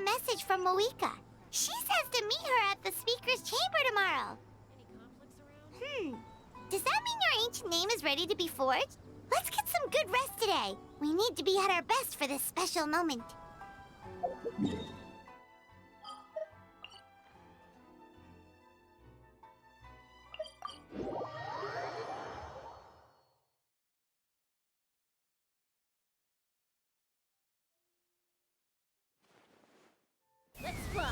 message from Moika. She says to meet her at the speaker's chamber tomorrow. Does that mean your ancient name is ready to be forged? Let's get some good rest today. We need to be at our best for this special moment. Let's fly!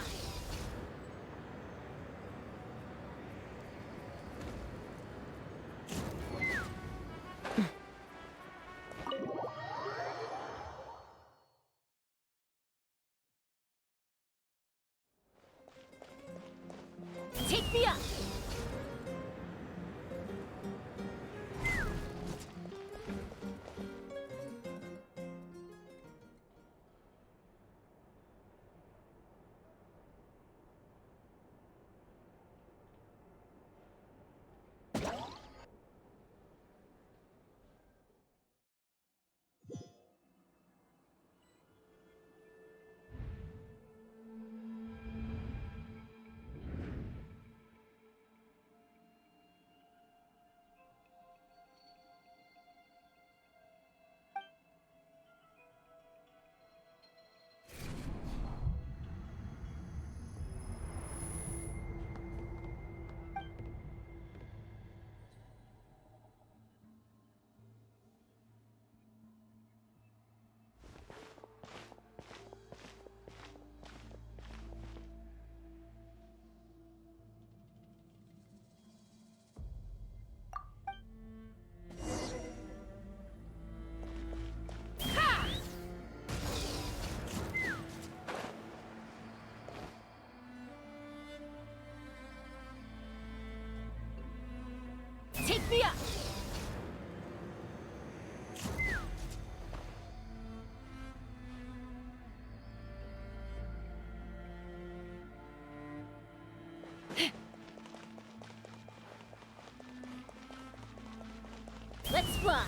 Take me up! Take me up! Let's fly!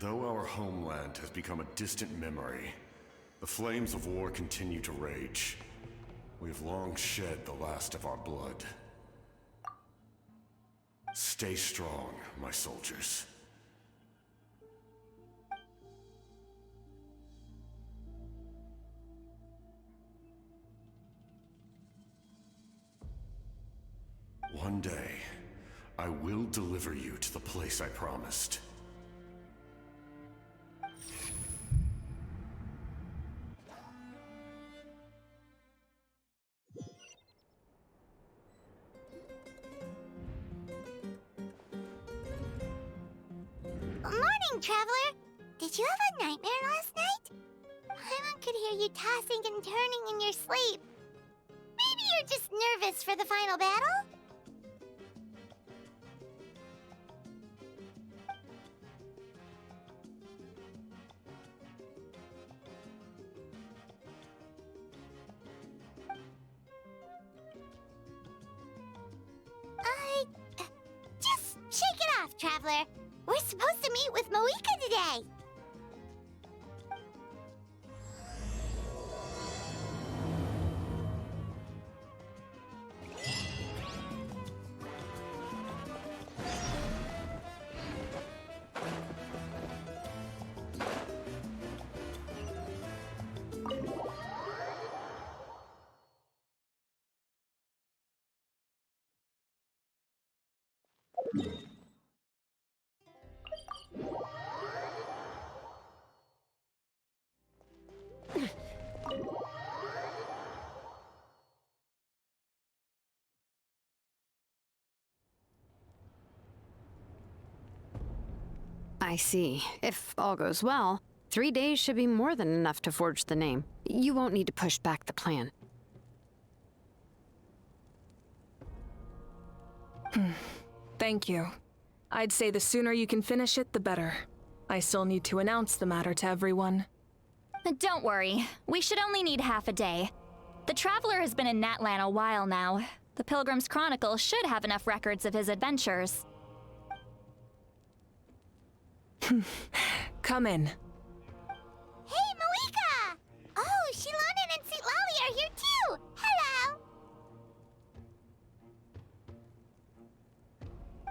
Though our homeland has become a distant memory, the flames of war continue to rage. We have long shed the last of our blood. Stay strong, my soldiers. One day, I will deliver you to the place I promised. Morning, Traveler! Did you have a nightmare last night? Paimon could hear you tossing and turning in your sleep. Maybe you're just nervous for the final battle? Just shake it off, Traveler. We're supposed to meet with Moika today. I see. If all goes well, 3 days should be more than enough to forge the name. You won't need to push back the plan. Thank you. I'd say the sooner you can finish it, the better. I still need to announce the matter to everyone. Don't worry. We should only need half a day. The Traveler has been in Natlan a while now. The Pilgrim's Chronicle should have enough records of his adventures. Come in. Hey, Malika! Oh, Shilonen and St. Lolly are here too! Hello!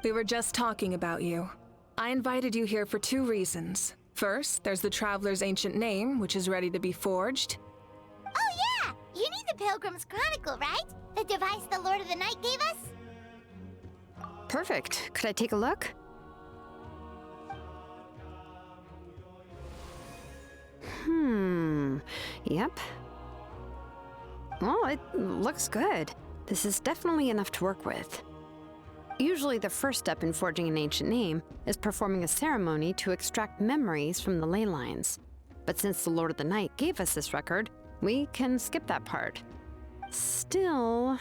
We were just talking about you. I invited you here for 2 reasons. First, there's the Traveler's ancient name, which is ready to be forged. Oh yeah! You need the Pilgrim's Chronicle, right? The device the Lord of the Night gave us? Perfect. Could I take a look? Yep. Well, it looks good. This is definitely enough to work with. Usually the first step in forging an ancient name is performing a ceremony to extract memories from the ley lines. But since the Lord of the Night gave us this record, we can skip that part. Still,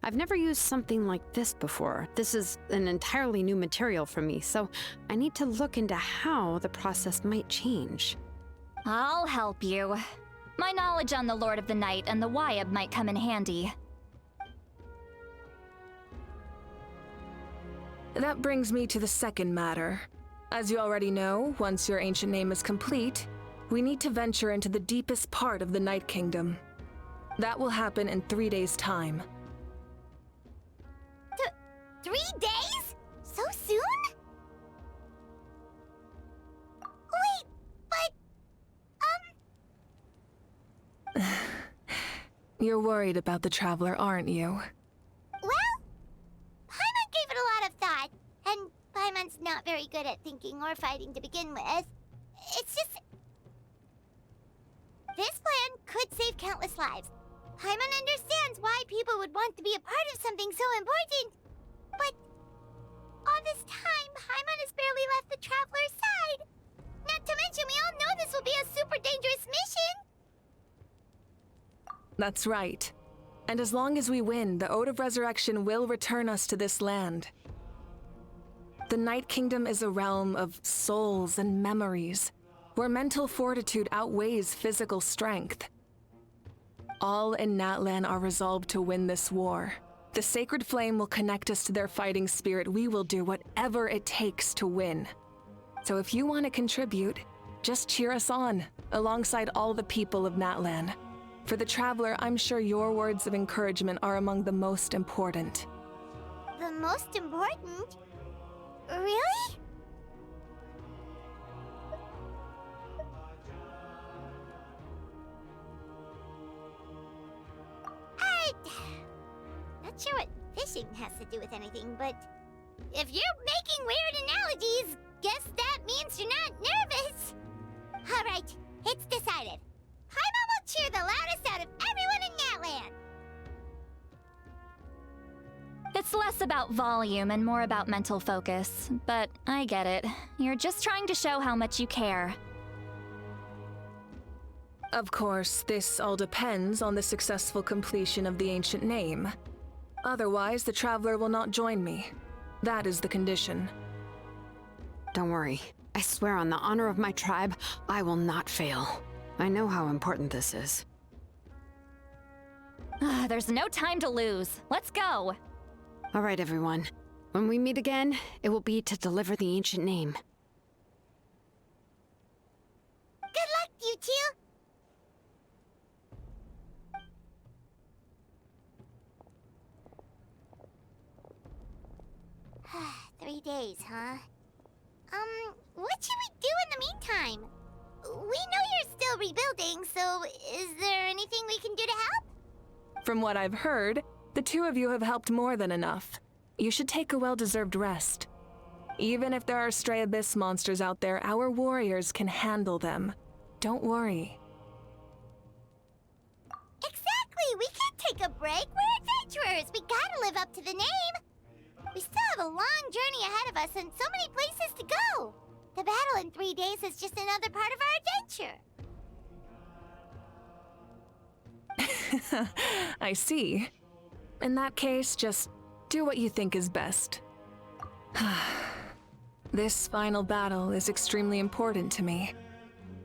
I've never used something like this before. This is an entirely new material for me, so I need to look into how the process might change. I'll help you. My knowledge on the Lord of the Night and the Wyab might come in handy. That brings me to the second matter. As you already know, once your ancient name is complete, we need to venture into the deepest part of the Night Kingdom. That will happen in 3 days' time. 3 days? So soon? Wait, but... You're worried about the Traveler, aren't you? Well, Paimon gave it a lot of thought, and Paimon's not very good at thinking or fighting to begin with. It's just... This plan could save countless lives. Paimon understands why people would want to be a part of something so important. But all this time, Paimon has barely left the Traveler's side. Not to mention, we all know this will be a super dangerous mission. That's right. And as long as we win, the Ode of Resurrection will return us to this land. The Night Kingdom is a realm of souls and memories, where mental fortitude outweighs physical strength. All in Natlan are resolved to win this war. The sacred flame will connect us to their fighting spirit. We will do whatever it takes to win. So if you want to contribute, just cheer us on, alongside all the people of Natlan. For the Traveler, I'm sure your words of encouragement are among the most important. The most important? Really? Not sure what fishing has to do with anything, but if you're making weird analogies, guess that means you're not nervous. All right, it's decided. Paimon will cheer the loudest out of everyone in Natlan. It's less about volume and more about mental focus, but I get it. You're just trying to show how much you care. Of course, this all depends on the successful completion of the ancient name. Otherwise, the Traveler will not join me. That is the condition. Don't worry. I swear on the honor of my tribe, I will not fail. I know how important this is. There's no time to lose. Let's go. All right, everyone. When we meet again, it will be to deliver the ancient name. Good luck, you two. 3 days, huh? What should we do in the meantime? We know you're still rebuilding, so is there anything we can do to help? From what I've heard, the 2 of you have helped more than enough. You should take a well-deserved rest. Even if there are stray abyss monsters out there, our warriors can handle them. Don't worry. Exactly! We can't take a break! We're adventurers! We gotta live up to the name! We still have a long journey ahead of us and so many places to go! The battle in 3 days is just another part of our adventure! I see. In that case, just do what you think is best. This final battle is extremely important to me.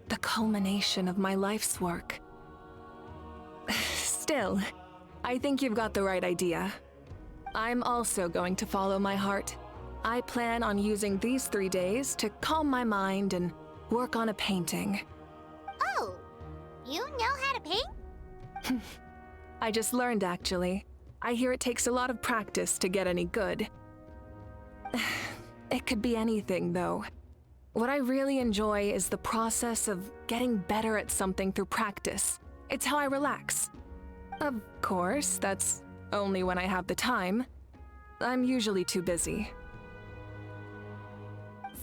The culmination of my life's work. Still, I think you've got the right idea. I'm also going to follow my heart. I plan on using these 3 days to calm my mind and work on a painting. Oh, you know how to paint? I just learned, actually. I hear it takes a lot of practice to get any good. It could be anything, though. What I really enjoy is the process of getting better at something through practice. It's how I relax. Of course, that's only when I have the time. I'm usually too busy.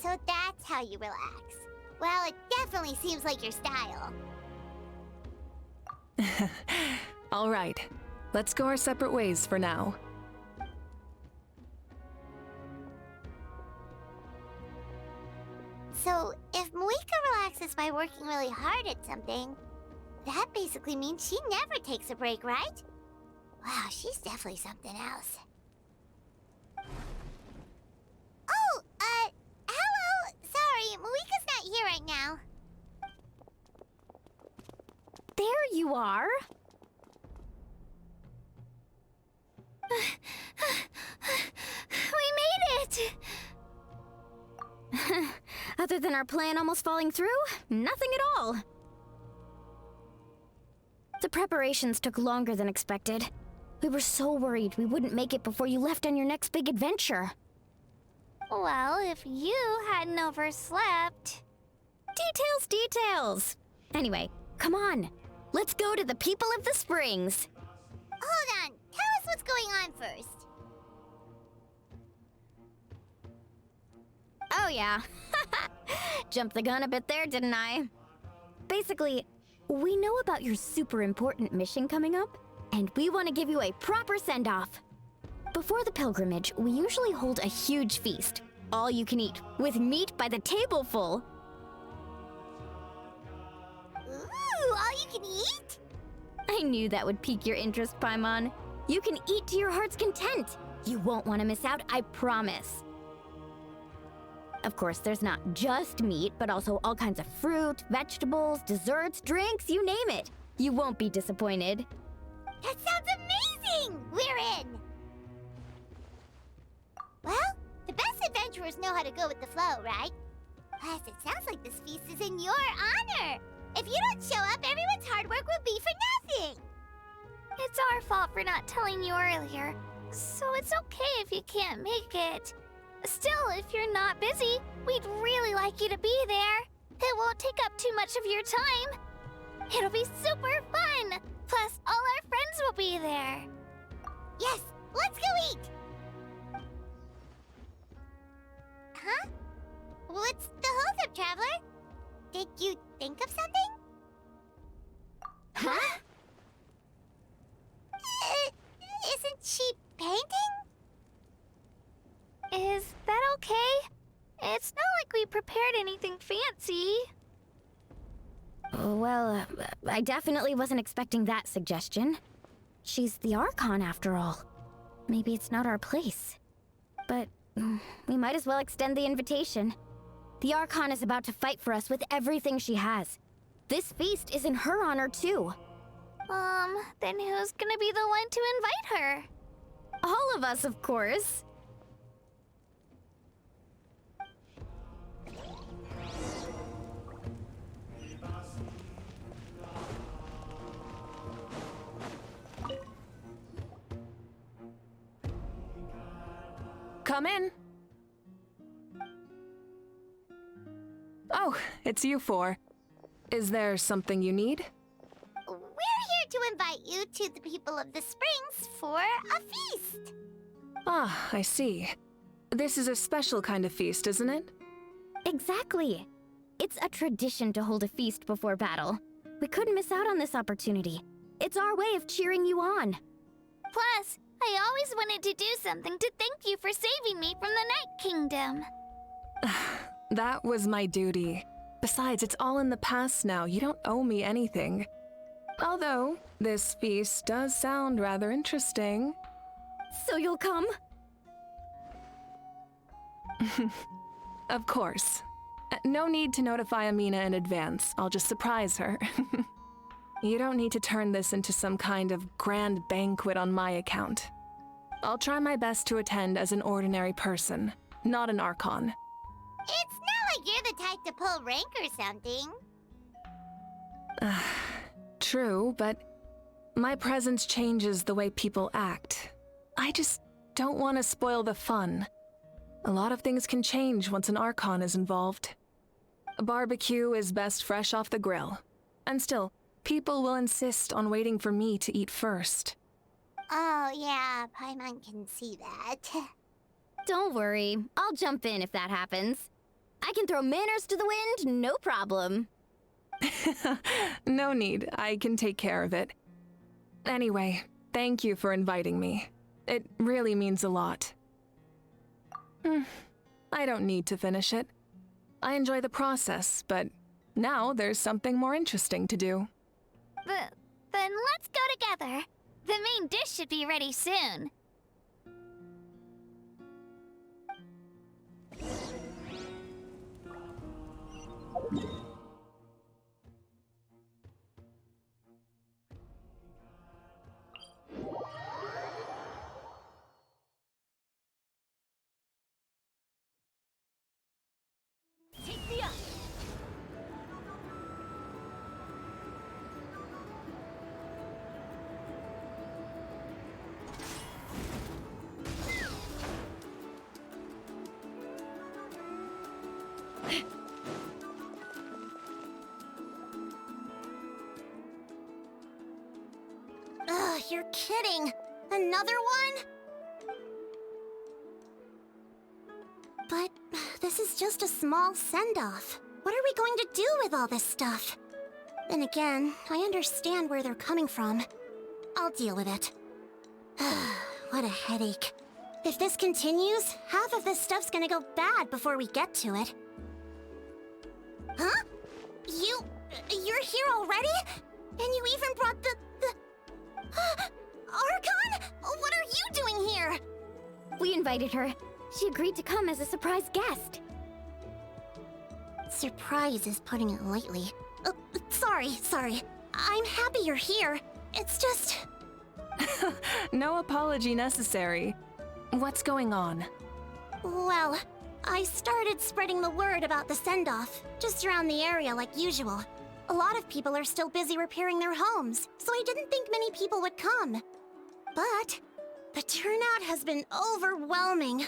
So that's how you relax. Well, it definitely seems like your style. All right, let's go our separate ways for now. So, if Moika relaxes by working really hard at something, that basically means she never takes a break, right? Wow, she's definitely something else. Oh, hello! Sorry, Moika's not here right now. There you are. We made it! Other than our plan almost falling through, nothing at all. The preparations took longer than expected. We were so worried we wouldn't make it before you left on your next big adventure. Well, if you hadn't overslept... Details! Anyway, come on. Let's go to the people of the Springs. Hold on, tell us what's going on first. Oh yeah. Jumped the gun a bit there, didn't I? Basically, we know about your super important mission coming up, and we want to give you a proper send-off. Before the pilgrimage, we usually hold a huge feast, all you can eat, with meat by the tableful. Ooh, all you can eat? I knew that would pique your interest, Paimon. You can eat to your heart's content. You won't want to miss out, I promise. Of course, there's not just meat, but also all kinds of fruit, vegetables, desserts, drinks, you name it. You won't be disappointed. That sounds amazing! We're in! Well, the best adventurers know how to go with the flow, right? Plus, it sounds like this feast is in your honor! If you don't show up, everyone's hard work will be for nothing! It's our fault for not telling you earlier, so it's okay if you can't make it. Still, if you're not busy, we'd really like you to be there. It won't take up too much of your time. It'll be super fun! Plus, all our friends will be there. Yes, let's go eat! Huh? What's the holdup, Traveler? Did you think of something? Huh? Isn't she painting? Is that okay? It's not like we prepared anything fancy. Well, I definitely wasn't expecting that suggestion. She's the Archon, after all. Maybe it's not our place. But we might as well extend the invitation. The Archon is about to fight for us with everything she has. This feast is in her honor, too. Then who's gonna be the one to invite her? All of us, of course. Come in. Oh, it's you four. Is there something you need? We're here to invite you to the people of the Springs for a feast. Ah, I see. This is a special kind of feast, isn't it? Exactly. It's a tradition to hold a feast before battle. We couldn't miss out on this opportunity. It's our way of cheering you on. Plus, I always wanted to do something to thank you for saving me from the Night Kingdom. That was my duty. Besides, it's all in the past now. You don't owe me anything. Although, this feast does sound rather interesting. So you'll come? Of course. No need to notify Amina in advance. I'll just surprise her. You don't need to turn this into some kind of grand banquet on my account. I'll try my best to attend as an ordinary person, not an Archon. It's not like you're the type to pull rank or something. True, but my presence changes the way people act. I just don't want to spoil the fun. A lot of things can change once an Archon is involved. A barbecue is best fresh off the grill. And still, people will insist on waiting for me to eat first. Oh yeah, Paimon can see that. Don't worry. I'll jump in if that happens. I can throw manners to the wind, no problem. No need, I can take care of it. Anyway, thank you for inviting me. It really means a lot. I don't need to finish it. I enjoy the process, but now there's something more interesting to do. Then let's go together. The main dish should be ready soon. Ugh, you're kidding. Another one? But this is just a small send-off. What are we going to do with all this stuff? Then again, I understand where they're coming from. I'll deal with it. What a headache. If this continues, half of this stuff's gonna go bad before we get to it. Huh? You're here already? And you even brought the... Archon? What are you doing here? We invited her. She agreed to come as a surprise guest. Surprise is putting it lightly. Sorry. I'm happy you're here. It's just... No apology necessary. What's going on? Well, I started spreading the word about the send-off, just around the area like usual. A lot of people are still busy repairing their homes, so I didn't think many people would come. But the turnout has been overwhelming.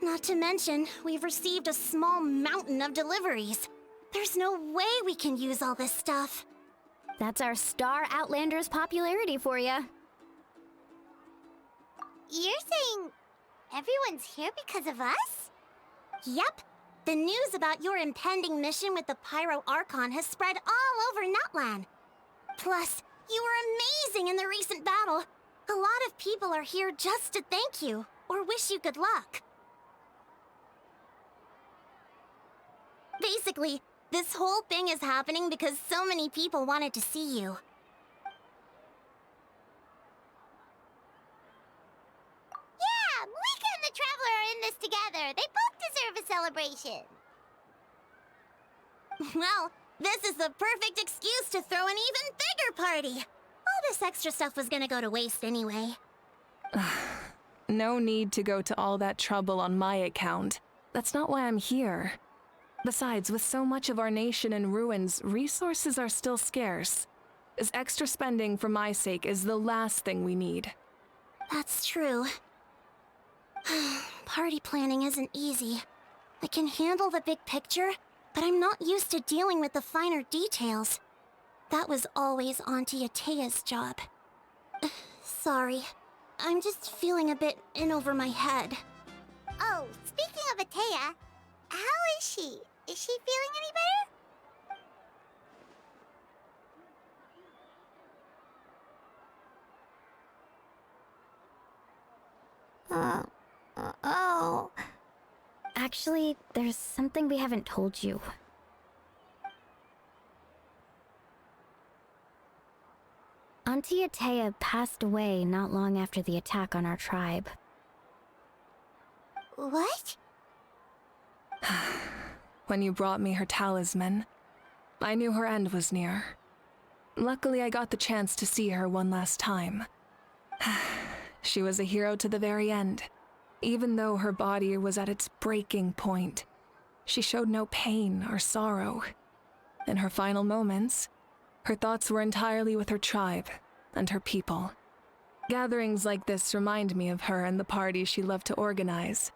Not to mention, we've received a small mountain of deliveries. There's no way we can use all this stuff. That's our Star Outlander's popularity for you. You're saying everyone's here because of us? Yep. The news about your impending mission with the Pyro Archon has spread all over Nutland. Plus, you were amazing in the recent battle. A lot of people are here just to thank you, or wish you good luck. Basically, this whole thing is happening because so many people wanted to see you. Yeah, Mika and the Traveler are in this together. They both deserve a celebration. Well, this is the perfect excuse to throw an even bigger party. All this extra stuff was gonna go to waste anyway. No need to go to all that trouble on my account. That's not why I'm here. Besides, with so much of our nation in ruins, resources are still scarce. This extra spending for my sake is the last thing we need. That's true. Party planning isn't easy. I can handle the big picture, but I'm not used to dealing with the finer details. That was always Auntie Atea's job. Sorry. I'm just feeling a bit in over my head. Oh, speaking of Atea, how is she? Is she feeling any better? Oh. Actually, there's something we haven't told you. Auntie Atea passed away not long after the attack on our tribe. What? When you brought me her talisman, I knew her end was near. Luckily, I got the chance to see her one last time. She was a hero to the very end. Even though her body was at its breaking point, she showed no pain or sorrow. In her final moments, her thoughts were entirely with her tribe and her people. Gatherings like this remind me of her and the parties she loved to organize,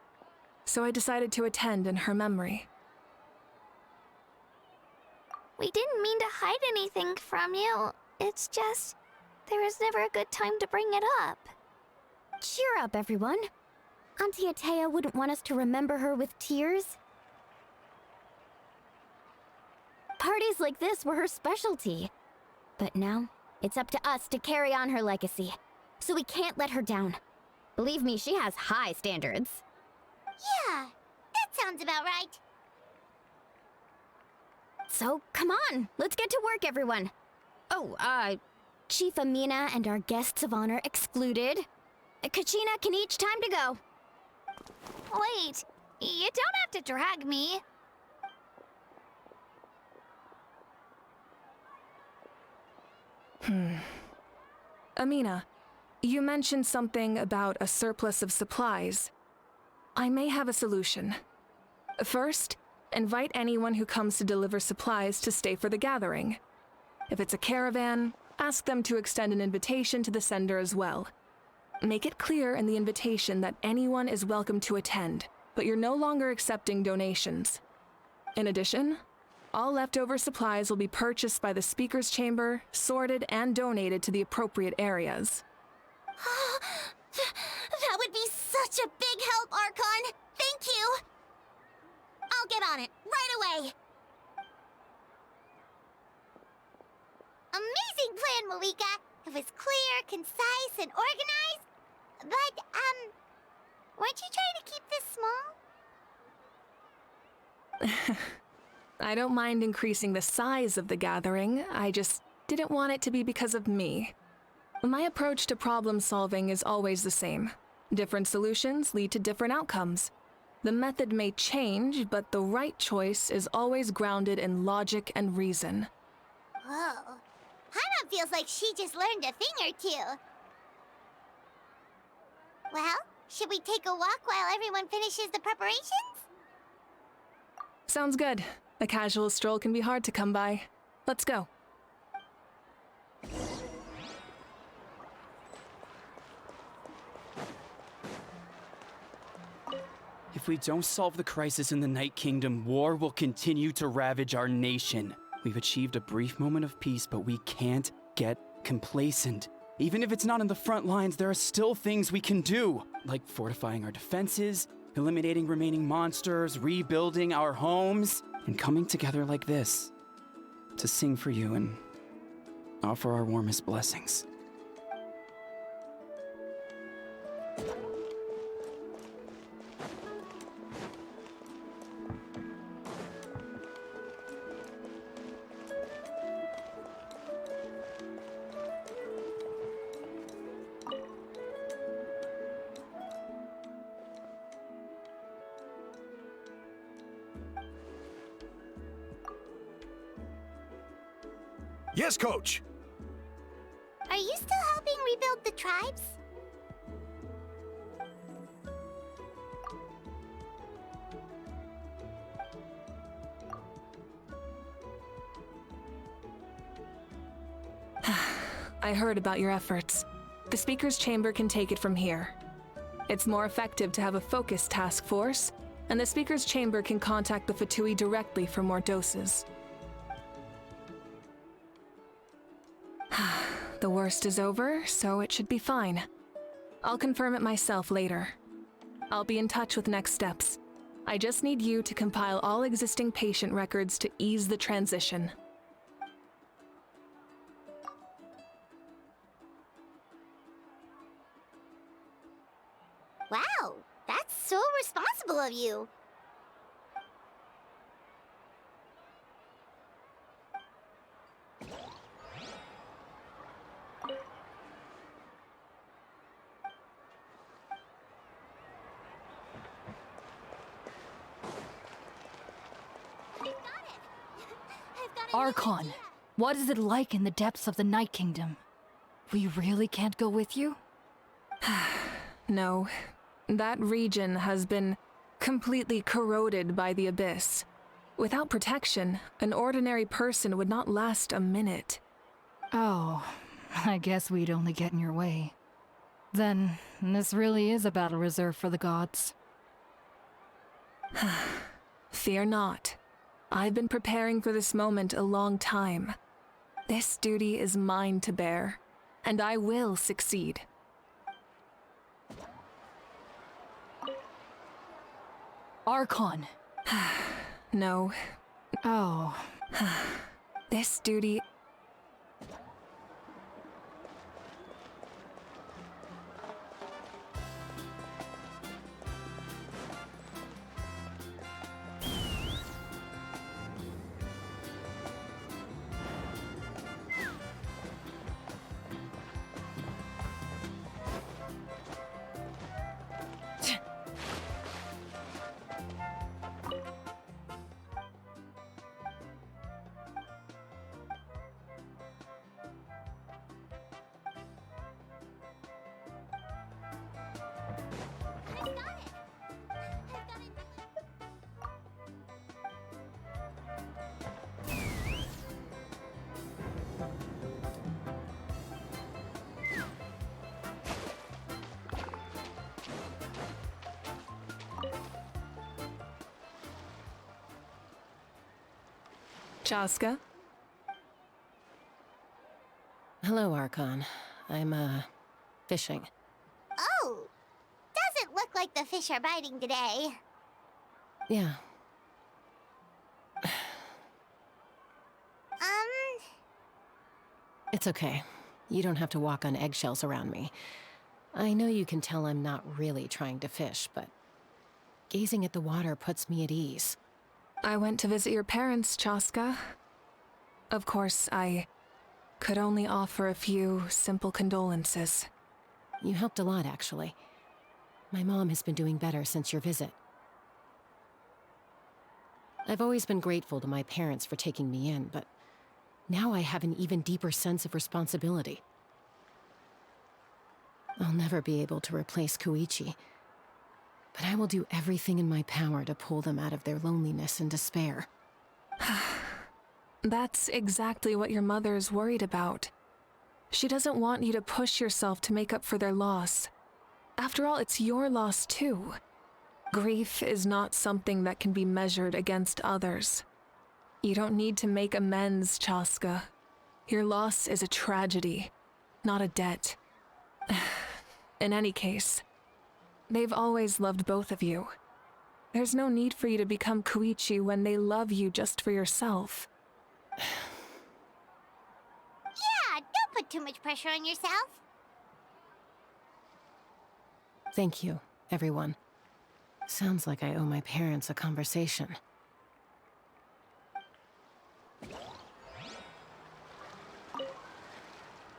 so I decided to attend in her memory. We didn't mean to hide anything from you. It's just, there was never a good time to bring it up. Cheer up, everyone. Auntie Atea wouldn't want us to remember her with tears. Parties like this were her specialty. But now, it's up to us to carry on her legacy. So we can't let her down. Believe me, she has high standards. Yeah, that sounds about right. So, come on, let's get to work, everyone. Oh, Chief Amina and our guests of honor excluded. Kachina can each time to go. Wait, you don't have to drag me. Amina, you mentioned something about a surplus of supplies. I may have a solution. First, invite anyone who comes to deliver supplies to stay for the gathering. If it's a caravan, ask them to extend an invitation to the sender as well. Make it clear in the invitation that anyone is welcome to attend, but you're no longer accepting donations. In addition, all leftover supplies will be purchased by the speaker's chamber, sorted, and donated to the appropriate areas. That would be such a big help, Archon. Thank you. I'll get on it right away. Amazing plan, Malika. It was clear, concise, and organized. But, weren't you trying to keep this small? I don't mind increasing the size of the gathering, I just didn't want it to be because of me. My approach to problem solving is always the same. Different solutions lead to different outcomes. The method may change, but the right choice is always grounded in logic and reason. Whoa. Hana feels like she just learned a thing or two. Well, should we take a walk while everyone finishes the preparations? Sounds good. A casual stroll can be hard to come by. Let's go. If we don't solve the crisis in the Night Kingdom, war will continue to ravage our nation. We've achieved a brief moment of peace, but we can't get complacent. Even if it's not in the front lines, there are still things we can do, like fortifying our defenses, eliminating remaining monsters, rebuilding our homes, and coming together like this to sing for you and offer our warmest blessings. Yes, Coach! Are you still helping rebuild the tribes? I heard about your efforts. The Speaker's Chamber can take it from here. It's more effective to have a focused task force, and the Speaker's Chamber can contact the Fatui directly for more doses. The worst is over, so it should be fine. I'll confirm it myself later. I'll be in touch with next steps. I just need you to compile all existing patient records to ease the transition. Wow, that's so responsible of you. Archon, what is it like in the depths of the Night Kingdom? We really can't go with you? No, that region has been completely corroded by the abyss. Without protection, an ordinary person would not last a minute. Oh, I guess we'd only get in your way. Then, this really is a battle reserved for the gods. Fear not. I've been preparing for this moment a long time. This duty is mine to bear, and I will succeed. Archon! No. Oh. This duty... Chaska? Hello, Archon. I'm, fishing. Oh, doesn't look like the fish are biting today. Yeah. It's okay. You don't have to walk on eggshells around me. I know you can tell I'm not really trying to fish, but gazing at the water puts me at ease. I went to visit your parents, Chaska. Of course, I could only offer a few simple condolences. You helped a lot, actually. My mom has been doing better since your visit. I've always been grateful to my parents for taking me in, but now I have an even deeper sense of responsibility. I'll never be able to replace Koichi, but I will do everything in my power to pull them out of their loneliness and despair. That's exactly what your mother is worried about. She doesn't want you to push yourself to make up for their loss. After all, it's your loss too. Grief is not something that can be measured against others. You don't need to make amends, Chaska. Your loss is a tragedy, not a debt. In any case, they've always loved both of you. There's no need for you to become Koichi when they love you just for yourself. Yeah, don't put too much pressure on yourself. Thank you, everyone. Sounds like I owe my parents a conversation.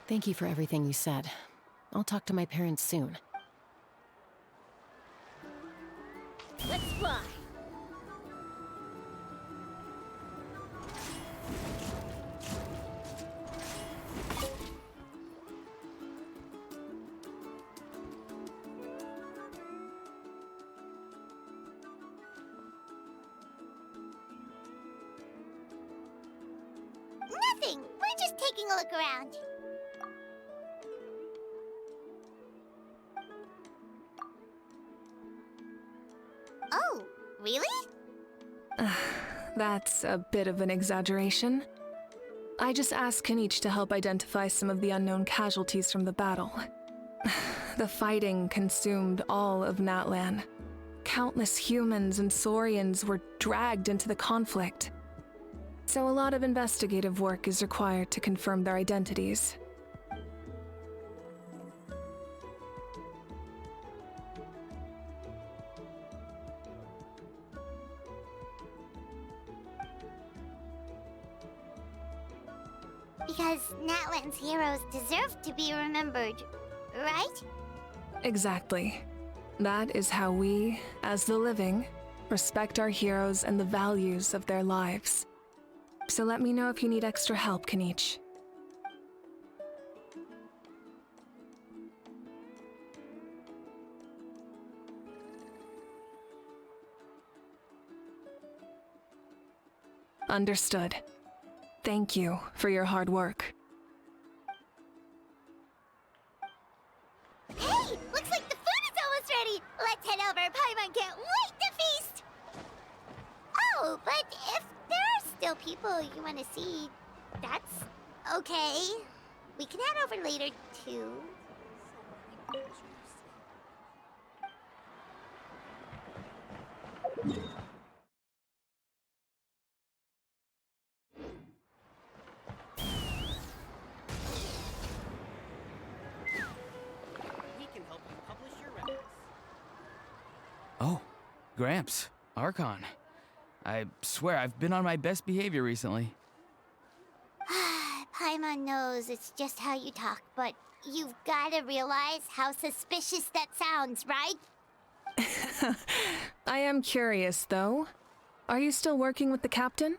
Thank you for everything you said. I'll talk to my parents soon. Let's fly. Nothing. We're just taking a look around. Oh, really? That's a bit of an exaggeration. I just asked Kenichi to help identify some of the unknown casualties from the battle. The fighting consumed all of Natlan. Countless humans and Saurians were dragged into the conflict. So a lot of investigative work is required to confirm their identities. Because Natlan's heroes deserve to be remembered, right? Exactly. That is how we, as the living, respect our heroes and the values of their lives. So let me know if you need extra help, Kaniche. Understood. Thank you for your hard work. Hey! Looks like the food is almost ready! Let's head over! Paimon can't wait to feast! Oh, but if there are still people you want to see, that's okay. We can head over later, too. Oh, Gramps, Archon. I swear I've been on my best behavior recently. Paimon knows it's just how you talk, but you've got to realize how suspicious that sounds, right? I am curious, though. Are you still working with the captain?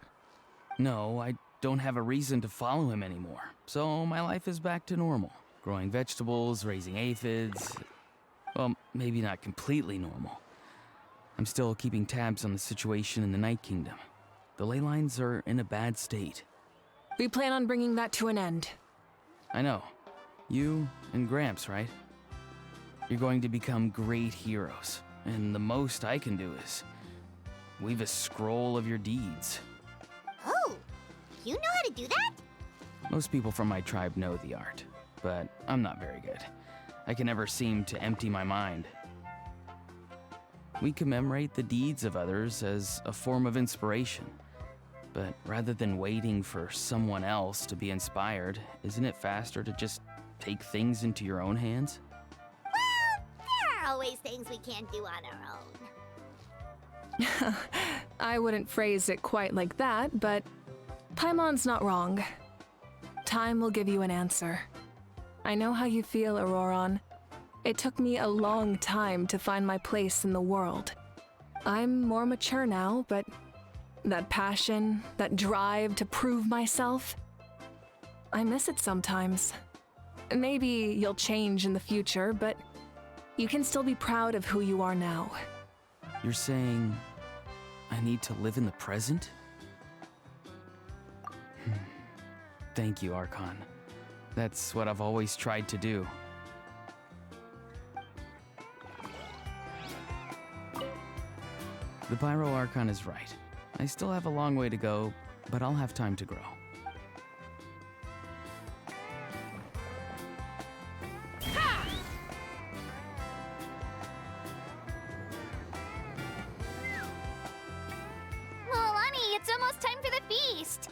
No, I don't have a reason to follow him anymore, so my life is back to normal. Growing vegetables, raising aphids. Well, maybe not completely normal. I'm still keeping tabs on the situation in the Night Kingdom. The ley lines are in a bad state. We plan on bringing that to an end. I know. You and Gramps, right? You're going to become great heroes, and the most I can do is weave a scroll of your deeds. Oh, you know how to do that? Most people from my tribe know the art, but I'm not very good. I can never seem to empty my mind. We commemorate the deeds of others as a form of inspiration. But rather than waiting for someone else to be inspired, isn't it faster to just take things into your own hands? Well, there are always things we can't do on our own. I wouldn't phrase it quite like that, but Paimon's not wrong. Time will give you an answer. I know how you feel, Auroron. It took me a long time to find my place in the world. I'm more mature now, but that passion, that drive to prove myself, I miss it sometimes. Maybe you'll change in the future, but you can still be proud of who you are now. You're saying I need to live in the present? Thank you, Archon. That's what I've always tried to do. The Pyro Archon is right. I still have a long way to go, but I'll have time to grow. Milani, it's almost time for the feast.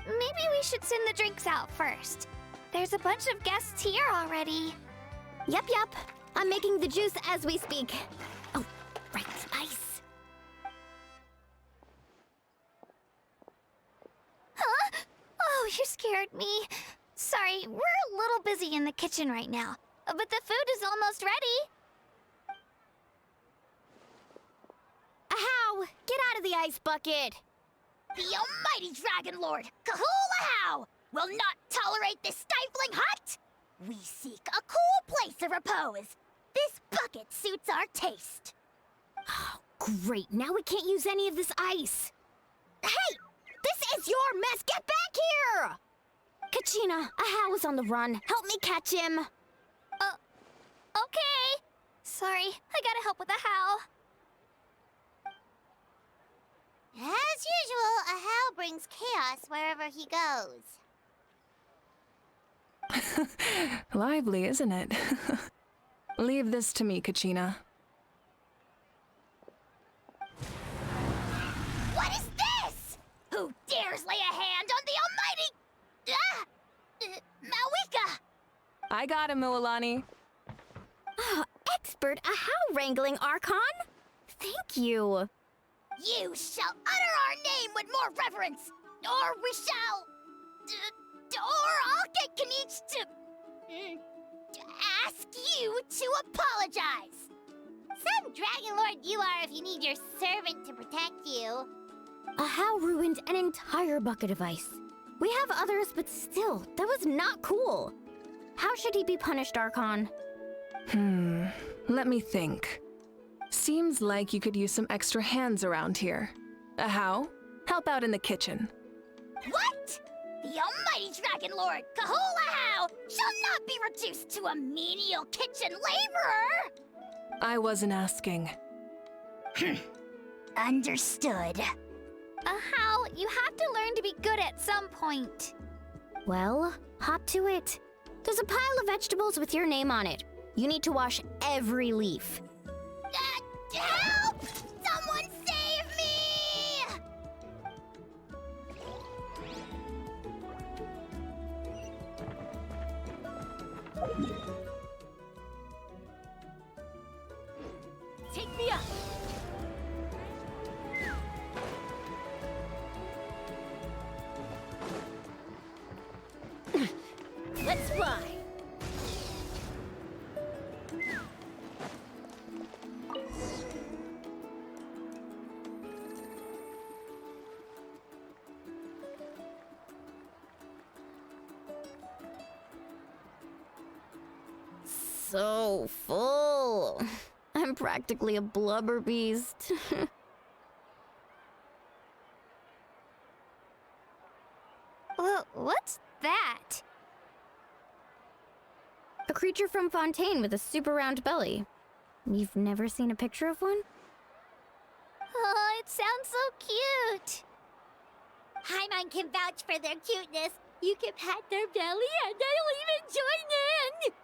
Maybe we should send the drinks out first. There's a bunch of guests here already. Yep. I'm making the juice as we speak. Oh, right, ice. Huh? Oh, you scared me. Sorry, we're a little busy in the kitchen right now, but the food is almost ready. Ahow! Get out of the ice bucket! The almighty Dragon Lord, Kahula-how, will not tolerate this stifling hut. We seek a cool place of repose. This bucket suits our taste. Oh, great. Now we can't use any of this ice. Hey! This is your mess! Get back here! Kachina, Ahow is on the run. Help me catch him. Okay. Sorry, I gotta help with the how. As usual, Ahow brings chaos wherever he goes. Lively, isn't it? Leave this to me, Kachina. What is this? Who dares lay a hand on the almighty... Malwika! I got him, Mualani. Oh, expert Ahau wrangling, Archon! Thank you. You shall utter our name with more reverence, or we shall... or I'll get Kanich to ask you to apologize. Some Dragon Lord you are if you need your servant to protect you. Ahau ruined an entire bucket of ice. We have others, but still, that was not cool. How should he be punished, Archon? Let me think. Seems like you could use some extra hands around here. Ahau, help out in the kitchen. What? The almighty Dragon Lord, Kahul shall not be reduced to a menial kitchen laborer! I wasn't asking. Understood. Ahau, you have to learn to be good at some point. Well, hop to it. There's a pile of vegetables with your name on it. You need to wash every leaf. Help! Someone save me! Take me up! Let's fly! So full. I'm practically a blubber beast. What's that? A creature from Fontaine with a super round belly. You've never seen a picture of one? Oh, it sounds so cute. Paimon can vouch for their cuteness. You can pat their belly and I'll even join in.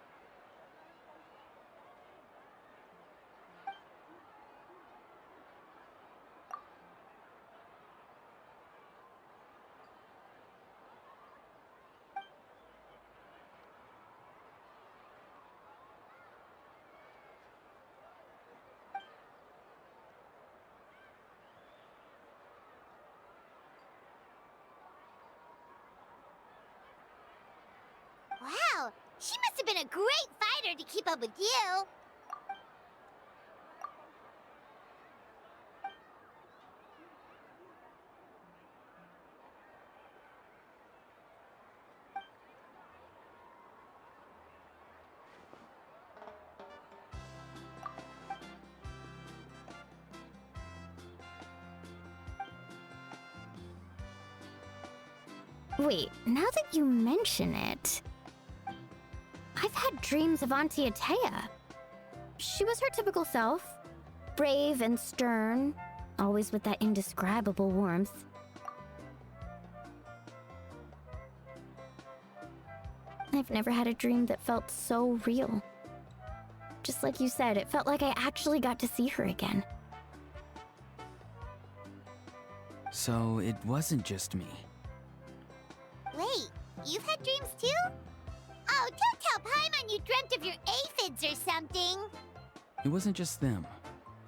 Wow, she must have been a great fighter to keep up with you. Wait, now that you mention it, I've had dreams of Auntie Atea. She was her typical self, brave and stern, always with that indescribable warmth. I've never had a dream that felt so real. Just like you said, it felt like I actually got to see her again. So it wasn't just me. Wait, you've had dreams too? Oh, don't tell Paimon you dreamt of your aphids or something. It wasn't just them.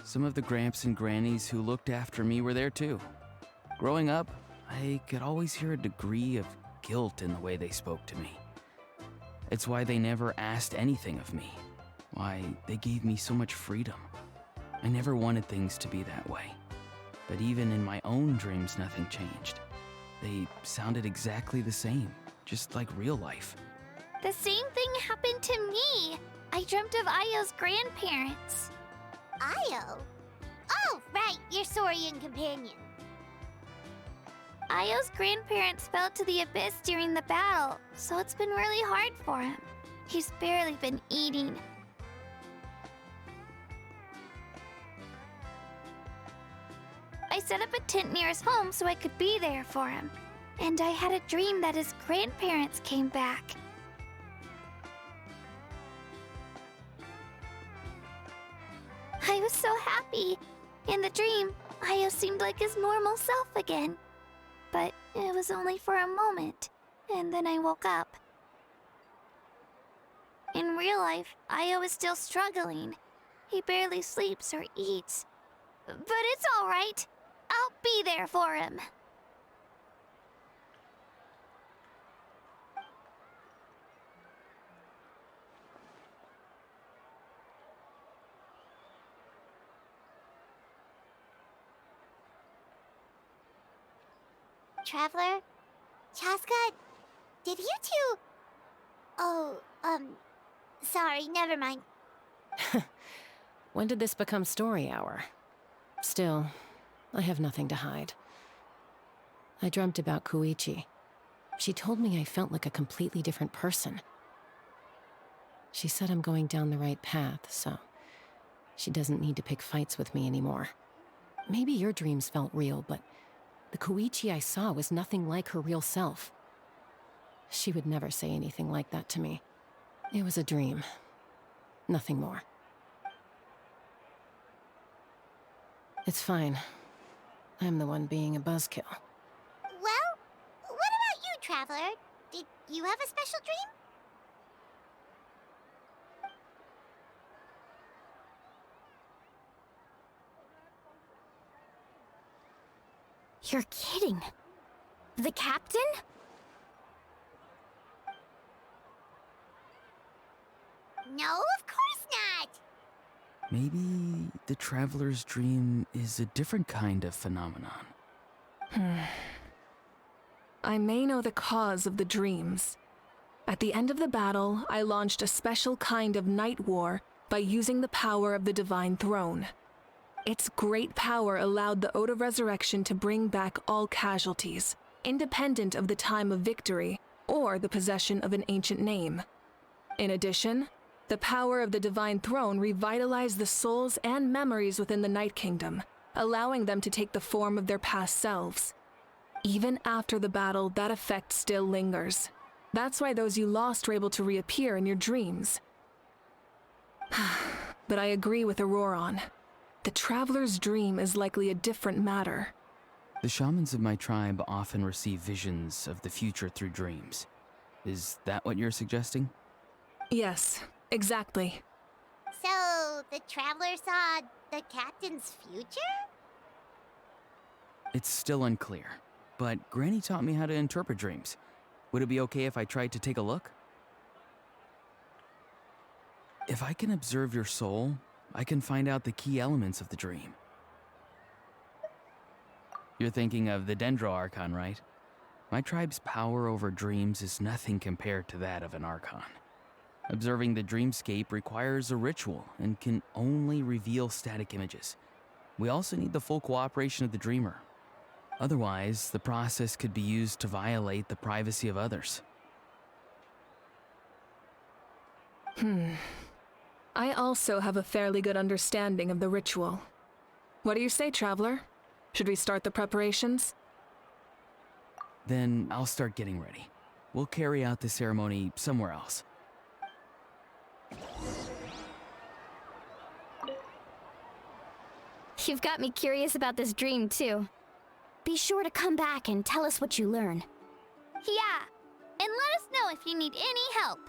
Some of the Gramps and Grannies who looked after me were there too. Growing up, I could always hear a degree of guilt in the way they spoke to me. It's why they never asked anything of me. Why they gave me so much freedom. I never wanted things to be that way. But even in my own dreams, nothing changed. They sounded exactly the same, just like real life. The same thing happened to me. I dreamt of Ayo's grandparents. Ayo? Oh, right, your Saurian companion. Ayo's grandparents fell to the abyss during the battle, so it's been really hard for him. He's barely been eating. I set up a tent near his home so I could be there for him. And I had a dream that his grandparents came back. I was so happy. In the dream, Io seemed like his normal self again. But it was only for a moment, and then I woke up. In real life, Io is still struggling. He barely sleeps or eats. But it's all right. I'll be there for him. Traveler? Chaska? Did you two... Oh, sorry, never mind. When did this become story hour? Still, I have nothing to hide. I dreamt about Koichi. She told me I felt like a completely different person. She said I'm going down the right path, so she doesn't need to pick fights with me anymore. Maybe your dreams felt real, but the Koichi I saw was nothing like her real self. She would never say anything like that to me. It was a dream. Nothing more. It's fine. I'm the one being a buzzkill. Well, what about you, Traveler? Did you have a special dream? You're kidding. The captain? No, of course not! Maybe the traveler's dream is a different kind of phenomenon. I may know the cause of the dreams. At the end of the battle, I launched a special kind of night war by using the power of the Divine Throne. Its great power allowed the Ode of Resurrection to bring back all casualties, independent of the time of victory or the possession of an ancient name. In addition, the power of the Divine Throne revitalized the souls and memories within the Night Kingdom, allowing them to take the form of their past selves. Even after the battle, that effect still lingers. That's why those you lost were able to reappear in your dreams. But I agree with Auroron. The Traveler's dream is likely a different matter. The shamans of my tribe often receive visions of the future through dreams. Is that what you're suggesting? Yes, exactly. So, the Traveler saw the captain's future? It's still unclear, but Granny taught me how to interpret dreams. Would it be okay if I tried to take a look? If I can observe your soul, I can find out the key elements of the dream. You're thinking of the Dendro Archon, right? My tribe's power over dreams is nothing compared to that of an Archon. Observing the dreamscape requires a ritual and can only reveal static images. We also need the full cooperation of the dreamer. Otherwise, the process could be used to violate the privacy of others. I also have a fairly good understanding of the ritual. What do you say, Traveler? Should we start the preparations? Then I'll start getting ready. We'll carry out the ceremony somewhere else. You've got me curious about this dream, too. Be sure to come back and tell us what you learn. Yeah, and let us know if you need any help.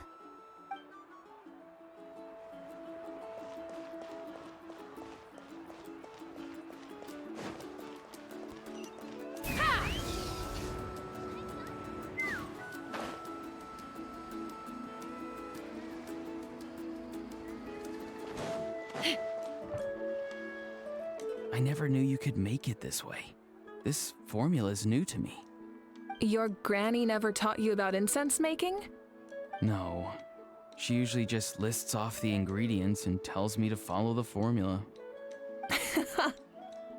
I never knew you could make it this way. This formula is new to me. Your granny never taught you about incense making? No. She usually just lists off the ingredients and tells me to follow the formula.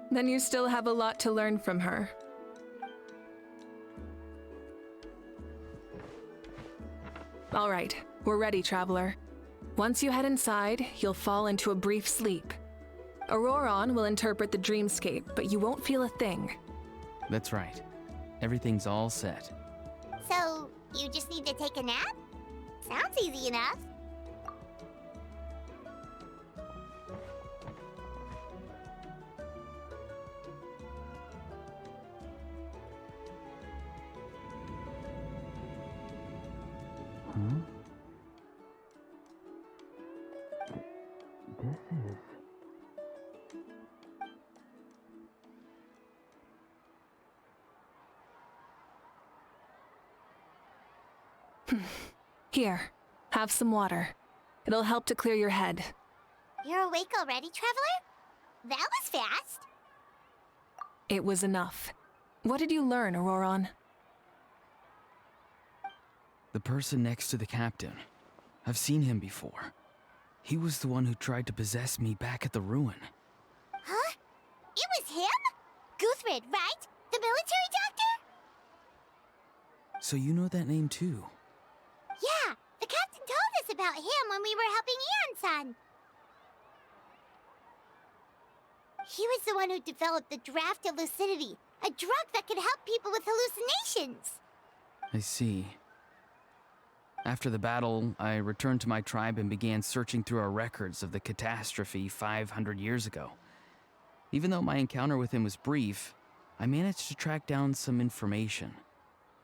Then you still have a lot to learn from her. All right, we're ready, Traveler. Once you head inside, you'll fall into a brief sleep. Auroron will interpret the dreamscape, but you won't feel a thing. That's right. Everything's all set. So, you just need to take a nap? Sounds easy enough. Hmm? This is... Here, have some water. It'll help to clear your head. You're awake already, Traveler? That was fast. It was enough. What did you learn, Auroron? The person next to the captain. I've seen him before. He was the one who tried to possess me back at the ruin. Huh? It was him? Guthrid, right? The military doctor? So you know that name too? Yeah, the captain told us about him when we were helping Eon-san. He was the one who developed the draft of lucidity, a drug that could help people with hallucinations. I see. After the battle, I returned to my tribe and began searching through our records of the catastrophe 500 years ago. Even though my encounter with him was brief, I managed to track down some information.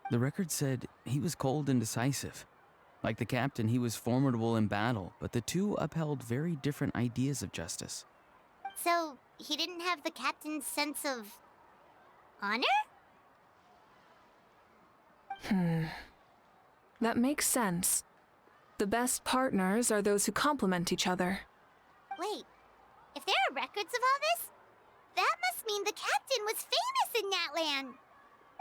The record said he was cold and decisive. Like the captain, he was formidable in battle, but the two upheld very different ideas of justice. So, he didn't have the captain's sense of... honor? That makes sense. The best partners are those who complement each other. Wait, if there are records of all this, that must mean the captain was famous in that land.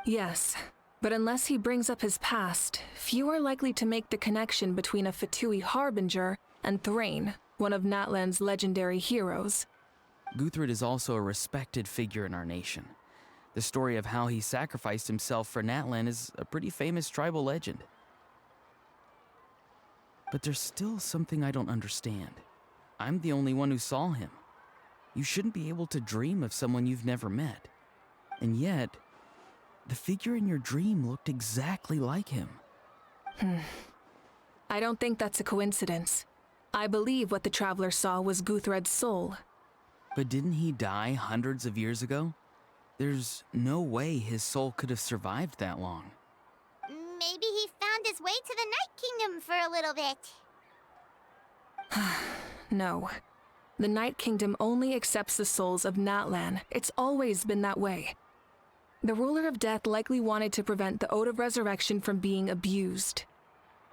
Yes, but unless he brings up his past, few are likely to make the connection between a Fatui harbinger and Thrain, one of Natlan's legendary heroes. Guthrid is also a respected figure in our nation. The story of how he sacrificed himself for Natlan is a pretty famous tribal legend. But there's still something I don't understand. I'm the only one who saw him. You shouldn't be able to dream of someone you've never met. And yet, the figure in your dream looked exactly like him. I don't think that's a coincidence. I believe what the Traveler saw was Guthred's soul. But didn't he die hundreds of years ago? There's no way his soul could have survived that long. Maybe he found his way to the Night Kingdom for a little bit. No. The Night Kingdom only accepts the souls of Natlan. It's always been that way. The Ruler of Death likely wanted to prevent the Ode of Resurrection from being abused.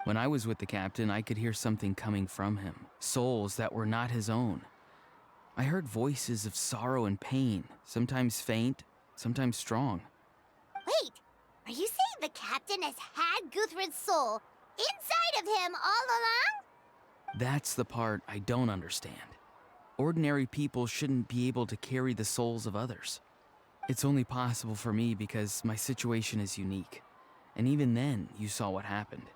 When I was with the captain, I could hear something coming from him. Souls that were not his own. I heard voices of sorrow and pain, sometimes faint, sometimes strong. Wait, are you saying the captain has had Guthrid's soul inside of him all along? That's the part I don't understand. Ordinary people shouldn't be able to carry the souls of others. It's only possible for me because my situation is unique. And even then, you saw what happened.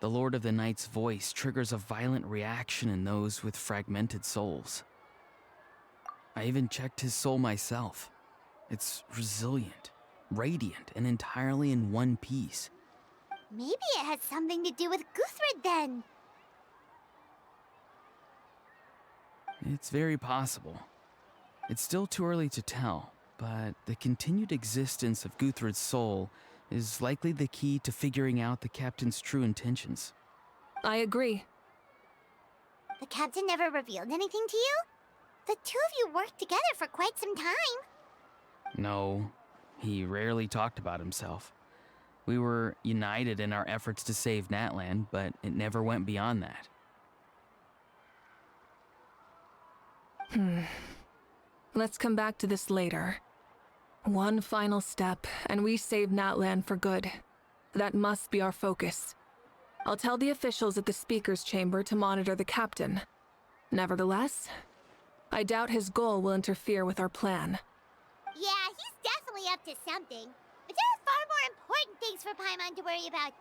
The Lord of the Night's voice triggers a violent reaction in those with fragmented souls. I even checked his soul myself. It's resilient, radiant, and entirely in one piece. Maybe it has something to do with Guthrid then. It's very possible. It's still too early to tell, but the continued existence of Guthrid's soul is likely the key to figuring out the captain's true intentions. I agree. The captain never revealed anything to you? The two of you worked together for quite some time. No, he rarely talked about himself. We were united in our efforts to save Natlan, but it never went beyond that. Let's come back to this later. One final step, and we save Natlan for good. That must be our focus. I'll tell the officials at the speaker's chamber to monitor the captain. Nevertheless, I doubt his goal will interfere with our plan. Yeah, he's definitely up to something. But there are far more important things for Paimon to worry about.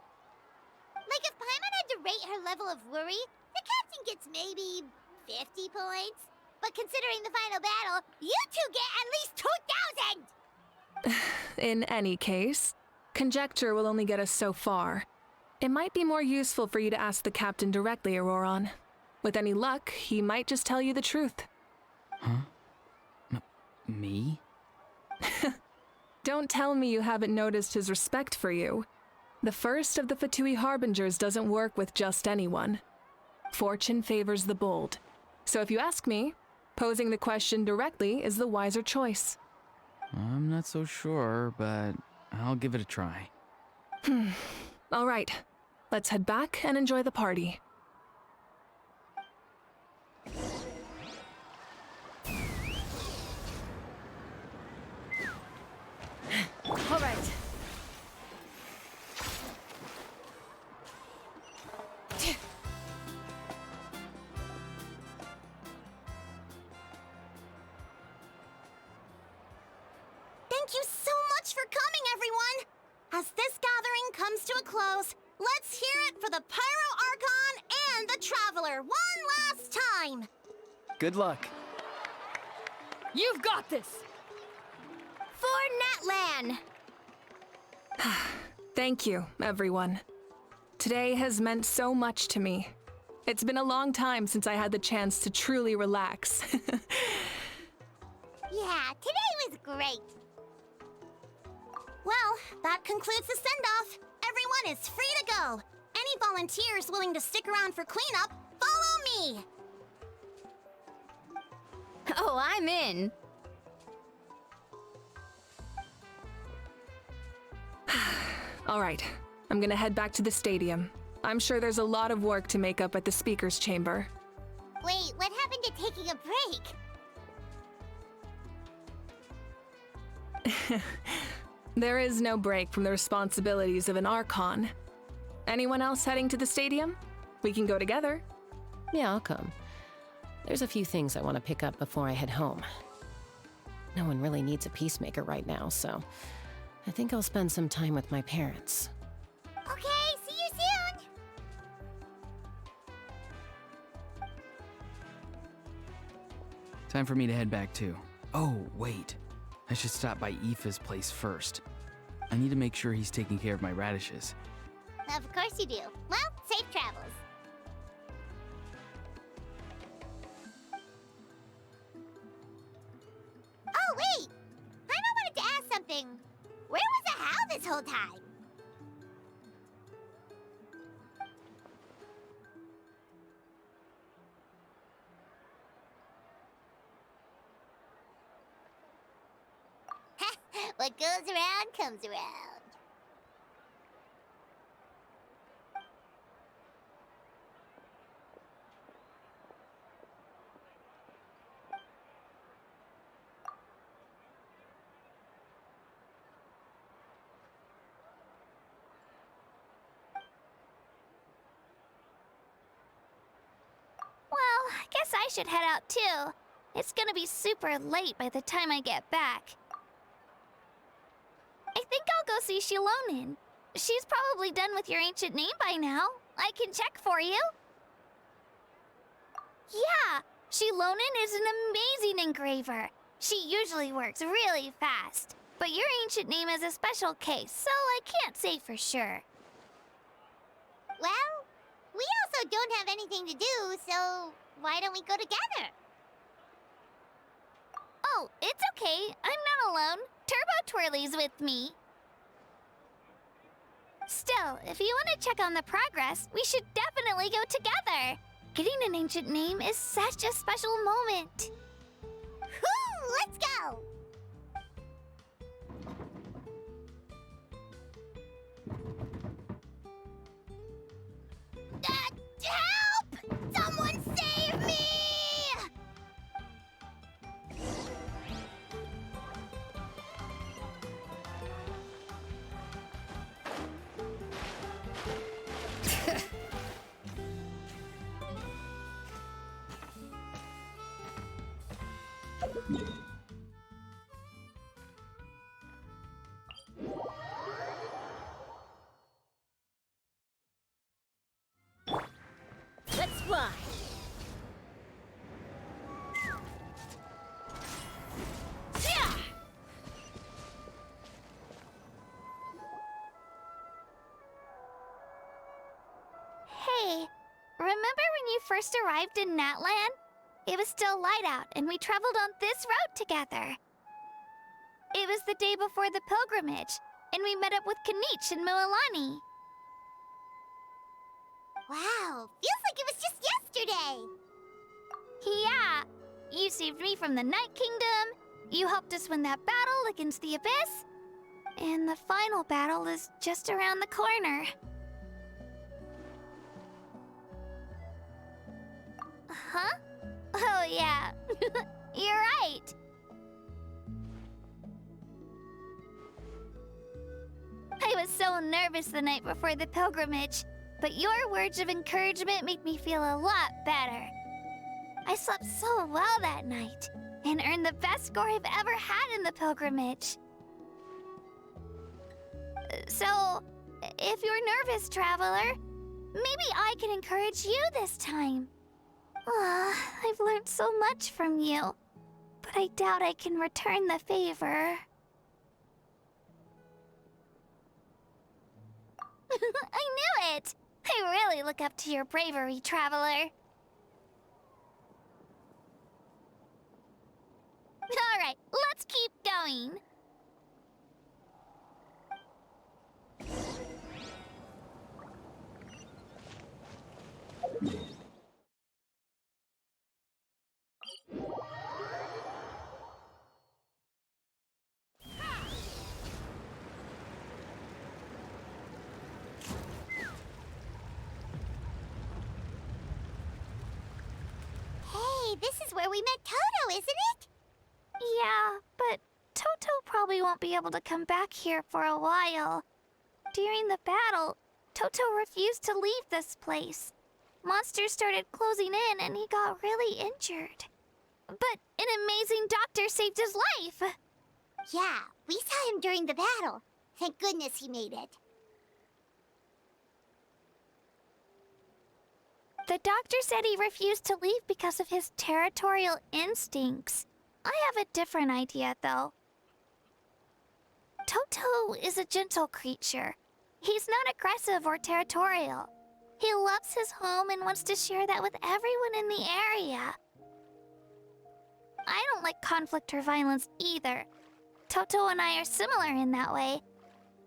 Like if Paimon had to rate her level of worry, the captain gets maybe 50 points. But considering the final battle, you two get at least 2,000! In any case, conjecture will only get us so far. It might be more useful for you to ask the captain directly, Auroron. With any luck, he might just tell you the truth. Huh? Me? Don't tell me you haven't noticed his respect for you. The first of the Fatui Harbingers doesn't work with just anyone. Fortune favors the bold. So if you ask me, posing the question directly is the wiser choice. I'm not so sure, but I'll give it a try. All right, let's head back and enjoy the party. All right. Thank you so much for coming, everyone! As this gathering comes to a close, let's hear it for the Pyro Archon and the Traveler one last time! Good luck. You've got this! For Natlan! Thank you, everyone. Today has meant so much to me. It's been a long time since I had the chance to truly relax. Yeah, today was great. Well, that concludes the send-off. Everyone is free to go. Any volunteers willing to stick around for cleanup, follow me! Oh, I'm in. All right, I'm gonna head back to the stadium. I'm sure there's a lot of work to make up at the speaker's chamber. Wait, what happened to taking a break? There is no break from the responsibilities of an Archon. Anyone else heading to the stadium? We can go together. Yeah, I'll come. There's a few things I want to pick up before I head home. No one really needs a peacemaker right now, so I think I'll spend some time with my parents. Okay, see you soon! Time for me to head back too. Oh, wait. I should stop by Aoife's place first. I need to make sure he's taking care of my radishes. Of course you do. Well, safe travels. Oh, wait! I wanted to ask something. Where was the How this whole time? What goes around comes around. Well, I guess I should head out too. It's gonna be super late by the time I get back. I think I'll go see Shilonin. She's probably done with your ancient name by now. I can check for you. Yeah, Shilonin is an amazing engraver. She usually works really fast. But your ancient name is a special case, so I can't say for sure. Well, we also don't have anything to do, so why don't we go together? Oh, it's okay. I'm not alone. Turbo Twirly's with me. Still, if you want to check on the progress, we should definitely go together. Getting an ancient name is such a special moment. Whoo! Let's go! Help! Someone save me! Let's fly. Hey, remember when you first arrived in Natlan? It was still light out, and we traveled on this road together. It was the day before the pilgrimage, and we met up with Kanich and Mualani. Wow, feels like it was just yesterday. Yeah, you saved me from the Night Kingdom. You helped us win that battle against the Abyss. And the final battle is just around the corner. Huh? Oh, yeah. You're right. I was so nervous the night before the pilgrimage, but your words of encouragement made me feel a lot better. I slept so well that night and earned the best score I've ever had in the pilgrimage. So, if you're nervous, traveler, maybe I can encourage you this time. I've learned so much from you, but I doubt I can return the favor. I knew it! I really look up to your bravery, traveler. Alright, let's keep going. Hey, this is where we met Toto, isn't it? Yeah, but Toto probably won't be able to come back here for a while. During the battle, Toto refused to leave this place. Monsters started closing in and he got really injured. But an amazing doctor saved his life! Yeah, we saw him during the battle. Thank goodness he made it. The doctor said he refused to leave because of his territorial instincts. I have a different idea, though. Toto is a gentle creature. He's not aggressive or territorial. He loves his home and wants to share that with everyone in the area. I don't like conflict or violence either. Toto and I are similar in that way.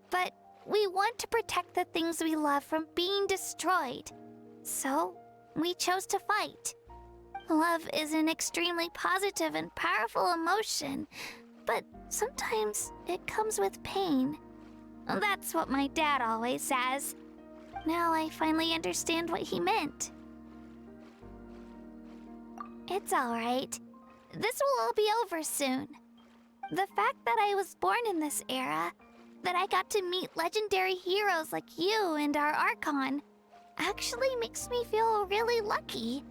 But we want to protect the things we love from being destroyed. So, we chose to fight. Love is an extremely positive and powerful emotion, but sometimes it comes with pain. That's what my dad always says. Now I finally understand what he meant. It's alright. This will all be over soon. The fact that I was born in this era, that I got to meet legendary heroes like you and our Archon, actually makes me feel really lucky.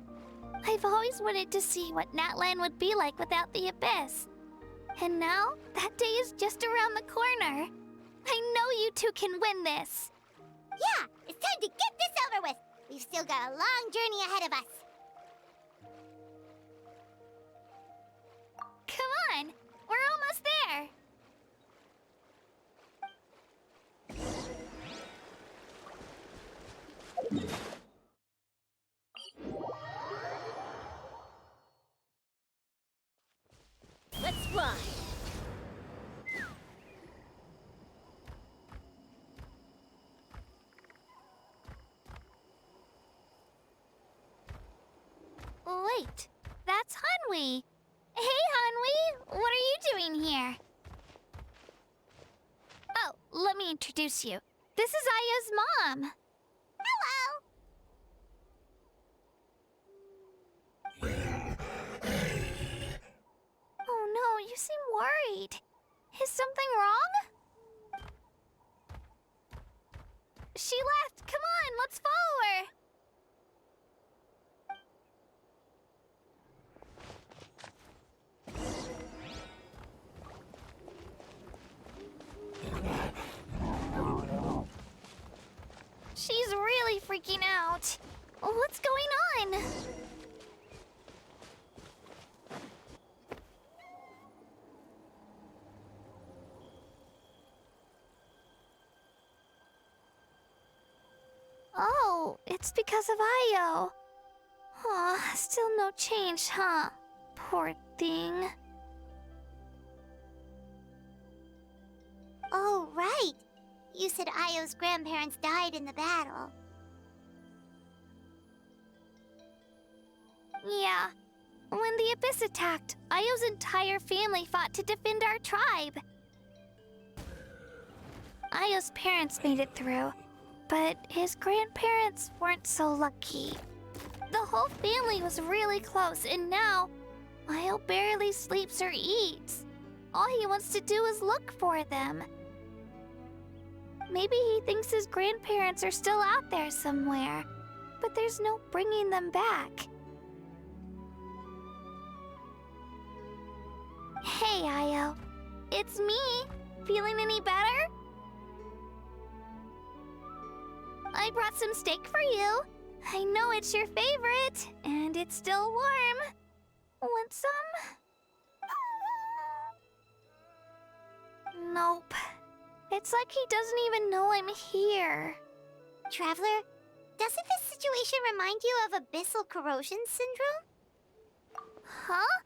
I've always wanted to see what Natlan would be like without the Abyss. And now, that day is just around the corner. I know you two can win this. Yeah, it's time to get this over with. We've still got a long journey ahead of us. Come on, we're almost there. Let's fly. Wait, that's Hanwi. Hey, Hanwi, what are you doing here? Oh, let me introduce you. This is Aya's mom. Hello. Oh no, you seem worried. Is something wrong? She left. Come on, let's follow her. She's really freaking out. What's going on? Oh, it's because of Io. Aw, still no change, huh? Poor thing. Oh, right. You said Io's grandparents died in the battle. Yeah. When the Abyss attacked, Io's entire family fought to defend our tribe. Io's parents made it through, but his grandparents weren't so lucky. The whole family was really close, and now Io barely sleeps or eats. All he wants to do is look for them. Maybe he thinks his grandparents are still out there somewhere, but there's no bringing them back. Hey, Io. It's me. Feeling any better? I brought some steak for you. I know it's your favorite, and it's still warm. Want some? Nope. It's like he doesn't even know I'm here. Traveler, doesn't this situation remind you of abyssal corrosion syndrome? Huh?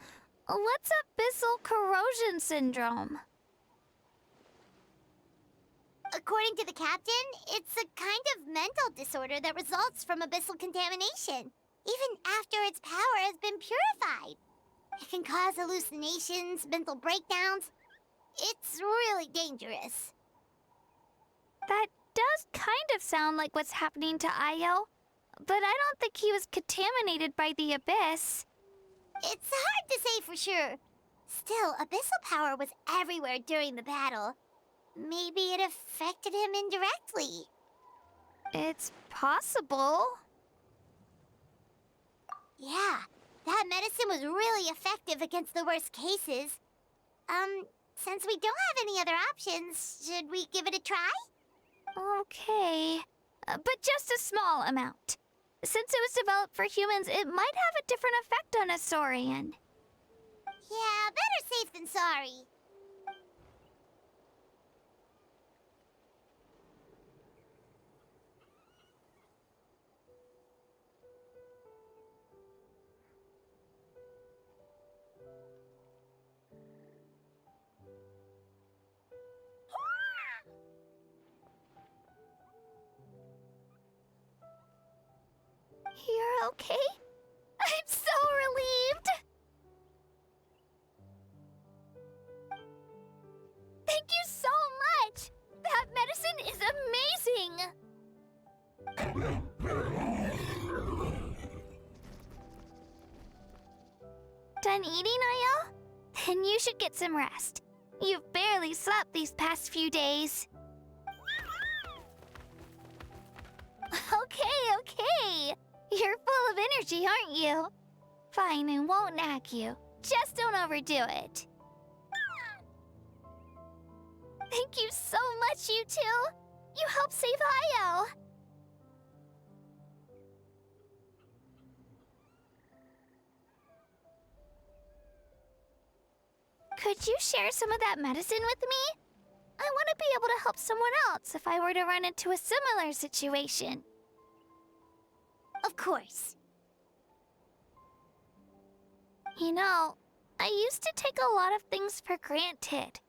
What's abyssal corrosion syndrome? According to the captain, it's a kind of mental disorder that results from abyssal contamination, even after its power has been purified. It can cause hallucinations, mental breakdowns. It's really dangerous. That does kind of sound like what's happening to Io, but I don't think he was contaminated by the Abyss. It's hard to say for sure. Still, abyssal power was everywhere during the battle. Maybe it affected him indirectly. It's possible. Yeah, that medicine was really effective against the worst cases. Since we don't have any other options, should we give it a try? Okay, but just a small amount. Since it was developed for humans, it might have a different effect on a Saurian. Yeah, better safe than sorry. You're okay? I'm so relieved! Thank you so much! That medicine is amazing! Done eating, Io? Then you should get some rest. You've barely slept these past few days. Okay. You're full of energy, aren't you? Fine, I won't nag you. Just don't overdo it. Thank you so much, you two. You helped save Io. Could you share some of that medicine with me? I want to be able to help someone else if I were to run into a similar situation. Of course. You know, I used to take a lot of things for granted.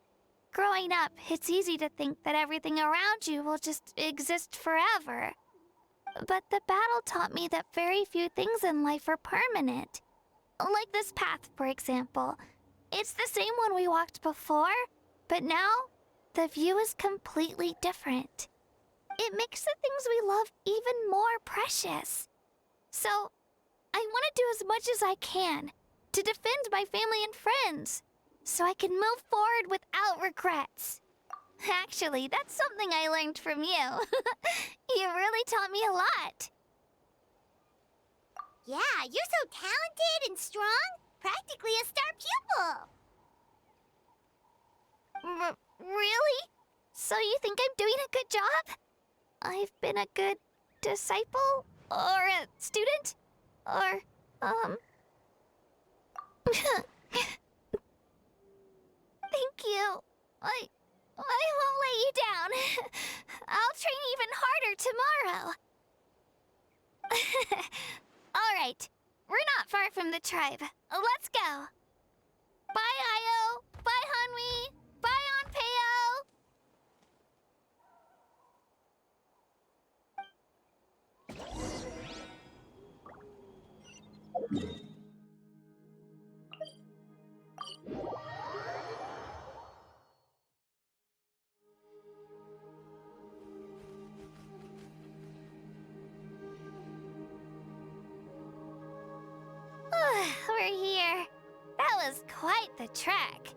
Growing up, it's easy to think that everything around you will just exist forever. But the battle taught me that very few things in life are permanent. Like this path, for example. It's the same one we walked before, but now the view is completely different. It makes the things we love even more precious. So, I want to do as much as I can to defend my family and friends, so I can move forward without regrets. Actually, that's something I learned from you. You really taught me a lot. Yeah, you're so talented and strong. Practically a star pupil. Really? So you think I'm doing a good job? I've been a good disciple? Or a student? Or, Thank you. I won't let you down. I'll train even harder tomorrow. All right. We're not far from the tribe. Let's go. Bye, Io. Bye, Hanwi. Bye, Anpeo. quite the trek.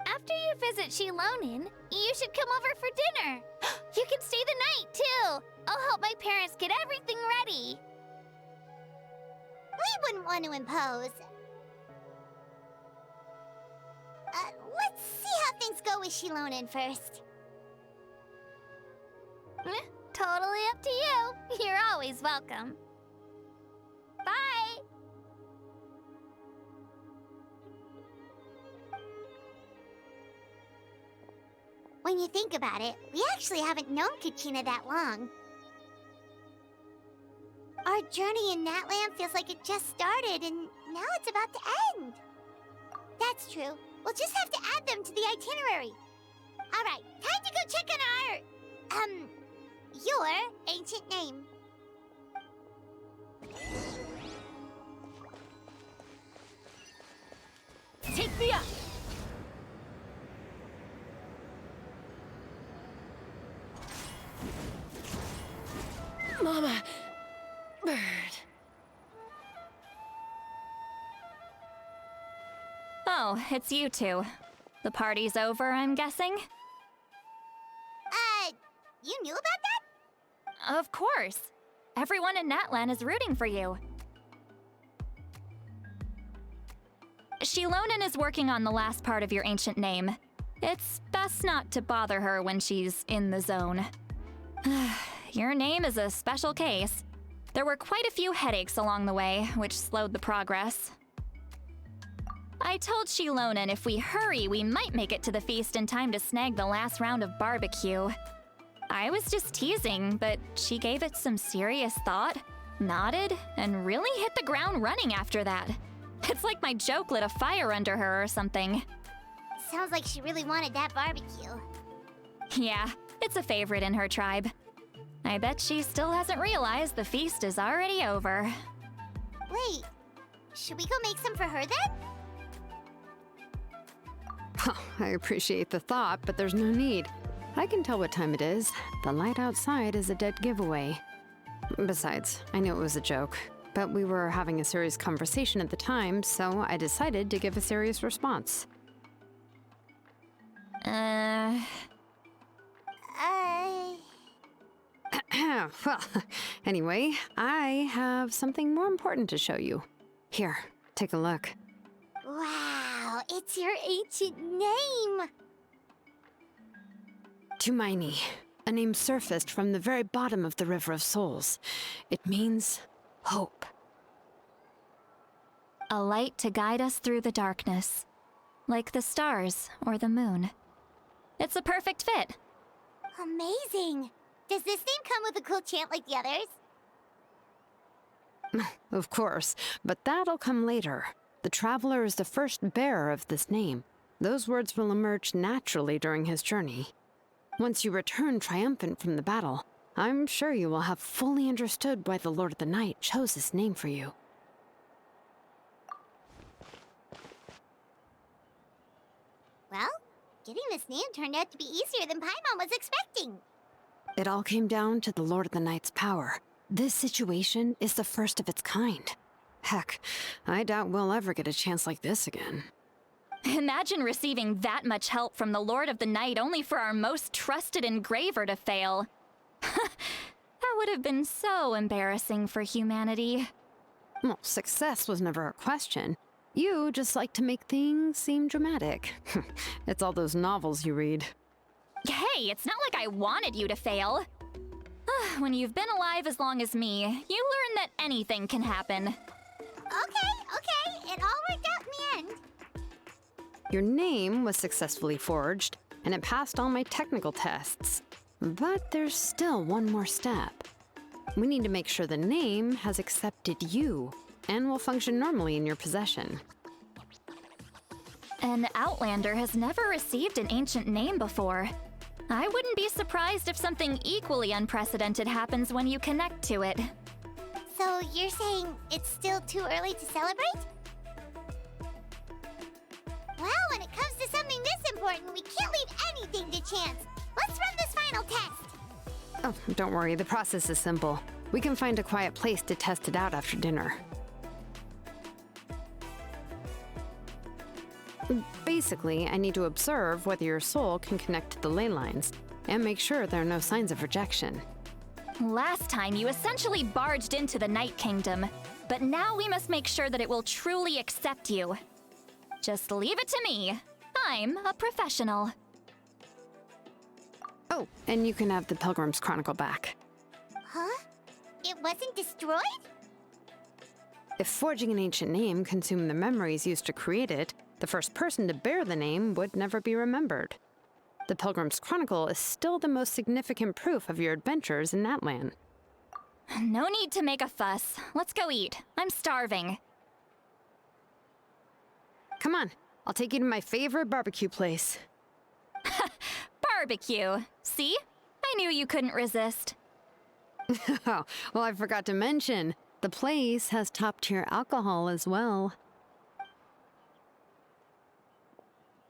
After you visit Shilonin, you should come over for dinner. You can stay the night, too. I'll help my parents get everything ready. We wouldn't want to impose. Let's see how things go with Shilonin first. Totally up to you. You're always welcome. Bye! When you think about it, we actually haven't known Kachina that long. Our journey in Natland feels like it just started, and now it's about to end. That's true. We'll just have to add them to the itinerary. All right, time to go check on our, your ancient name. Take me up! Mama! Bird. Oh, it's you two. The party's over, I'm guessing? You knew about that? Of course. Everyone in Natlan is rooting for you. Shilonin is working on the last part of your ancient name. It's best not to bother her when she's in the zone. Your name is a special case. There were quite a few headaches along the way, which slowed the progress. I told Shilonin if we hurry, we might make it to the feast in time to snag the last round of barbecue. I was just teasing, but she gave it some serious thought, nodded, and really hit the ground running after that. It's like my joke lit a fire under her or something. Sounds like she really wanted that barbecue. Yeah, it's a favorite in her tribe. I bet she still hasn't realized the feast is already over. Wait, should we go make some for her then? I appreciate the thought, but there's no need. I can tell what time it is. The light outside is a dead giveaway. Besides, I knew it was a joke, but we were having a serious conversation at the time, so I decided to give a serious response. Well, anyway, I have something more important to show you. Here, take a look. Wow, it's your ancient name! Tumaini, a name surfaced from the very bottom of the River of Souls. It means hope. A light to guide us through the darkness, like the stars or the moon. It's a perfect fit. Amazing! Does this name come with a cool chant like the others? Of course, but that'll come later. The Traveler is the first bearer of this name. Those words will emerge naturally during his journey. Once you return triumphant from the battle, I'm sure you will have fully understood why the Lord of the Night chose this name for you. Well, getting this name turned out to be easier than Paimon was expecting. It all came down to the Lord of the Night's power. This situation is the first of its kind. Heck, I doubt we'll ever get a chance like this again. Imagine receiving that much help from the Lord of the Night only for our most trusted engraver to fail. That would have been so embarrassing for humanity. Well, success was never a question. You just like to make things seem dramatic. It's all those novels you read. Hey, it's not like I wanted you to fail. When you've been alive as long as me, you learn that anything can happen. Okay, it all worked out in the end. Your name was successfully forged, and it passed all my technical tests. But there's still one more step. We need to make sure the name has accepted you, and will function normally in your possession. An Outlander has never received an ancient name before. I wouldn't be surprised if something equally unprecedented happens when you connect to it. So you're saying it's still too early to celebrate? Well, when it comes to something this important, we can't leave anything to chance. Let's run this final test. Oh, don't worry, the process is simple. We can find a quiet place to test it out after dinner. Basically, I need to observe whether your soul can connect to the ley lines, and make sure there are no signs of rejection. Last time, you essentially barged into the Night Kingdom, but now we must make sure that it will truly accept you. Just leave it to me. I'm a professional. Oh, and you can have the Pilgrim's Chronicle back. Huh? It wasn't destroyed? If forging an ancient name consumed the memories used to create it, the first person to bear the name would never be remembered. The Pilgrim's Chronicle is still the most significant proof of your adventures in that land. No need to make a fuss. Let's go eat. I'm starving. Come on, I'll take you to my favorite barbecue place. Barbecue. See? I knew you couldn't resist. Oh, well, I forgot to mention, the place has top-tier alcohol as well.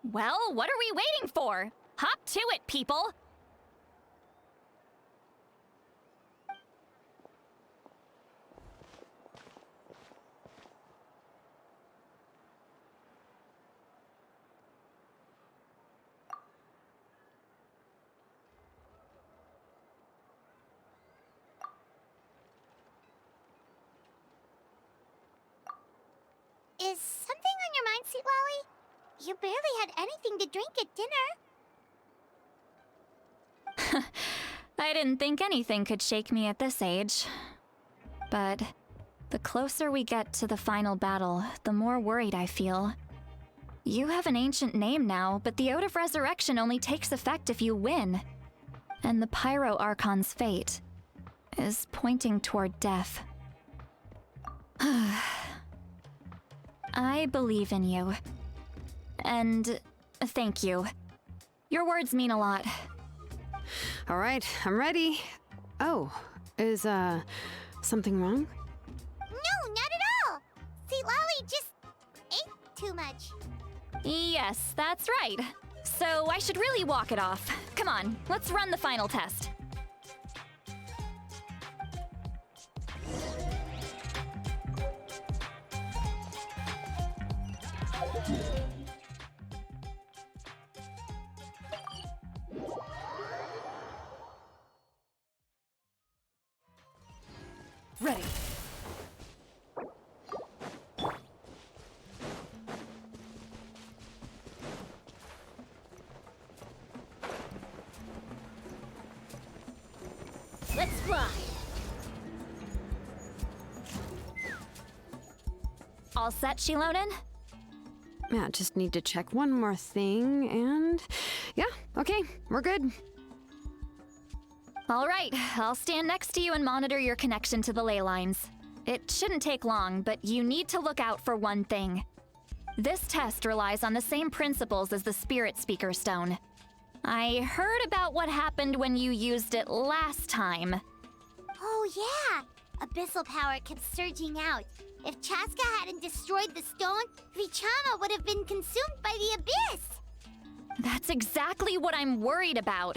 Well, what are we waiting for? Hop to it, people! Is something on your mind, Sweet Lolly? You barely had anything to drink at dinner. I didn't think anything could shake me at this age. But the closer we get to the final battle, the more worried I feel. You have an ancient name now, but the Ode of Resurrection only takes effect if you win. And the Pyro Archon's fate is pointing toward death. I believe in you. And thank you. Your words mean a lot. All right, I'm ready. Oh, is, something wrong? No, not at all! Sweet Lolly just ate too much. Yes, that's right. So I should really walk it off. Come on, let's run the final test. Ready. Let's fly! All set, Shilonen? Yeah, just need to check one more thing, and... yeah, okay, we're good. All right, I'll stand next to you and monitor your connection to the ley lines. It shouldn't take long, but you need to look out for one thing. This test relies on the same principles as the Spirit Speaker Stone. I heard about what happened when you used it last time. Oh yeah! Abyssal power kept surging out. If Chaska hadn't destroyed the stone, Vichama would have been consumed by the abyss! That's exactly what I'm worried about.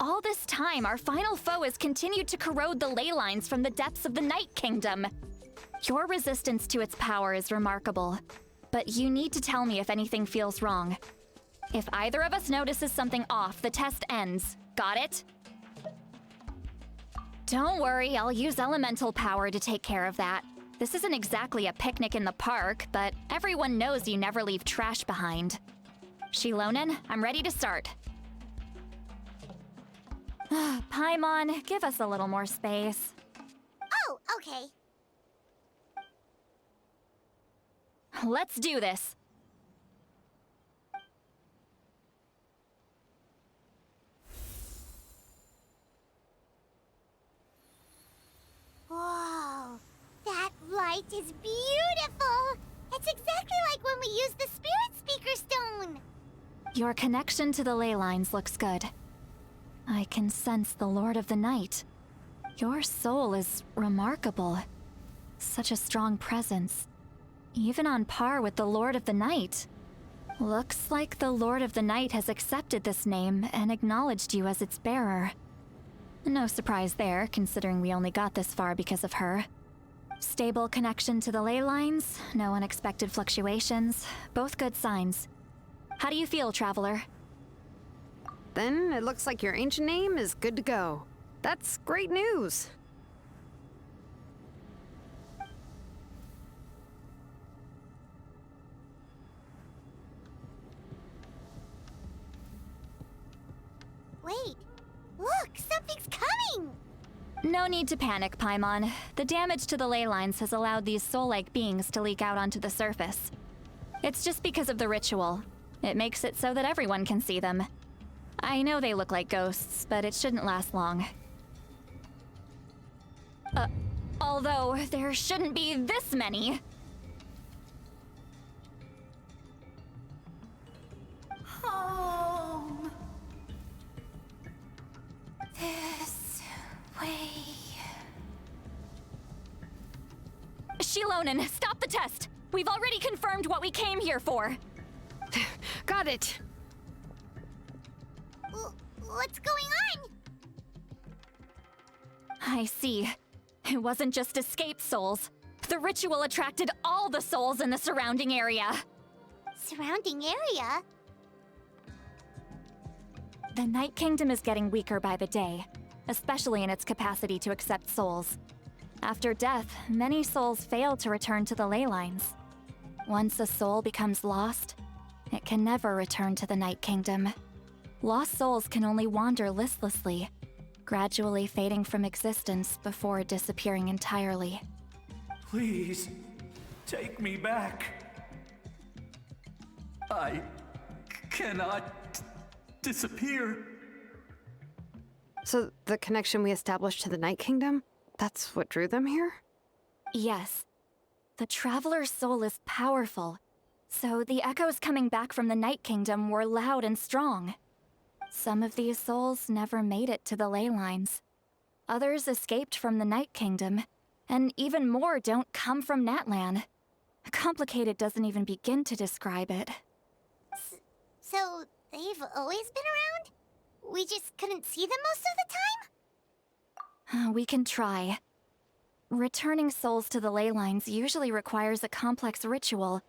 All this time, our final foe has continued to corrode the ley lines from the depths of the Night Kingdom. Your resistance to its power is remarkable, but you need to tell me if anything feels wrong. If either of us notices something off, the test ends. Got it? Don't worry, I'll use elemental power to take care of that. This isn't exactly a picnic in the park, but everyone knows you never leave trash behind. Shilonen, I'm ready to start. Paimon, give us a little more space. Oh, okay. Let's do this. Whoa, that light is beautiful! It's exactly like when we used the Spirit Speaker Stone! Your connection to the ley lines looks good. I can sense the Lord of the Night. Your soul is remarkable. Such a strong presence. Even on par with the Lord of the Night. Looks like the Lord of the Night has accepted this name and acknowledged you as its bearer. No surprise there, considering we only got this far because of her. Stable connection to the ley lines, no unexpected fluctuations, both good signs. How do you feel, Traveler? Then it looks like your ancient name is good to go. That's great news. Wait, look, something's coming! No need to panic, Paimon. The damage to the ley lines has allowed these soul-like beings to leak out onto the surface. It's just because of the ritual. It makes it so that everyone can see them. I know they look like ghosts, but it shouldn't last long. Although there shouldn't be this many. Home. This way. Shilonen, stop the test! We've already confirmed what we came here for. Got it. What's going on? I see. It wasn't just escape souls. The ritual attracted all the souls in the surrounding area. Surrounding area? The Night Kingdom is getting weaker by the day, especially in its capacity to accept souls. After death, many souls fail to return to the ley lines. Once a soul becomes lost, it can never return to the Night Kingdom. Lost souls can only wander listlessly, gradually fading from existence before disappearing entirely. Please, take me back. I cannot disappear. So the connection we established to the Night Kingdom, that's what drew them here? Yes. The Traveler's soul is powerful, so the echoes coming back from the Night Kingdom were loud and strong. Some of these souls never made it to the ley lines. Others escaped from the Night Kingdom, and even more don't come from Natlan. Complicated doesn't even begin to describe it. So, they've always been around? We just couldn't see them most of the time? We can try. Returning souls to the ley lines usually requires a complex ritual,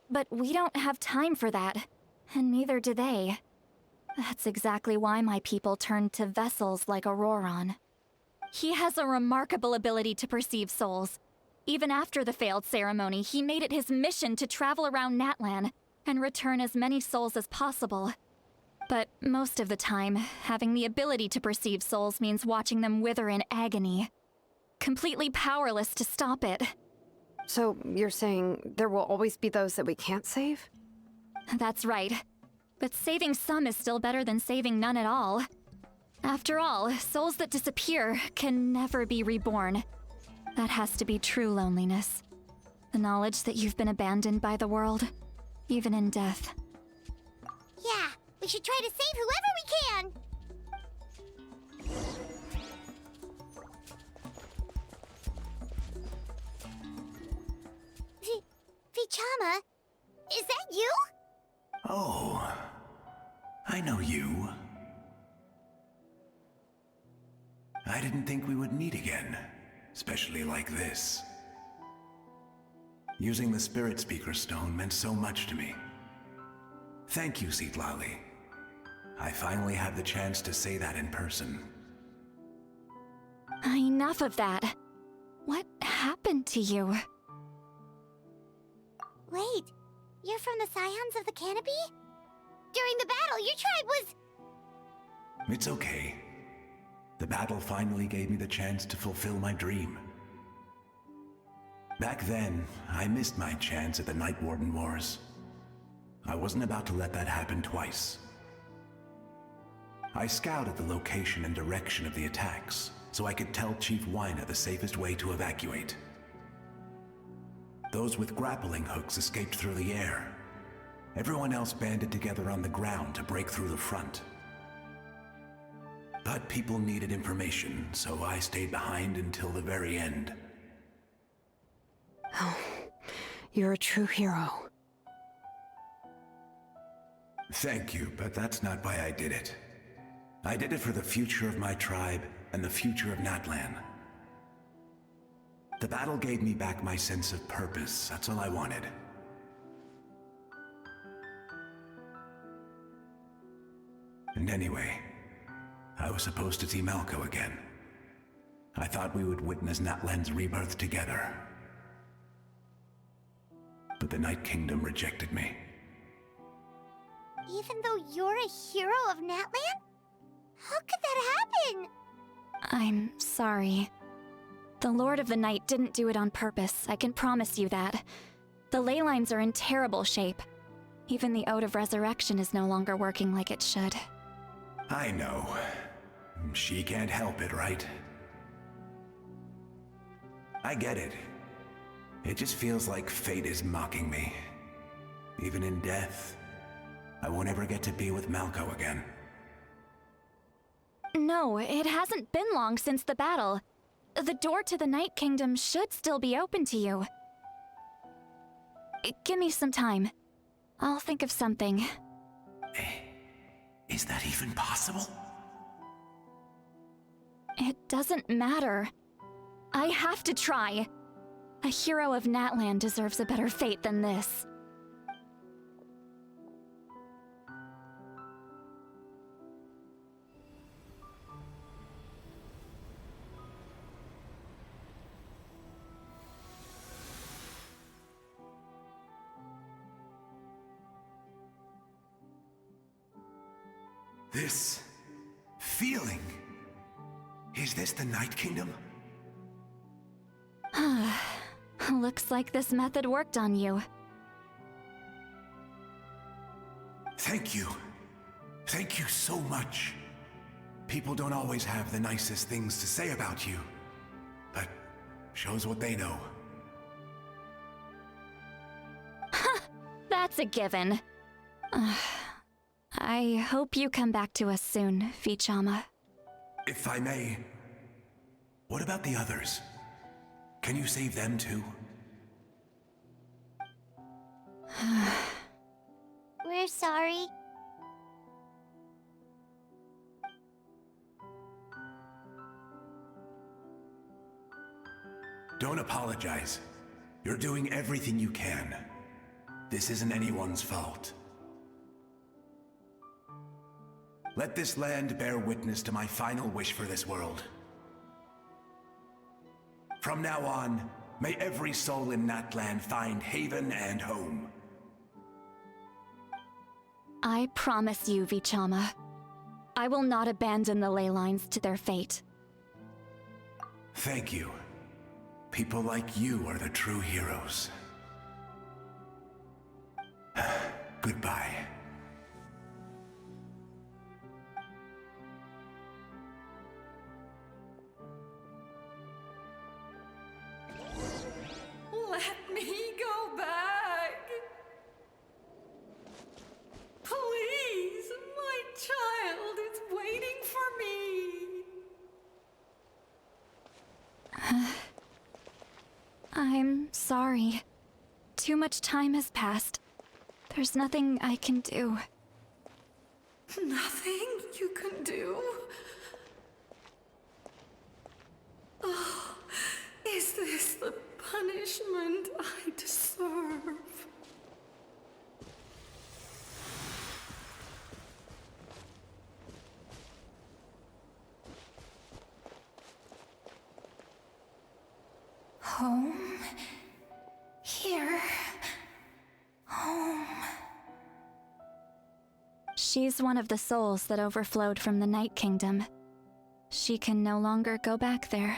but we don't have time for that, and neither do they. That's exactly why my people turned to vessels like Auroron. He has a remarkable ability to perceive souls. Even after the failed ceremony, he made it his mission to travel around Natlan and return as many souls as possible. But most of the time, having the ability to perceive souls means watching them wither in agony. Completely powerless to stop it. So you're saying there will always be those that we can't save? That's right. But saving some is still better than saving none at all. After all, souls that disappear can never be reborn. That has to be true loneliness. The knowledge that you've been abandoned by the world, even in death. Yeah, we should try to save whoever we can! Vichama, is that you? Oh, I know you. I didn't think we would meet again, especially like this. Using the Spirit Speaker Stone meant so much to me. Thank you, Citlali. I finally had the chance to say that in person. Enough of that. What happened to you? Wait, you're from the Scions of the Canopy? During the battle, your tribe was... It's okay. The battle finally gave me the chance to fulfill my dream. Back then, I missed my chance at the Night Warden Wars. I wasn't about to let that happen twice. I scouted the location and direction of the attacks, so I could tell Chief Wyna the safest way to evacuate. Those with grappling hooks escaped through the air. Everyone else banded together on the ground to break through the front. But people needed information, so I stayed behind until the very end. Oh, you're a true hero. Thank you, but that's not why I did it. I did it for the future of my tribe and the future of Natlan. The battle gave me back my sense of purpose. That's all I wanted. And anyway, I was supposed to see Malco again. I thought we would witness Natlan's rebirth together. But the Night Kingdom rejected me. Even though you're a hero of Natlan? How could that happen? I'm sorry. The Lord of the Night didn't do it on purpose, I can promise you that. The ley lines are in terrible shape. Even the Ode of Resurrection is no longer working like it should. I know. She can't help it, right? I get it. It just feels like fate is mocking me. Even in death, I won't ever get to be with Malco again. No, it hasn't been long since the battle. The door to the Night Kingdom should still be open to you. Give me some time. I'll think of something. Is that even possible? It doesn't matter. I have to try. A hero of Natlan deserves a better fate than this. This feeling. Is this the Night Kingdom? Looks like this method worked on you. Thank you. Thank you so much. People don't always have the nicest things to say about you, but shows what they know. That's a given. I hope you come back to us soon, Vichama. If I may, what about the others? Can you save them too? We're sorry. Don't apologize. You're doing everything you can. This isn't anyone's fault. Let this land bear witness to my final wish for this world. From now on, may every soul in Natlan find haven and home. I promise you, Vichama. I will not abandon the ley lines to their fate. Thank you. People like you are the true heroes. Goodbye. Let me go back. Please, my child is waiting for me. I'm sorry. Too much time has passed. There's nothing I can do. Nothing you can do? Oh, is this the punishment I deserve? Home? Here? Home? She's one of the souls that overflowed from the Night Kingdom. She can no longer go back there.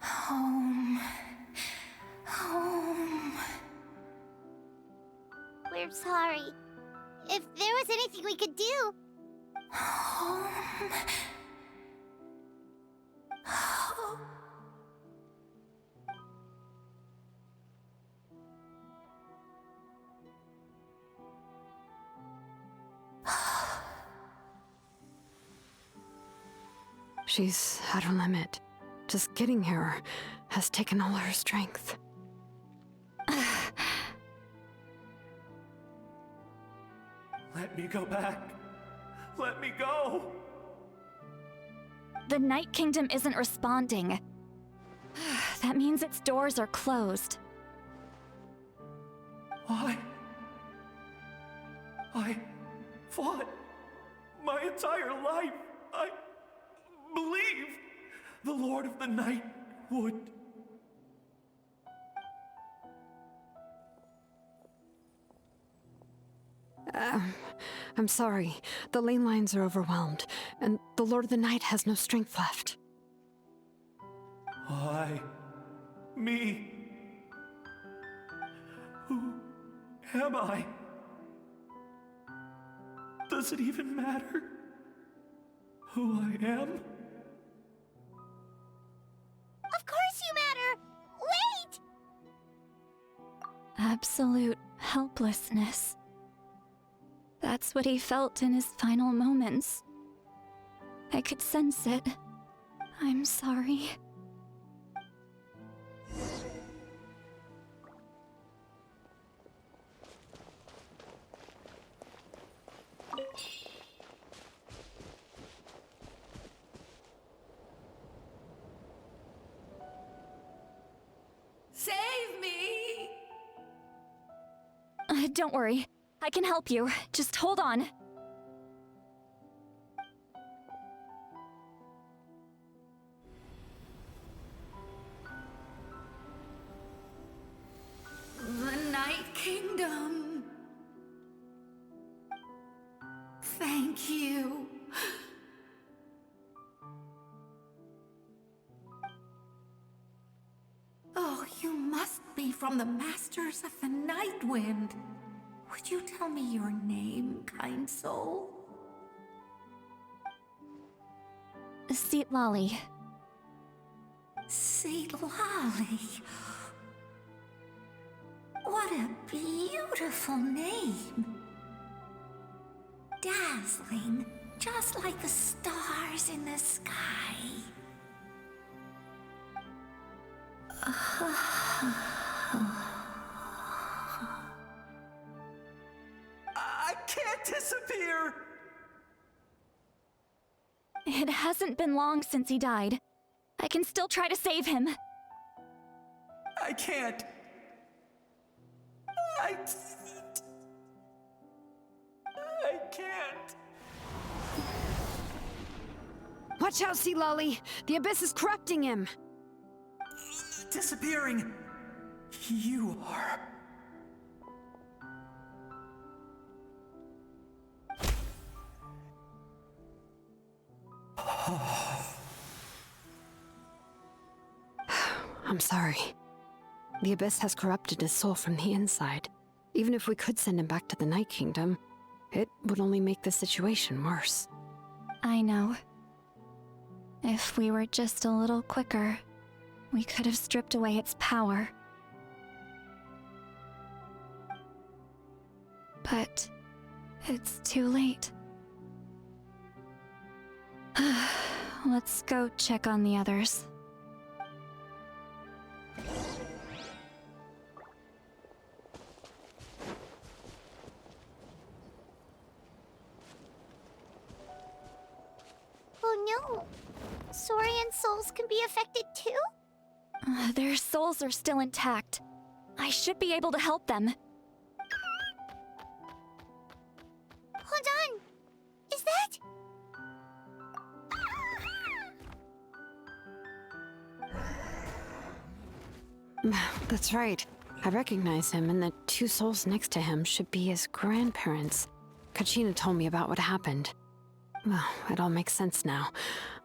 Home. Home. We're sorry. If there was anything we could do. Home. Home. She's at her limit. Just getting here has taken all her strength. Let me go back. Let me go. The Night Kingdom isn't responding. That means its doors are closed. I fought My entire life, I believed the Lord of the Night would. I'm sorry. The lane lines are overwhelmed, and the Lord of the Night has no strength left. Why? Me? Who am I? Does it even matter who I am? Of course you matter! Wait! Absolute helplessness. That's what he felt in his final moments. I could sense it. I'm sorry. Save me! Don't worry. I can help you. Just hold on. The Night Kingdom. Thank you. Oh, you must be from the Masters of the Night Wind. Would you tell me your name, kind soul? Seat Lolly. Seat Lolly. What a beautiful name. Dazzling, just like the stars in the sky. I can't disappear! It hasn't been long since he died. I can still try to save him. I can't. I can't. Watch out, Sea Lolly! The Abyss is corrupting him! Disappearing. You are. I'm sorry. The Abyss has corrupted his soul from the inside. Even if we could send him back to the Night Kingdom, it would only make the situation worse. I know. If we were just a little quicker, we could have stripped away its power. But it's too late. Let's go check on the others. Oh no! Saurian souls can be affected too? Their souls are still intact. I should be able to help them. Hold on! Is that... That's right. I recognize him, and the two souls next to him should be his grandparents. Kachina told me about what happened. Well, it all makes sense now.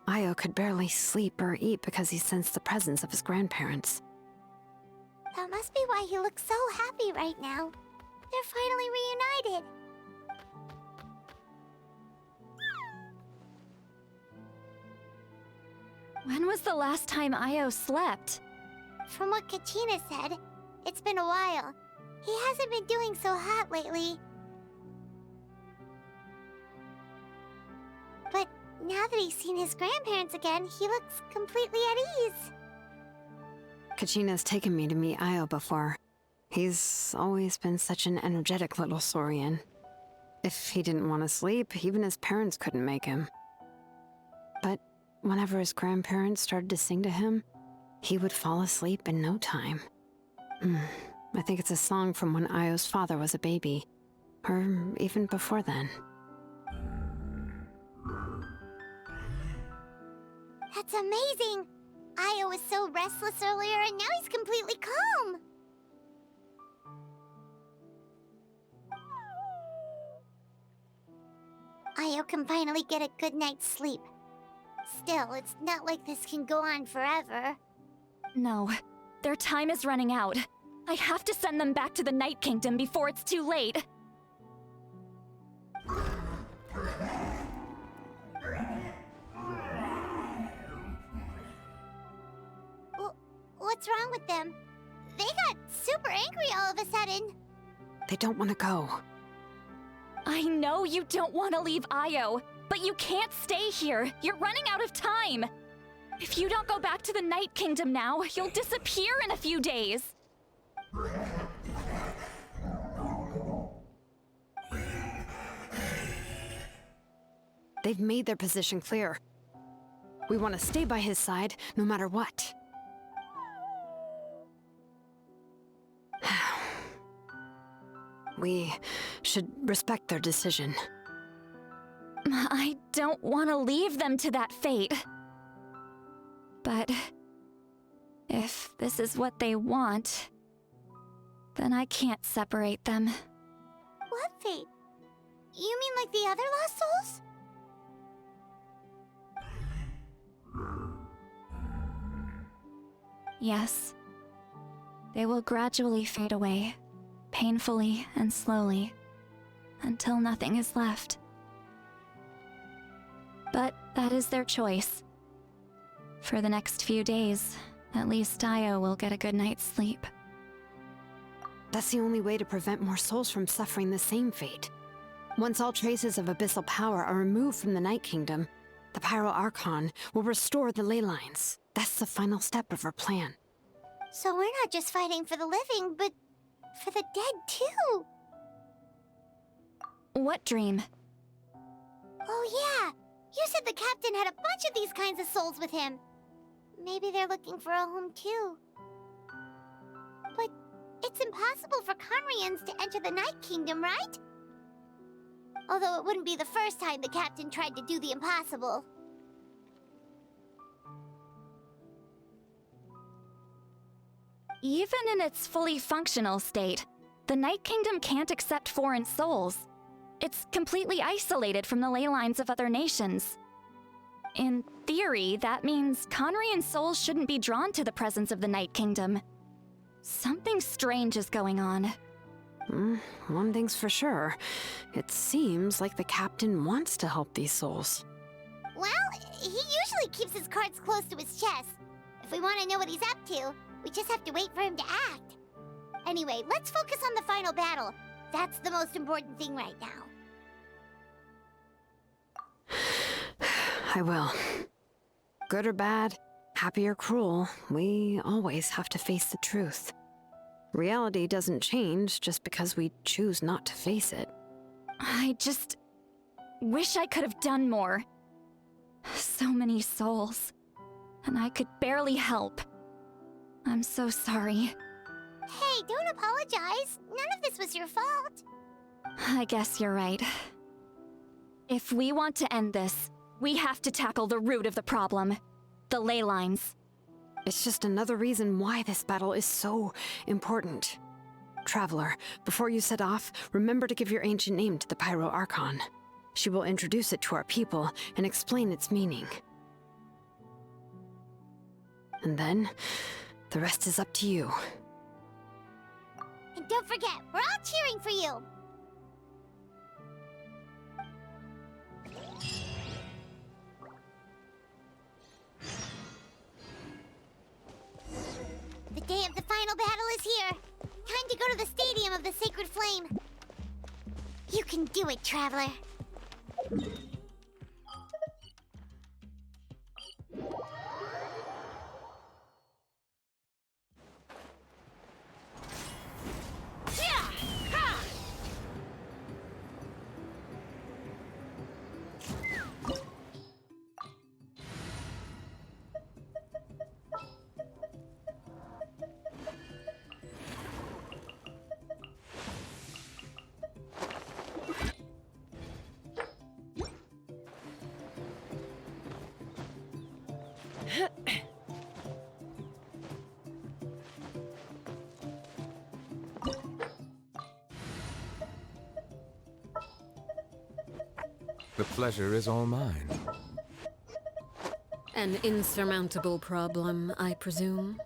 Io could barely sleep or eat because he sensed the presence of his grandparents. That must be why he looks so happy right now. They're finally reunited. When was the last time Io slept? From what Kachina said, it's been a while. He hasn't been doing so hot lately. But now that he's seen his grandparents again, he looks completely at ease. Kachina's taken me to meet Io before. He's always been such an energetic little Saurian. If he didn't want to sleep, even his parents couldn't make him. But whenever his grandparents started to sing to him, he would fall asleep in no time. I think it's a song from when Io's father was a baby, or even before then. That's amazing! Io was so restless earlier, and now he's completely calm. Io can finally get a good night's sleep. Still, it's not like this can go on forever. No, their time is running out. I have to send them back to the Night Kingdom before it's too late. What's wrong with them? They got super angry all of a sudden. They don't want to go. I know you don't want to leave Io, but you can't stay here. You're running out of time. If you don't go back to the Night Kingdom now, you'll disappear in a few days. They've made their position clear. We want to stay by his side, no matter what. We should respect their decision. I don't want to leave them to that fate. But if this is what they want, then I can't separate them. What fate? You mean like the other lost souls? Yes. They will gradually fade away, painfully and slowly, until nothing is left. But that is their choice. For the next few days, at least Io will get a good night's sleep. That's the only way to prevent more souls from suffering the same fate. Once all traces of abyssal power are removed from the Night Kingdom, the Pyro Archon will restore the ley lines. That's the final step of our plan. So we're not just fighting for the living, but for the dead too. What dream? Oh yeah, you said the captain had a bunch of these kinds of souls with him. Maybe they're looking for a home too. But it's impossible for Conrians to enter the Night Kingdom, right? Although it wouldn't be the first time the captain tried to do the impossible. Even in its fully functional state, the Night Kingdom can't accept foreign souls. It's completely isolated from the ley lines of other nations. In theory, that means Conrian souls shouldn't be drawn to the presence of the Night Kingdom. Something strange is going on. One thing's for sure. It seems like the captain wants to help these souls. Well, he usually keeps his cards close to his chest. If we want to know what he's up to, we just have to wait for him to act. Anyway, let's focus on the final battle. That's the most important thing right now. I will. Good or bad, happy or cruel, we always have to face the truth. Reality doesn't change just because we choose not to face it. I just wish I could have done more. So many souls, and I could barely help. I'm so sorry. Hey, don't apologize. None of this was your fault. I guess you're right. If we want to end this, we have to tackle the root of the problem. The ley lines. It's just another reason why this battle is so important. Traveler, before you set off, remember to give your ancient name to the Pyro Archon. She will introduce it to our people and explain its meaning. And then, the rest is up to you. And don't forget, we're all cheering for you! The day of the final battle is here! Time to go to the Stadium of the Sacred Flame! You can do it, Traveler! The pleasure is all mine. An insurmountable problem, I presume?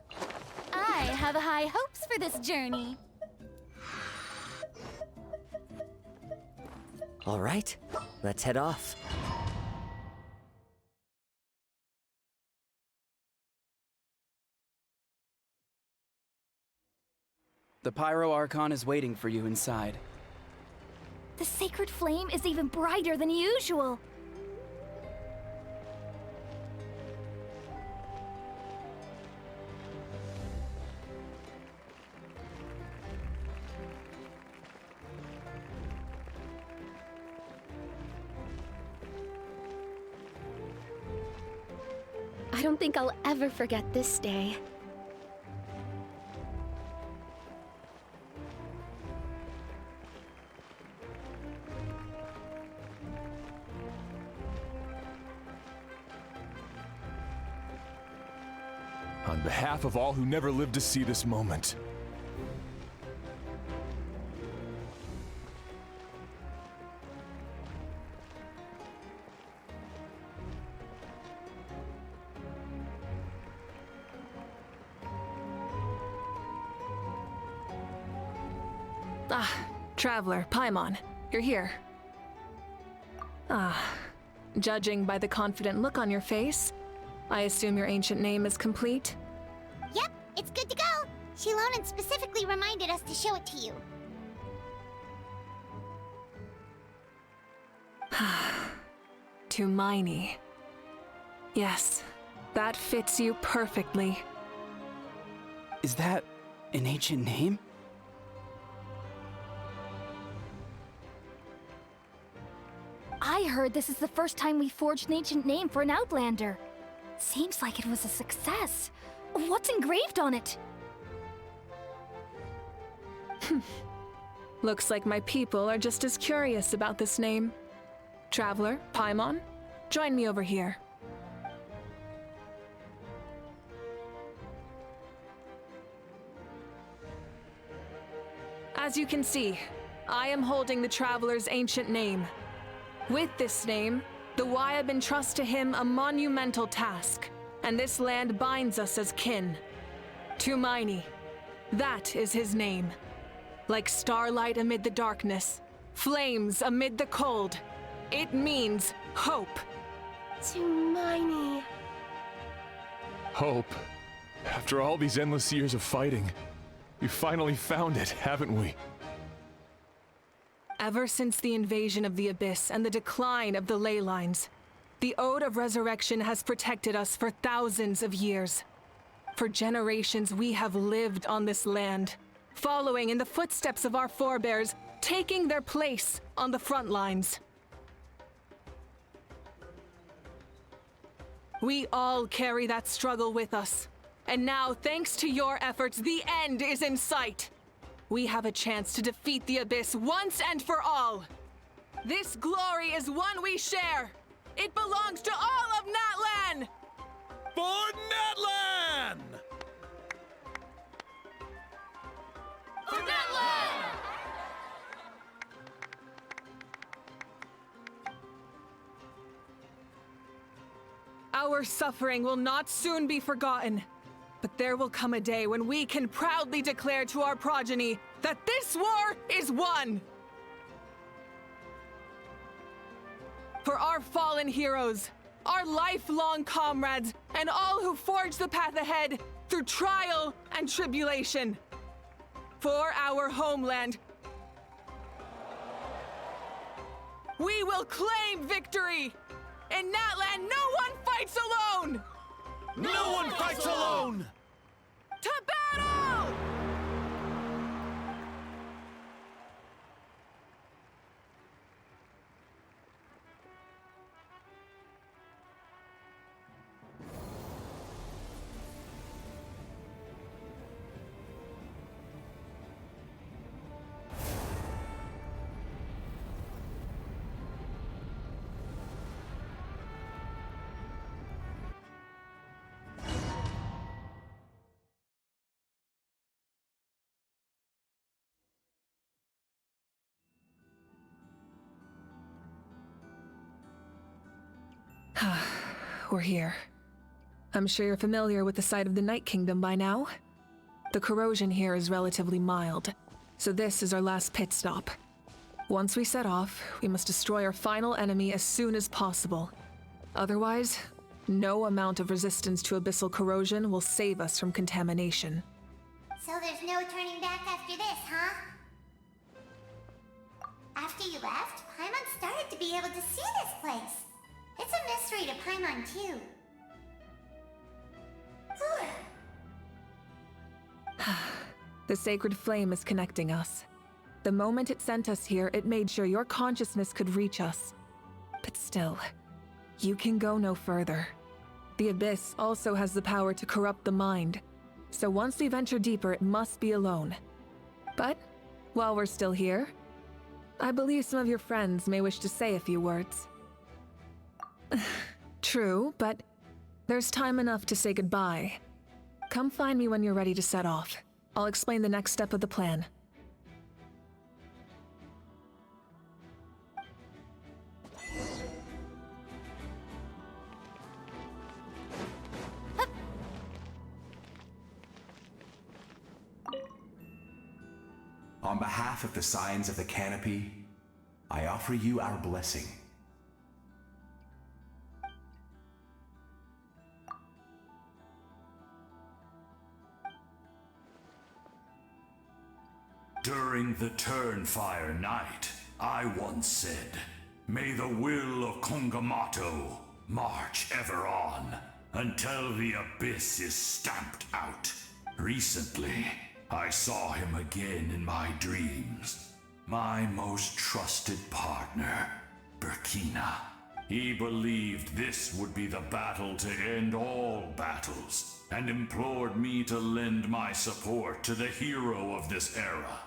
I have high hopes for this journey. All right, let's head off. The Pyro Archon is waiting for you inside. The sacred flame is even brighter than usual. I don't think I'll ever forget this day. On behalf of all who never lived to see this moment. Traveler, Paimon, you're here. Judging by the confident look on your face, I assume your ancient name is complete? Yep, it's good to go. Shilonan specifically reminded us to show it to you. Tumaini. Yes, that fits you perfectly. Is that an ancient name? I heard this is the first time we forged an ancient name for an Outlander. Seems like it was a success. What's engraved on it? Looks like my people are just as curious about this name. Traveler, Paimon, join me over here. As you can see, I am holding the Traveler's ancient name. With this name, the Wayab entrust to him a monumental task, and this land binds us as kin. Tumaini, that is his name. Like starlight amid the darkness, flames amid the cold, it means hope. Tumaini. Hope. After all these endless years of fighting, we finally found it, haven't we? Ever since the invasion of the Abyss and the decline of the ley lines, the Ode of Resurrection has protected us for thousands of years. For generations we have lived on this land, following in the footsteps of our forebears, taking their place on the front lines. We all carry that struggle with us, and now, thanks to your efforts, the end is in sight. We have a chance to defeat the Abyss once and for all. This glory is one we share. It belongs to all of Natlan! For Natlan! For Natlan! Our suffering will not soon be forgotten. But there will come a day when we can proudly declare to our progeny that this war is won! For our fallen heroes, our lifelong comrades, and all who forge the path ahead through trial and tribulation. For our homeland, we will claim victory! In Natlan, no one fights alone! No one fights alone! To battle! We're here. I'm sure you're familiar with the site of the Night Kingdom by now. The corrosion here is relatively mild, so this is our last pit stop. Once we set off, we must destroy our final enemy as soon as possible. Otherwise, no amount of resistance to abyssal corrosion will save us from contamination. So there's no turning back after this, huh? After you left, Paimon started to be able to see this place. It's a mystery to Paimon, too. The sacred flame is connecting us. The moment it sent us here, it made sure your consciousness could reach us. But still, you can go no further. The Abyss also has the power to corrupt the mind, so once we venture deeper, it must be alone. But, while we're still here, I believe some of your friends may wish to say a few words. True, but there's time enough to say goodbye. Come find me when you're ready to set off. I'll explain the next step of the plan. On behalf of the Scions of the Canopy, I offer you our blessing. During the Turnfire Night, I once said, "May the will of Kongamato march ever on, until the Abyss is stamped out." Recently, I saw him again in my dreams. My most trusted partner, Burkina. He believed this would be the battle to end all battles, and implored me to lend my support to the hero of this era.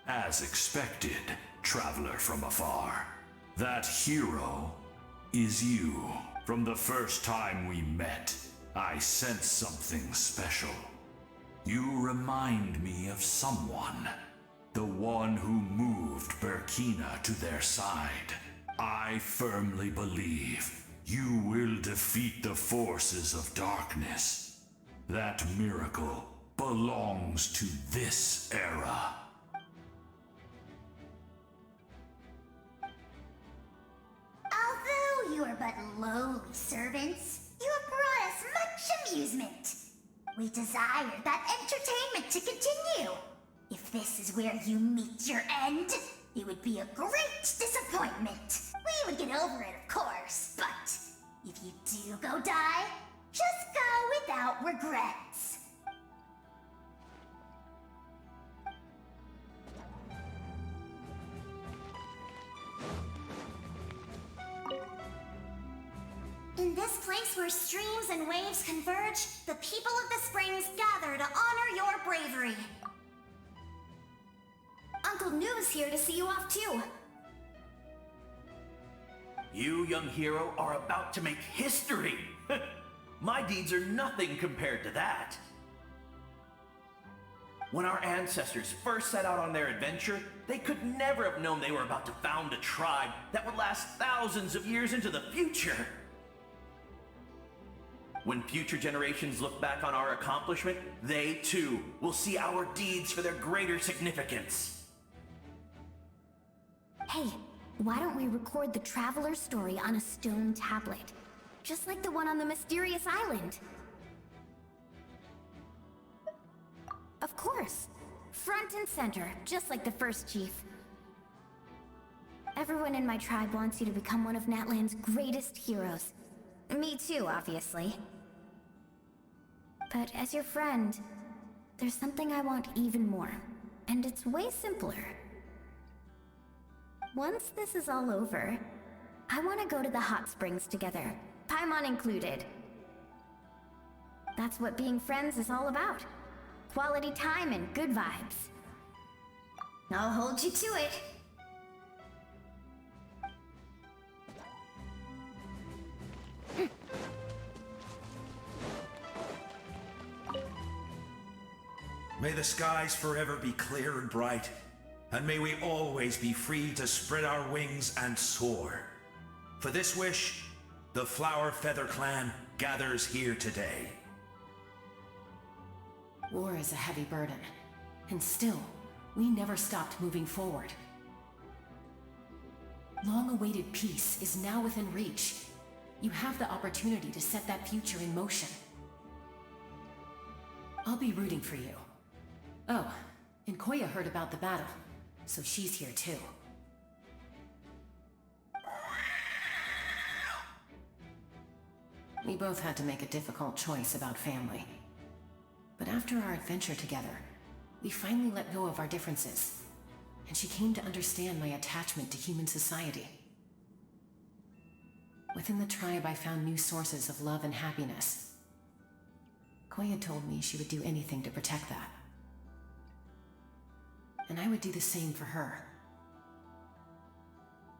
As expected, traveler from afar. That hero is you. From the first time we met, I sensed something special. You remind me of someone. The one who moved Burkina to their side. I firmly believe you will defeat the forces of darkness. That miracle belongs to this era. Although you are but lowly servants, you have brought us much amusement. We desire that entertainment to continue. If this is where you meet your end, it would be a great disappointment. We would get over it, of course, but if you do go die, just go without regrets. In this place where streams and waves converge, the people of the springs gather to honor your bravery. Uncle Noo's here to see you off too. You, young hero, are about to make history. My deeds are nothing compared to that. When our ancestors first set out on their adventure, they could never have known they were about to found a tribe that would last thousands of years into the future. When future generations look back on our accomplishment, they too will see our deeds for their greater significance. Hey, why don't we record the traveler's story on a stone tablet? Just like the one on the mysterious island. Of course. Front and center, just like the first chief. Everyone in my tribe wants you to become one of Natlan's greatest heroes. Me too, obviously. But as your friend, there's something I want even more. And it's way simpler. Once this is all over, I want to go to the hot springs together, Paimon included. That's what being friends is all about. Quality time and good vibes. I'll hold you to it. May the skies forever be clear and bright, and may we always be free to spread our wings and soar. For this wish, The Flower Feather Clan gathers here today. War is a heavy burden, and still, we never stopped moving forward. Long-awaited peace is now within reach. You have the opportunity to set that future in motion. I'll be rooting for you. Oh, and Koya heard about the battle, so she's here too. We both had to make a difficult choice about family. But after our adventure together, we finally let go of our differences, and she came to understand my attachment to human society. Within the tribe, I found new sources of love and happiness. Koya told me she would do anything to protect that. And I would do the same for her.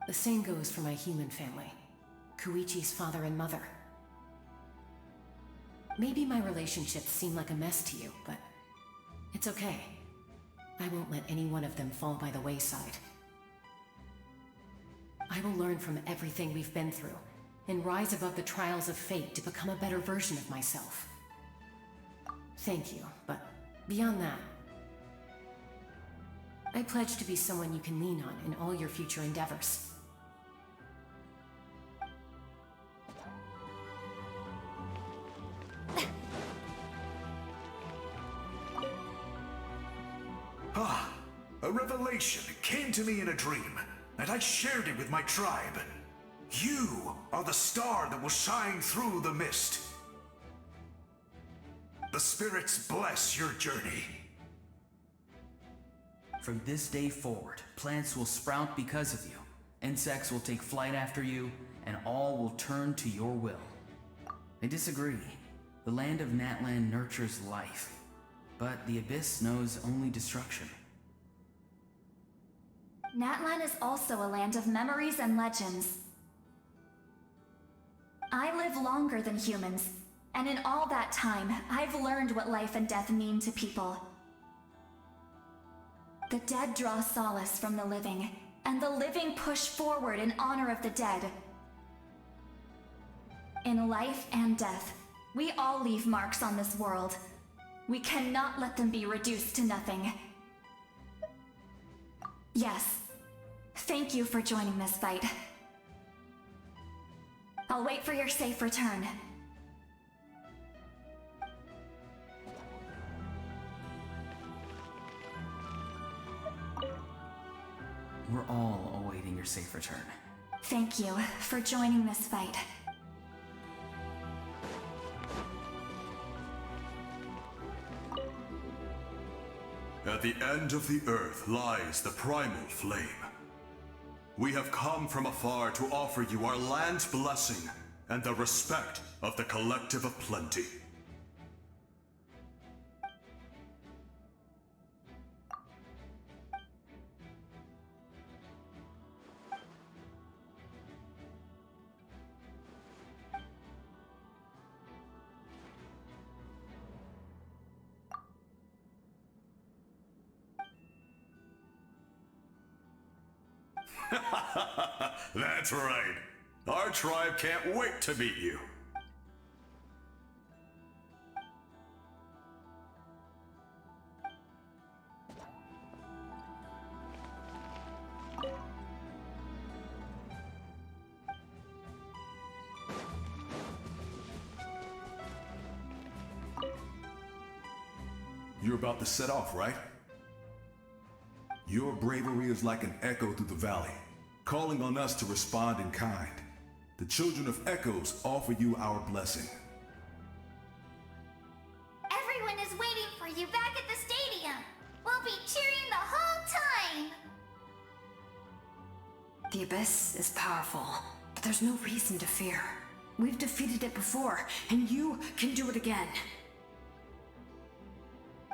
The same goes for my human family, Koichi's father and mother. Maybe my relationships seem like a mess to you, but it's okay. I won't let any one of them fall by the wayside. I will learn from everything we've been through and rise above the trials of fate to become a better version of myself. Thank you, but beyond that, I pledge to be someone you can lean on in all your future endeavors. A revelation came to me in a dream, and I shared it with my tribe. You are the star that will shine through the mist. The spirits bless your journey. From this day forward, plants will sprout because of you, insects will take flight after you, and all will turn to your will. I disagree. The land of Natlan nurtures life, but the Abyss knows only destruction. Natlan is also a land of memories and legends. I live longer than humans, and in all that time, I've learned what life and death mean to people. The dead draw solace from the living, and the living push forward in honor of the dead. In life and death, we all leave marks on this world. We cannot let them be reduced to nothing. Yes. Thank you for joining this fight. I'll wait for your safe return. We're all awaiting your safe return. Thank you for joining this fight. At the end of the earth lies the primal flame. We have come from afar to offer you our land's blessing and the respect of the Collective of Plenty. That's right. Our tribe can't wait to meet you. You're about to set off, right? Your bravery is like an echo through the valley, calling on us to respond in kind. The Children of Echoes offer you our blessing. Everyone is waiting for you back at the stadium. We'll be cheering the whole time. The Abyss is powerful, but there's no reason to fear. We've defeated it before, and you can do it again.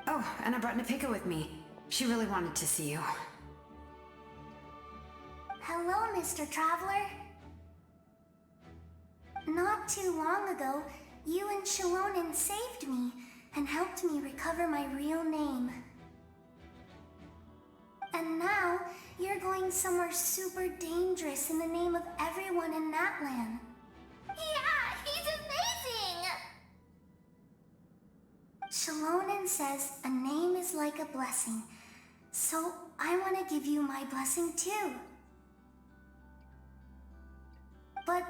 Oh, and I brought Napika with me. She really wanted to see you. Hello, Mr. Traveler. Not too long ago, you and Shilonen saved me and helped me recover my real name. And now, you're going somewhere super dangerous in the name of everyone in Natlan. Yeah, he's amazing! Shalonen says a name is like a blessing. So I want to give you my blessing too. But,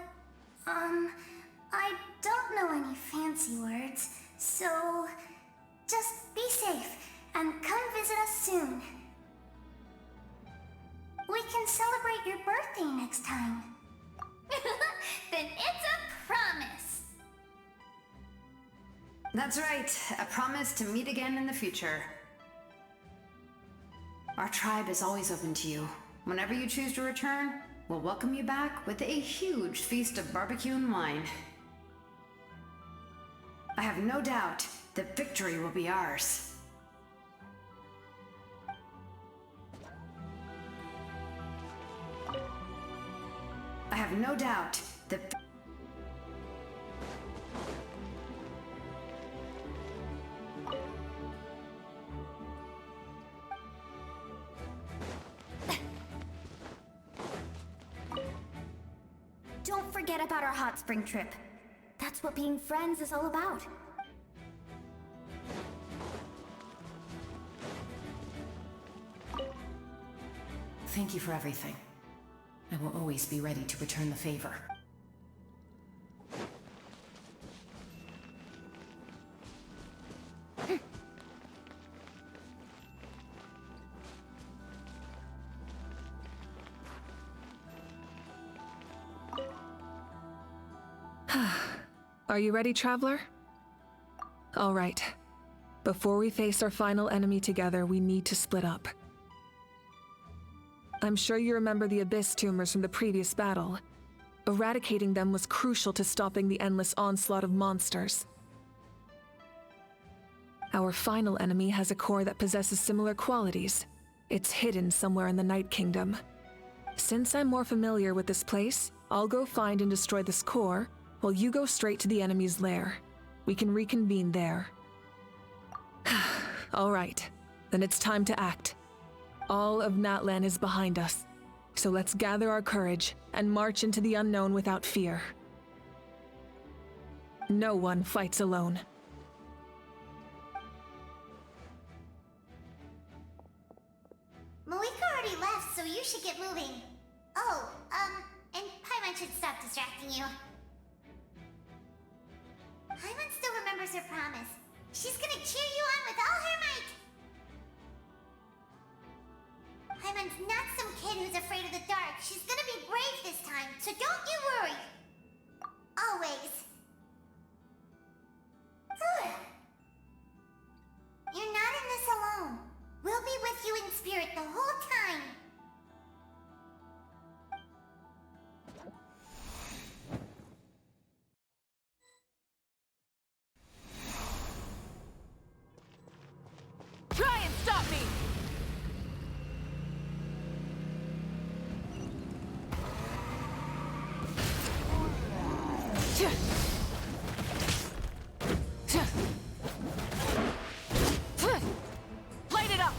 I don't know any fancy words, so just be safe and come visit us soon. We can celebrate your birthday next time. Then it's a promise. That's right, a promise to meet again in the future. Our tribe is always open to you. Whenever you choose to return, we'll welcome you back with a huge feast of barbecue and wine. I have no doubt that victory will be ours. I have no doubt that... Don't forget about our hot spring trip. That's what being friends is all about. Thank you for everything. I will always be ready to return the favor. Are you ready, Traveler? All right. Before we face our final enemy together, we need to split up. I'm sure you remember the Abyss tumors from the previous battle. Eradicating them was crucial to stopping the endless onslaught of monsters. Our final enemy has a core that possesses similar qualities. It's hidden somewhere in the Night Kingdom. Since I'm more familiar with this place, I'll go find and destroy this core, while you go straight to the enemy's lair. We can reconvene there. All right, then it's time to act. All of Natlan is behind us, so let's gather our courage and march into the unknown without fear. No one fights alone. Malika already left, so you should get moving. Oh, and Paimon should stop distracting you. Paimon still remembers her promise. She's gonna cheer you on with all her might. Paimon's not some kid who's afraid of the dark. She's gonna be brave this time, so don't you worry. Always. You're not in this alone. We'll be with you in spirit the whole time. Try and stop me! Light it up!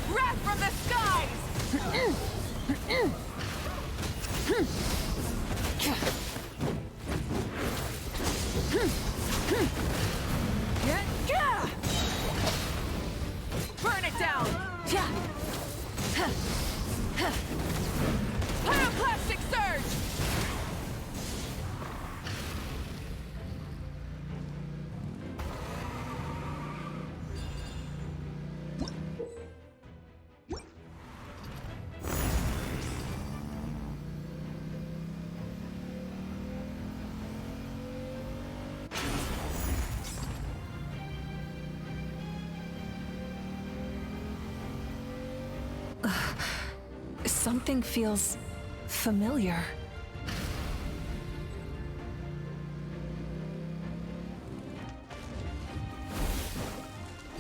Wrath from the skies! Burn it down! Pyroclastic surge! Something feels familiar.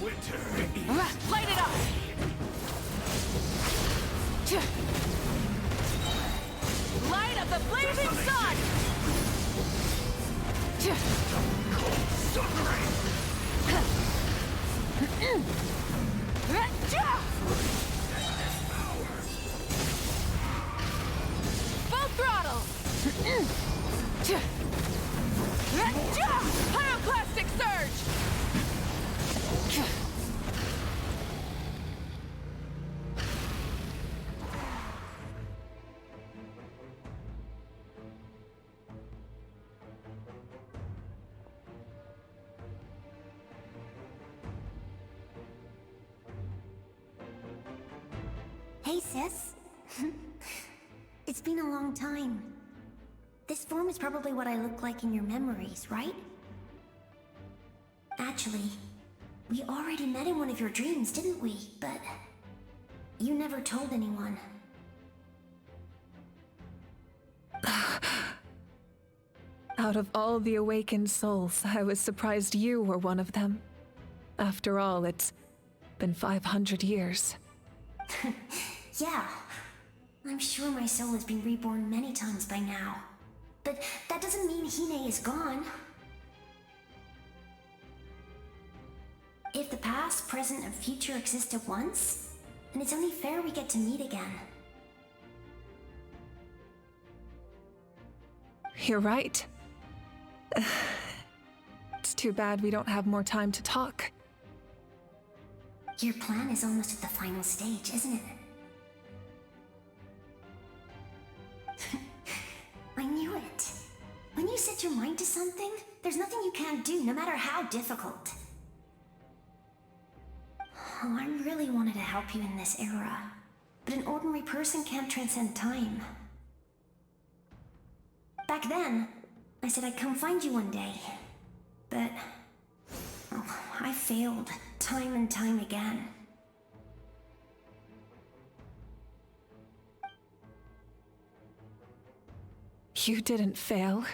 Winter. Light it up! Light of the blazing sun! Hey, sis. It's been a long time. This form is probably what I look like in your memories, right? Actually, we already met in one of your dreams, didn't we? But you never told anyone. Out of all the awakened souls, I was surprised you were one of them. After all, it's been 500 years. Yeah. I'm sure my soul has been reborn many times by now. But that doesn't mean Hine is gone. If the past, present, and future exist at once, then it's only fair we get to meet again. You're right. It's too bad we don't have more time to talk. Your plan is almost at the final stage, isn't it? I knew it. When you set your mind to something, there's nothing you can't do, no matter how difficult. Oh, I really wanted to help you in this era, but an ordinary person can't transcend time. Back then, I said I'd come find you one day, but I failed time and time again. You didn't fail.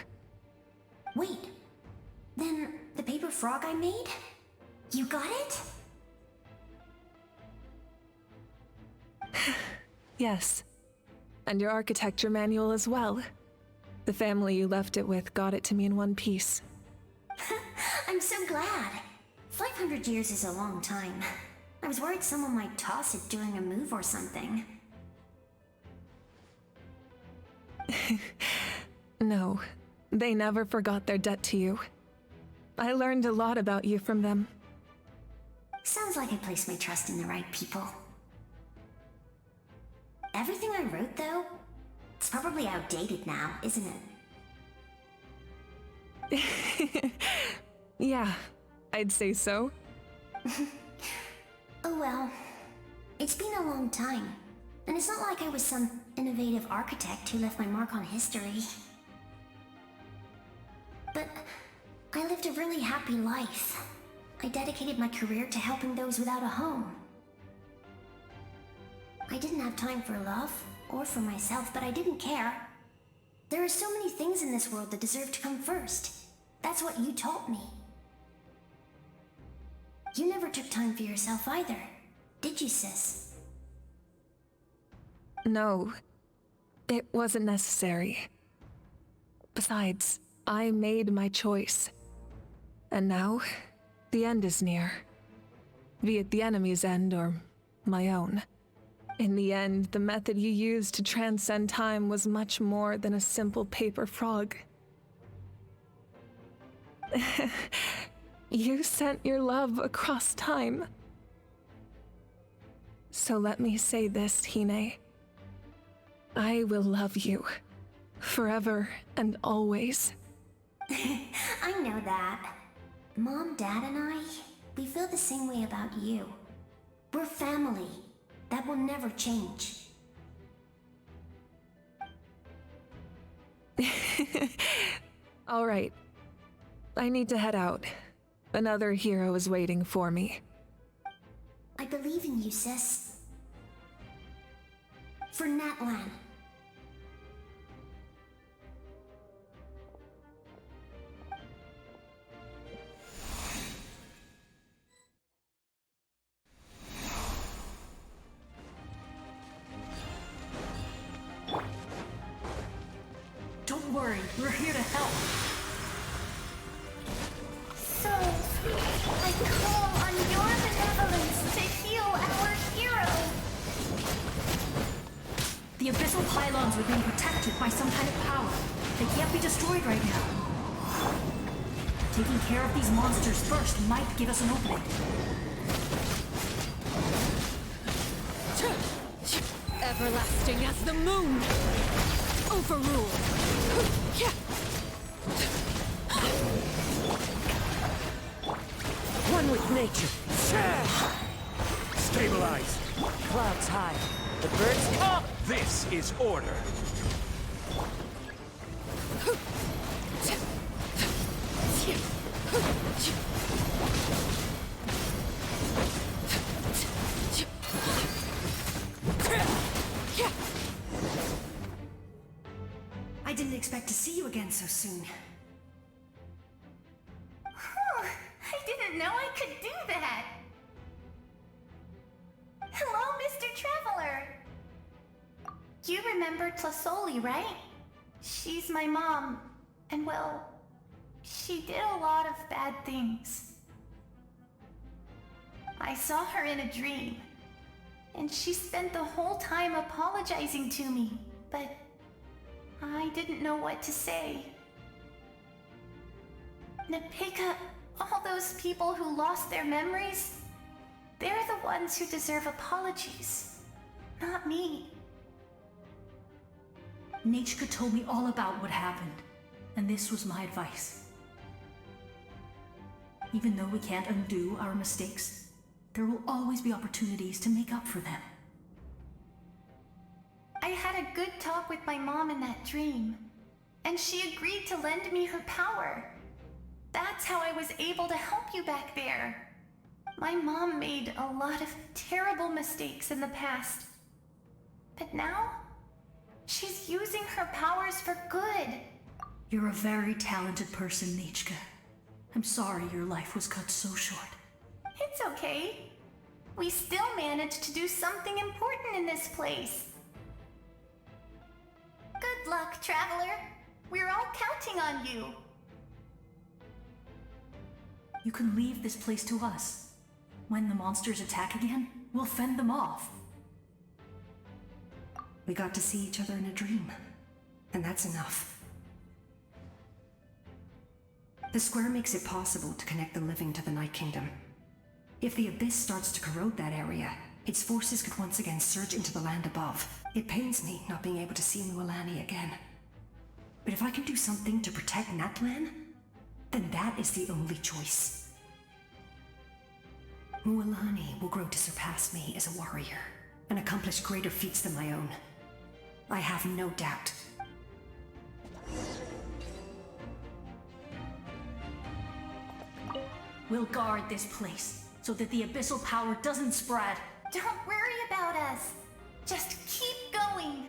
Wait, then the paper frog I made? You got it? Yes. And your architecture manual as well. The family you left it with got it to me in one piece. I'm so glad. 500 years is a long time. I was worried someone might toss it during a move or something. No, they never forgot their debt to you. I learned a lot about you from them. Sounds like I placed my trust in the right people. Everything I wrote, though, it's probably outdated now, isn't it? Yeah, I'd say so. Oh well, it's been a long time, and it's not like I was some innovative architect who left my mark on history. But I lived a really happy life. I dedicated my career to helping those without a home. I didn't have time for love, or for myself, but I didn't care. There are so many things in this world that deserve to come first. That's what you taught me. You never took time for yourself either, did you, sis? No, it wasn't necessary. Besides, I made my choice. And now, the end is near. Be it the enemy's end or my own. In the end, the method you used to transcend time was much more than a simple paper frog. You sent your love across time. So let me say this, Hine. I will love you. Forever and always. I know that. Mom, Dad, and I, we feel the same way about you. We're family. That will never change. All right. I need to head out. Another hero is waiting for me. I believe in you, sis. For Natlan. Don't worry, we're here to help. Souls, I call on your benevolence to heal our hero. The abyssal pylons are being protected by some kind of power. They can't be destroyed right now. Taking care of these monsters first might give us an opening. Everlasting as the moon! Overruled! One with nature! Stabilize! Clouds high. The birds come! This is order! I didn't expect to see you again so soon. I didn't know I could do that. Hello, Mr. Traveler. You remember Tlasoli, right? She's my mom. And well, she did a lot of bad things. I saw her in a dream. And she spent the whole time apologizing to me, but I didn't know what to say. Napika, all those people who lost their memories, they're the ones who deserve apologies, not me. Nachka told me all about what happened, and this was my advice. Even though we can't undo our mistakes, there will always be opportunities to make up for them. I had a good talk with my mom in that dream, and she agreed to lend me her power. That's how I was able to help you back there. My mom made a lot of terrible mistakes in the past, but now she's using her powers for good. You're a very talented person, Nachka. I'm sorry your life was cut so short. It's okay. We still managed to do something important in this place. Good luck, Traveler. We're all counting on you. You can leave this place to us. When the monsters attack again, we'll fend them off. We got to see each other in a dream, and that's enough. The square makes it possible to connect the living to the Night Kingdom. If the Abyss starts to corrode that area, its forces could once again surge into the land above. It pains me not being able to see Mualani again. But if I can do something to protect Natlan, then that is the only choice. Mualani will grow to surpass me as a warrior, and accomplish greater feats than my own. I have no doubt. We'll guard this place, so that the abyssal power doesn't spread. Don't worry about us. Just keep going.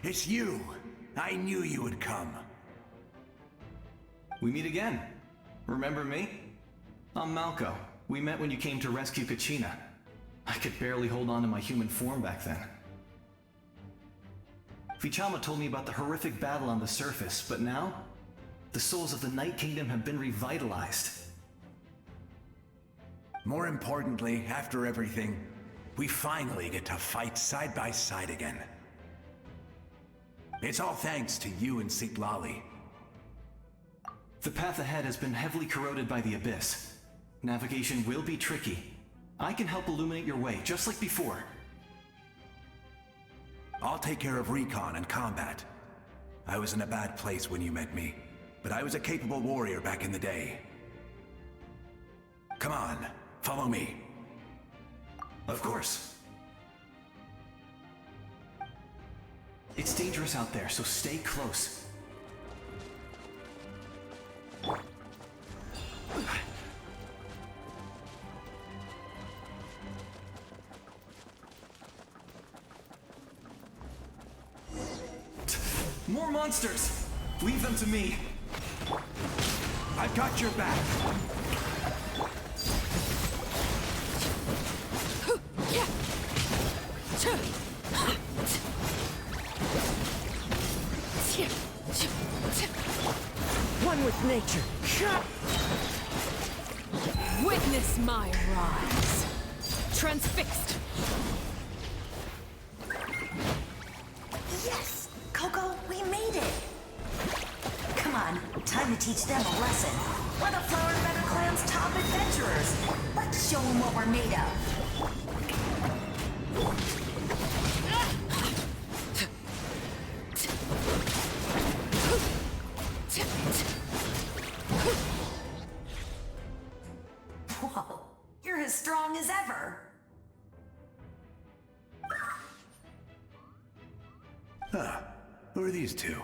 It's you! I knew you would come. We meet again. Remember me? I'm Malco. We met when you came to rescue Kachina. I could barely hold on to my human form back then. Vichama told me about the horrific battle on the surface, but now, the souls of the Night Kingdom have been revitalized. More importantly, after everything, we finally get to fight side by side again. It's all thanks to you and Sitlali. The path ahead has been heavily corroded by the Abyss. Navigation will be tricky. I can help illuminate your way, just like before. I'll take care of recon and combat. I was in a bad place when you met me, but I was a capable warrior back in the day. Come on, follow me. Of course. It's dangerous out there, so stay close. More monsters! Leave them to me. I've got your back. One with nature. Witness my rise. Transfixed. Yes! Coco, we made it! Come on, time to teach them a lesson. We're the Flower Feather Clan's top adventurers. Let's show them what we're made of. Whoa, you're as strong as ever. Huh. Who are these two?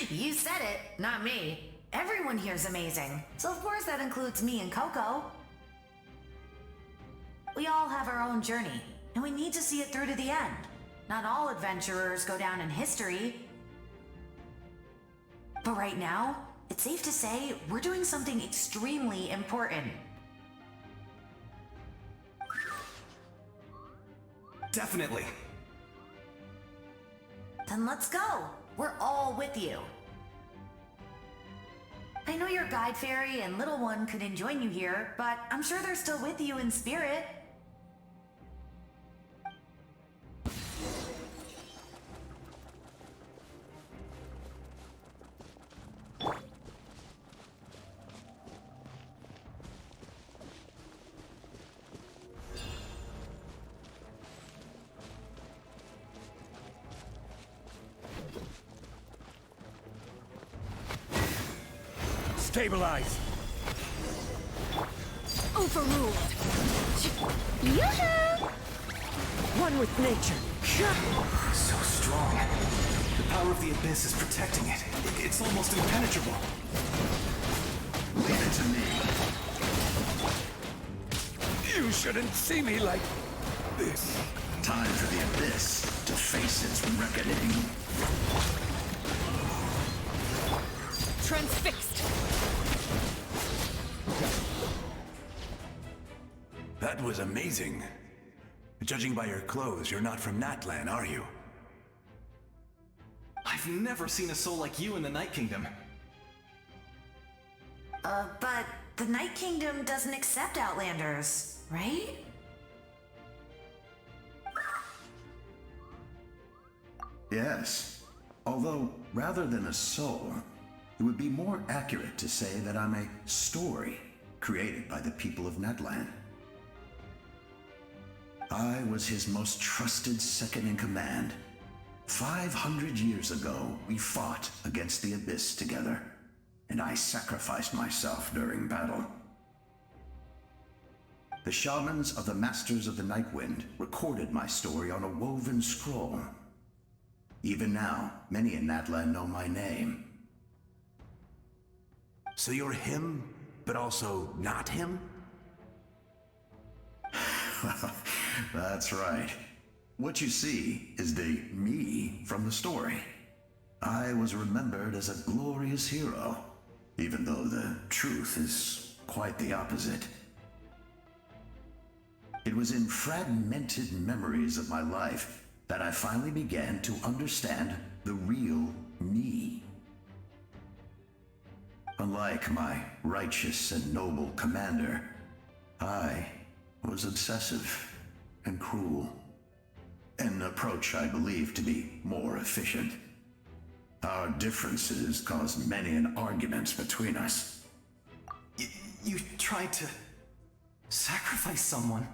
You said it, not me. Everyone here's amazing, so of course that includes me and Coco. We all have our own journey, and we need to see it through to the end. Not all adventurers go down in history. But right now, it's safe to say we're doing something extremely important. Definitely. Then let's go. We're all with you. I know your guide fairy and little one couldn't join you here, but I'm sure they're still with you in spirit. Stabilize! Overruled. Yoo-hoo! One with nature. So strong. The power of the Abyss is protecting it. It's almost impenetrable. Leave it to me. You shouldn't see me like this. Time for the Abyss to face its reckoning. Transfixed. That was amazing. Judging by your clothes, you're not from Natlan, are you? I've never seen a soul like you in the Night Kingdom. But the Night Kingdom doesn't accept Outlanders, right? Yes. Although, rather than a soul, it would be more accurate to say that I'm a story created by the people of Natlan. I was his most trusted second-in-command. 500 years ago, we fought against the Abyss together, and I sacrificed myself during battle. The shamans of the Masters of the Nightwind recorded my story on a woven scroll. Even now, many in Natlan know my name. So you're him, but also not him? That's right. What you see is the me from the story. I was remembered as a glorious hero, even though the truth is quite the opposite. It was in fragmented memories of my life that I finally began to understand the real me. Unlike my righteous and noble commander, I was obsessive and cruel. An approach I believe to be more efficient. Our differences caused many an arguments between us. You tried to sacrifice someone.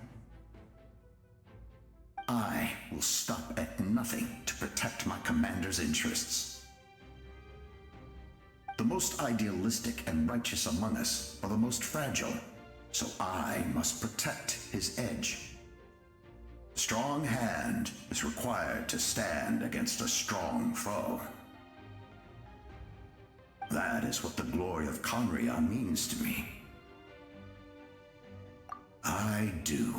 I will stop at nothing to protect my commander's interests. The most idealistic and righteous among us are the most fragile, so I must protect his edge. Strong hand is required to stand against a strong foe. That is what the glory of Conria means to me. I do.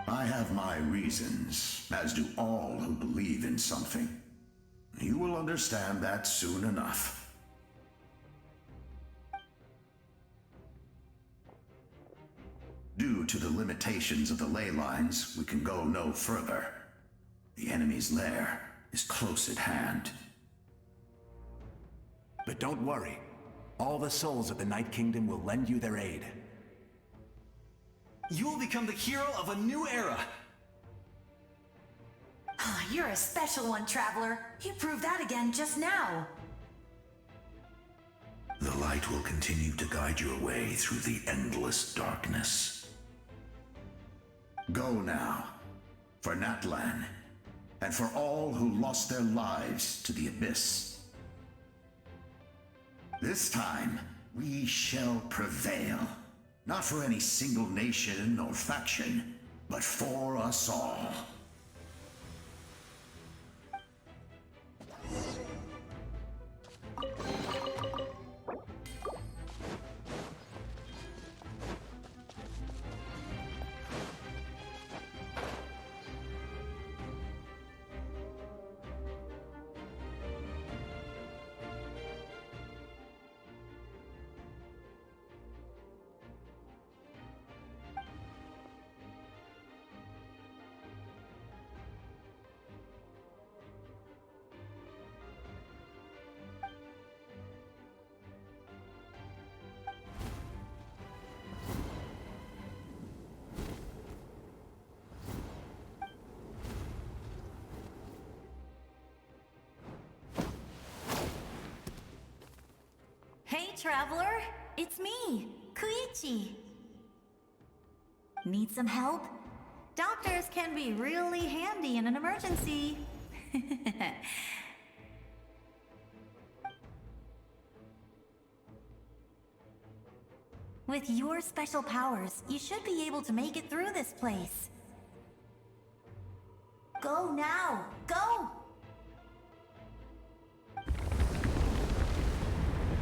I have my reasons, as do all who believe in something. You will understand that soon enough. Due to the limitations of the ley lines, we can go no further. The enemy's lair is close at hand, But don't worry. All the souls of the Night Kingdom will lend you their aid. You will become the hero of a new era. You're a special one, Traveler. You proved that again just now. The light will continue to guide your way through the endless darkness. Go now, for Natlan, and for all who lost their lives to the Abyss. This time, we shall prevail. Not for any single nation or faction, but for us all. Hey, Traveler! It's me, Koichi. Need some help? Doctors can be really handy in an emergency. With your special powers, you should be able to make it through this place. Go now! Go!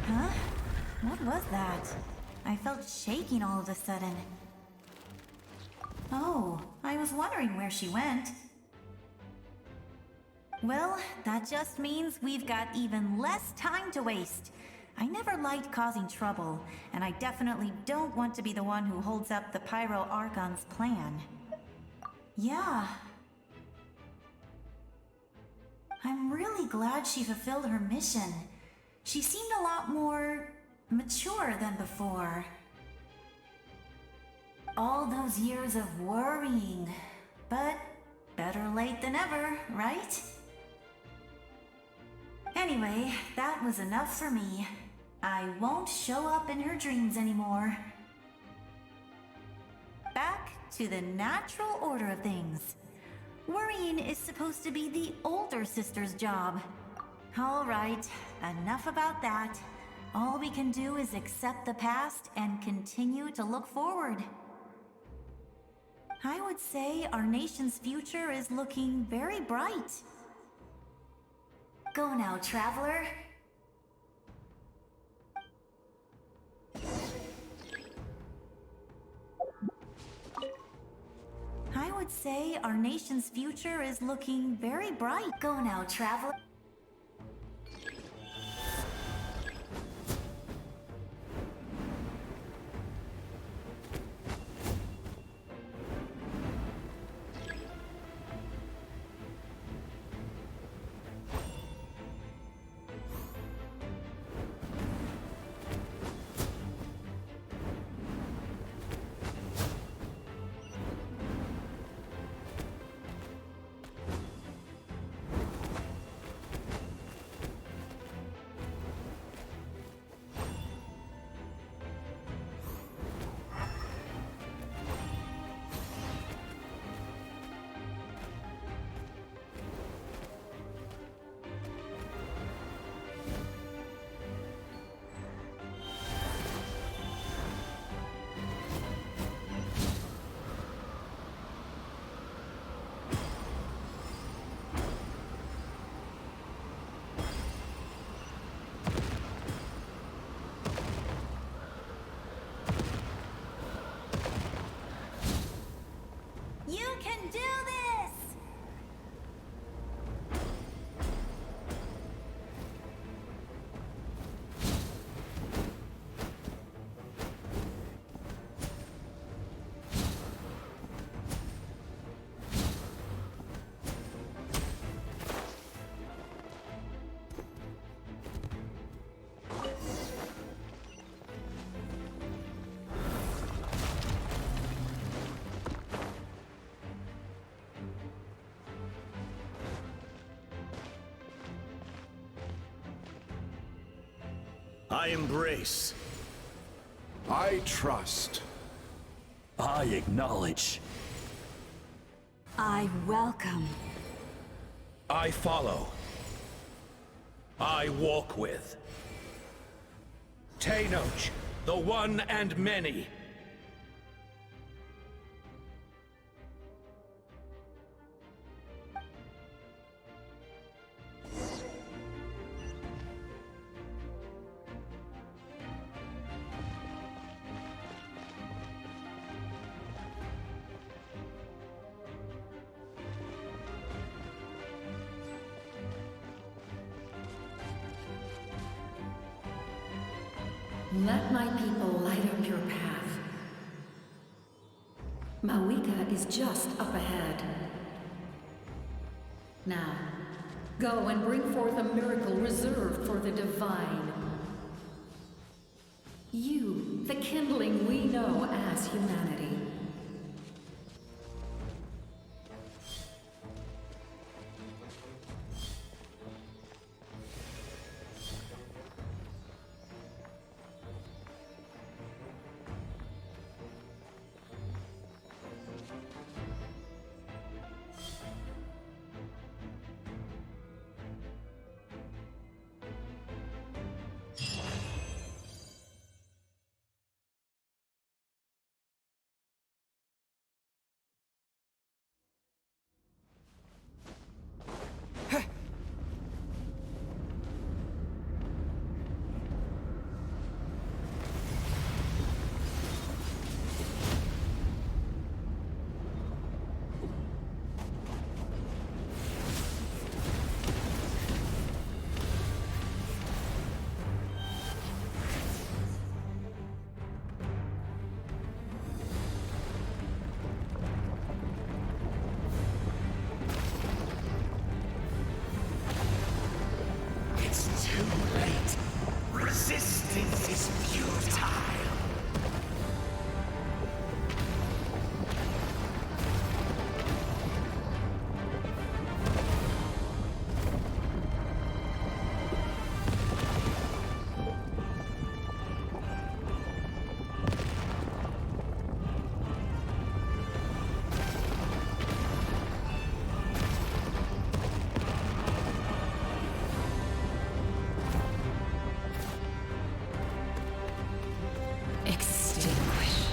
Huh? What was that? I felt shaking all of a sudden. Oh, I was wondering where she went. Well, that just means we've got even less time to waste. I never liked causing trouble, and I definitely don't want to be the one who holds up the Pyro Archon's plan. Yeah. I'm really glad she fulfilled her mission. She seemed a lot more mature than before. All those years of worrying, but better late than ever, right? Anyway, that was enough for me. I won't show up in her dreams anymore. Back to the natural order of things. Worrying is supposed to be the older sister's job. All right, enough about that. All we can do is accept the past and continue to look forward. I would say our nation's future is looking very bright. Go now, Traveler. I would say our nation's future is looking very bright. Go now, Traveler. I embrace. I trust. I acknowledge. I welcome. I follow. I walk with. Tenoch, the one and many. Let my people light up your path. Mawika is just up ahead. Now, go and bring forth a miracle reserved for the divine. You, the kindling we know as humanity. Resistance is futile. Extinguish,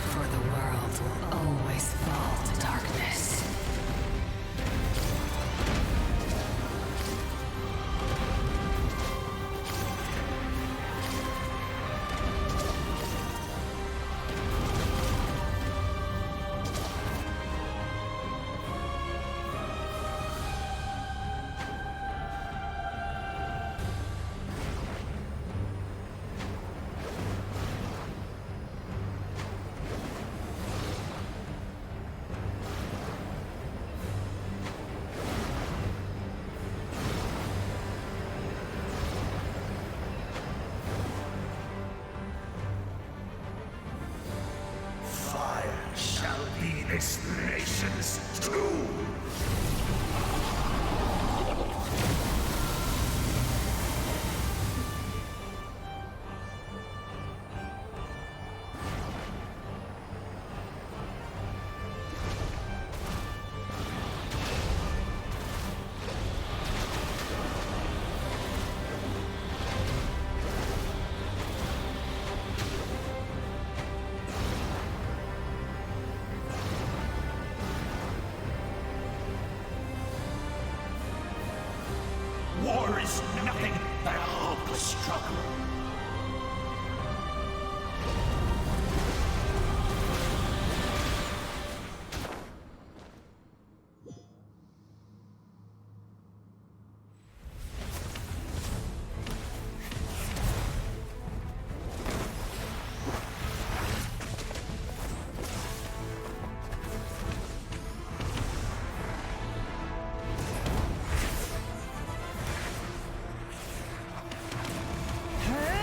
for the world will always fall to darkness. Fire shall be this nation's tomb. War is nothing but a hopeless struggle. Huh?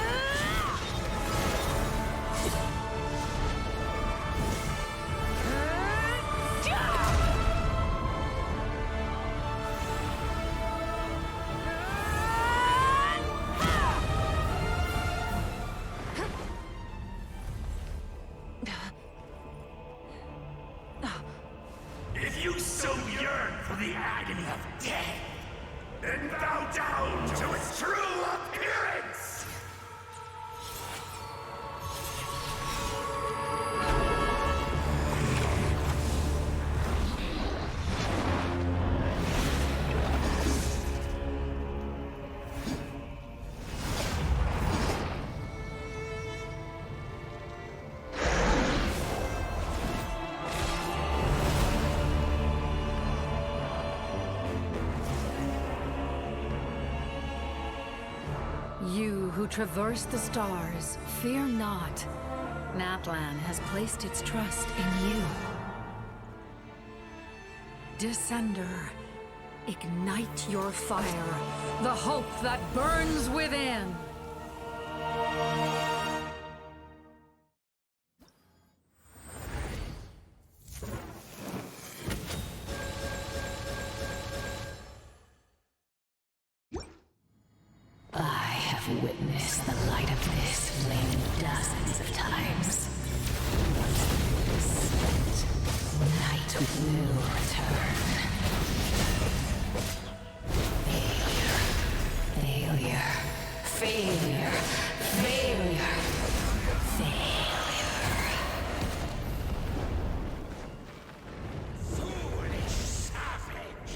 and bow down to its true appearance! You who traverse the stars, fear not. Natlan has placed its trust in you. Descender, ignite your fire, the hope that burns within. I have witnessed the light of this flame dozens of times. Once spent, night will return. Failure. Failure. Failure. Failure. Foolish savage!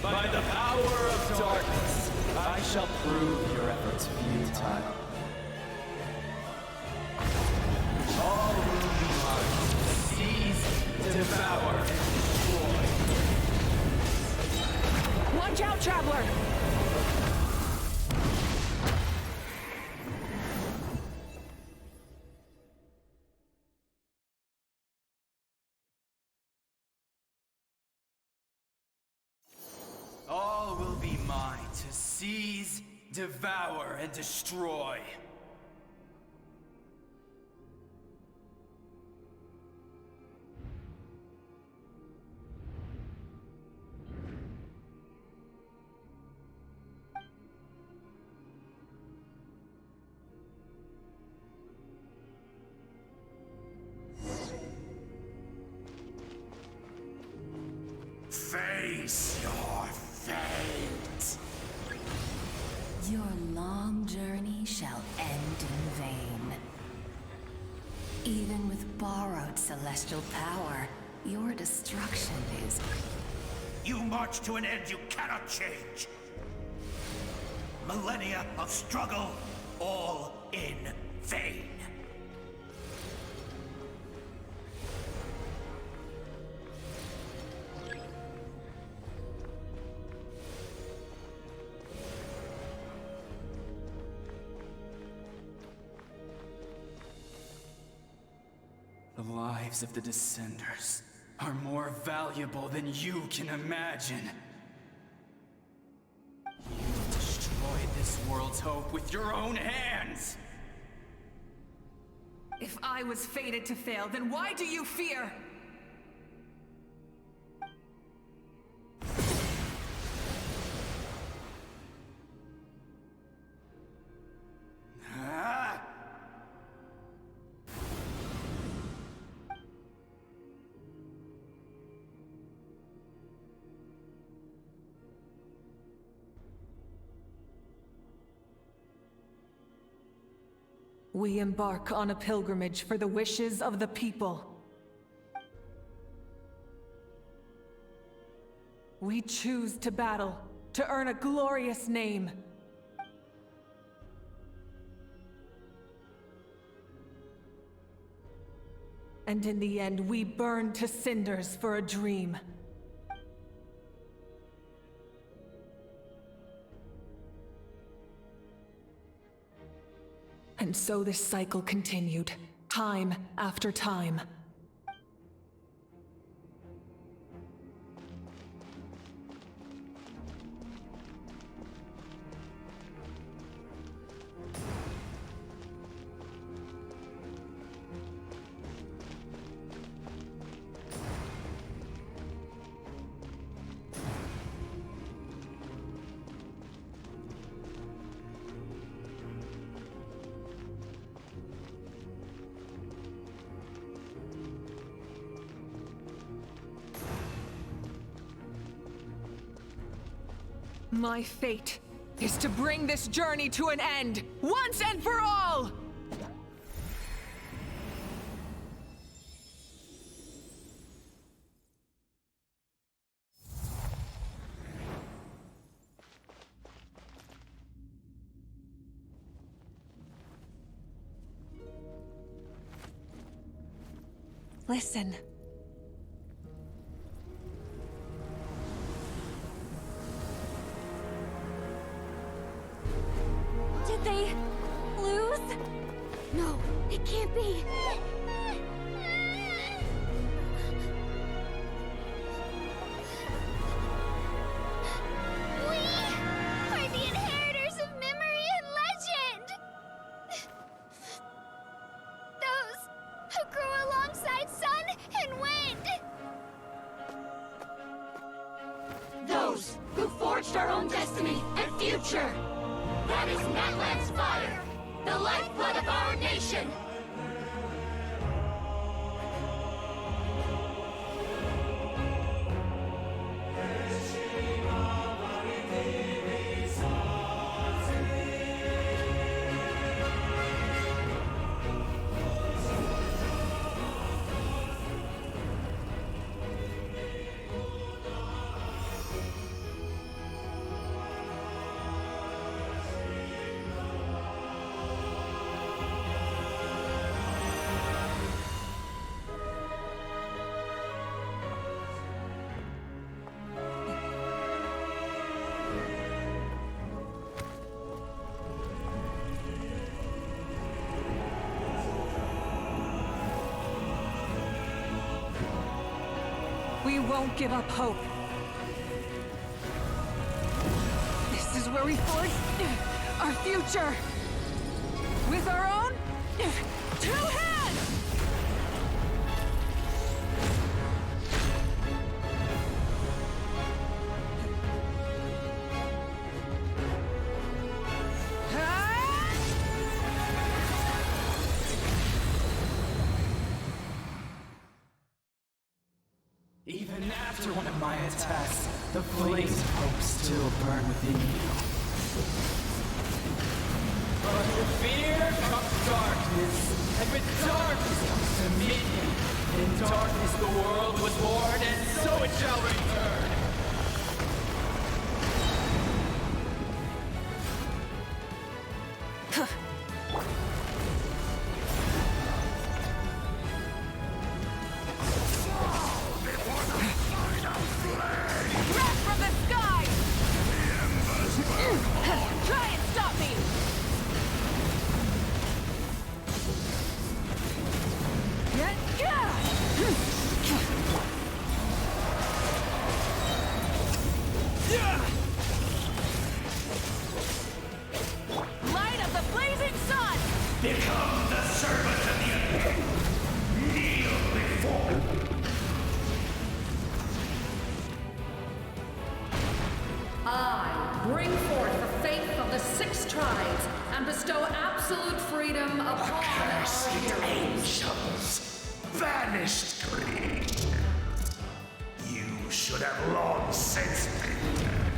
By the power of darkness, I shall prove your efforts futile. All will be mine. Seize, devour, destroy. Watch out, Traveler! All will be mine to seize, devour, and destroy. Face your fate! Your long journey shall end in vain. Even with borrowed celestial power, your destruction is... You march to an end you cannot change. Millennia of struggle, all in vain. The lives of the Descenders are more valuable than you can imagine. You destroyed this world's hope with your own hands! If I was fated to fail, then why do you fear? Ah! We embark on a pilgrimage for the wishes of the people. We choose to battle, to earn a glorious name. And in the end, we burn to cinders for a dream. And so this cycle continued, time after time. My fate is to bring this journey to an end, once and for all! Listen. Did they lose? No, it can't be. We are the inheritors of memory and legend! Those who grew alongside sun and wind! Those who forged our own destiny and future! That is Natlan's fire, the lifeblood of our nation! We won't give up hope. This is where we forge our future. With our own 2 hands! Even after one of my attacks, the flames of hope still burn within you. But with fear comes darkness, and with darkness comes dominion. In darkness the world was born, and so it shall return. Bring forth the faith of the 6 tribes and bestow absolute freedom upon Accursed our heroes. angels, vanished greed. You should have long since been dead.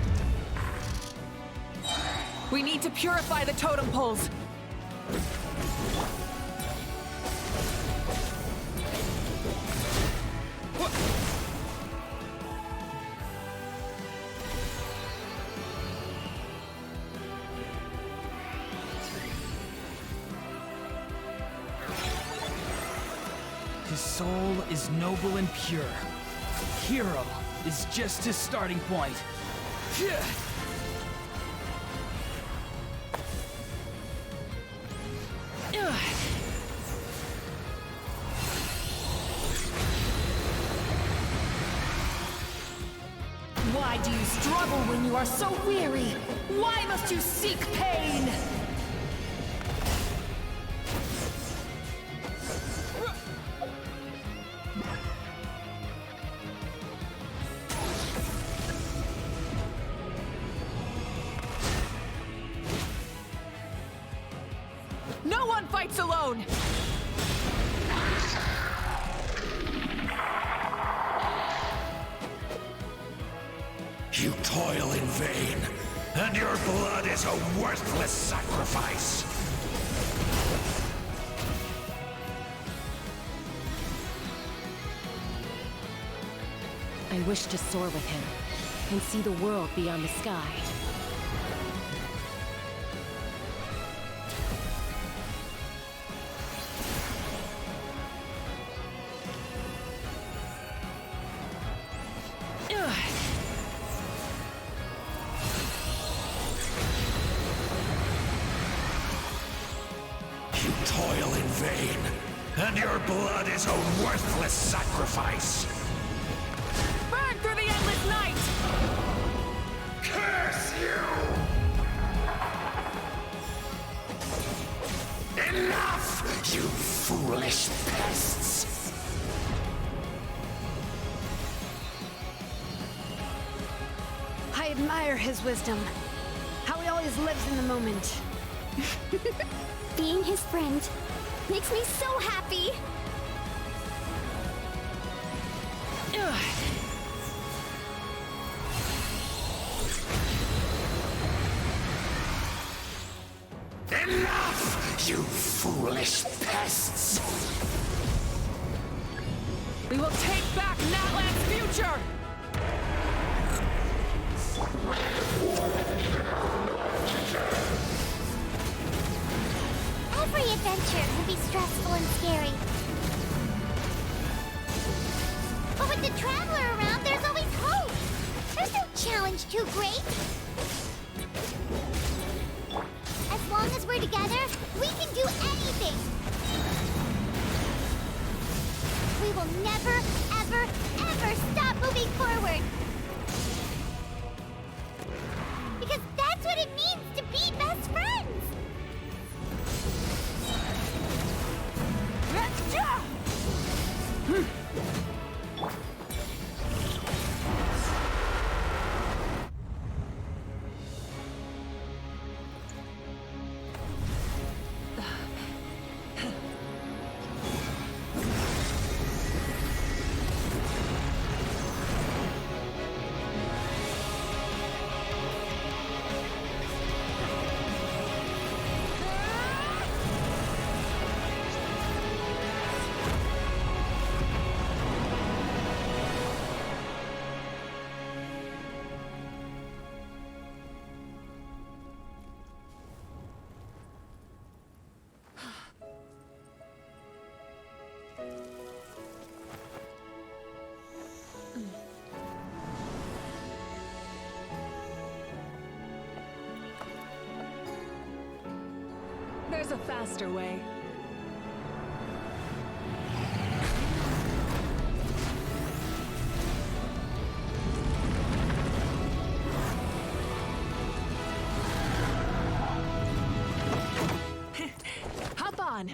We need to purify the totem poles. His soul is noble and pure. Hero is just his starting point. Why do you struggle when you are so weary? Why must you seek pain? No one fights alone! You toil in vain, and your blood is a worthless sacrifice. I wish to soar with him and see the world beyond the sky. You toil in vain, and your blood is a worthless sacrifice. Burn through the endless night! Curse you! Enough, you foolish pests! I admire his wisdom. How he always lives in the moment. Being his friend makes me so happy. Enough, you foolish pests! We will take back Natlan's future! Every adventure can be stressful and scary. But with the Traveler around, there's always hope. There's no challenge too great. As long as we're together, we can do anything. We will never, ever, ever stop moving forward. Because that's what it means to be best friends. There's a faster way. Hop on!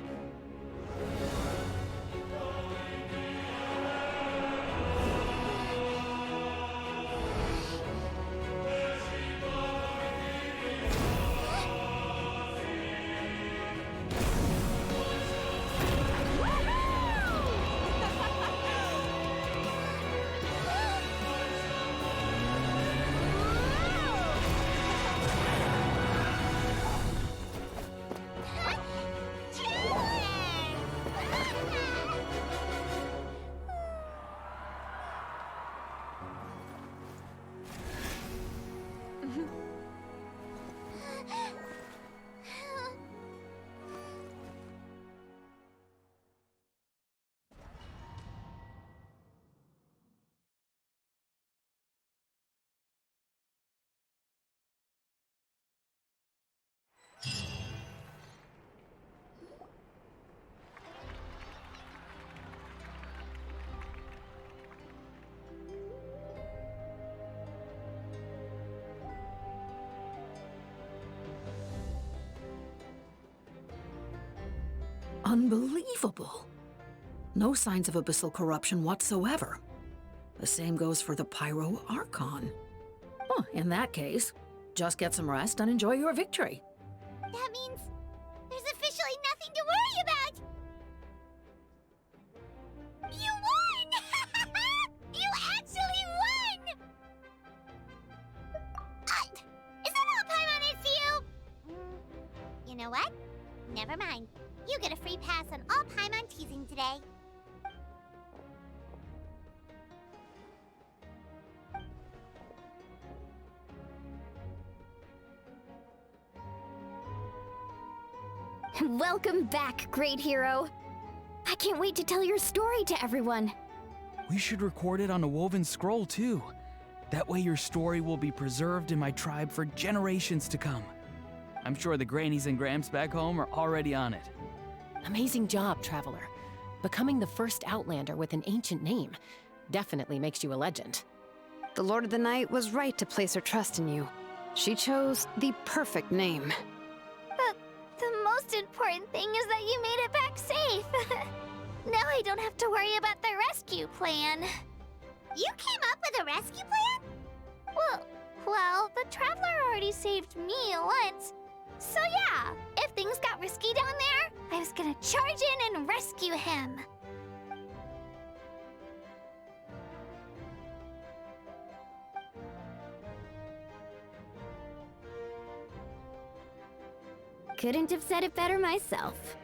Unbelievable. No signs of abyssal corruption whatsoever. The same goes for the Pyro Archon. Oh, in that case, just get some rest and enjoy your victory. That means there's officially nothing to worry about! You won! You actually won! Is that all Paimon is to you? You know what? Never mind. You get a free pass on all Paimon teasing today. Welcome back, great hero. I can't wait to tell your story to everyone. We should record it on a woven scroll, too. That way your story will be preserved in my tribe for generations to come. I'm sure the grannies and gramps back home are already on it. Amazing job, Traveler. Becoming the first Outlander with an ancient name definitely makes you a legend. The Lord of the Night was right to place her trust in you. She chose the perfect name. But the most important thing is that you made it back safe. Now I don't have to worry about the rescue plan. You came up with a rescue plan? Well, the Traveler already saved me once. So yeah, if things got risky down there, I was gonna charge in and rescue him. Couldn't have said it better myself.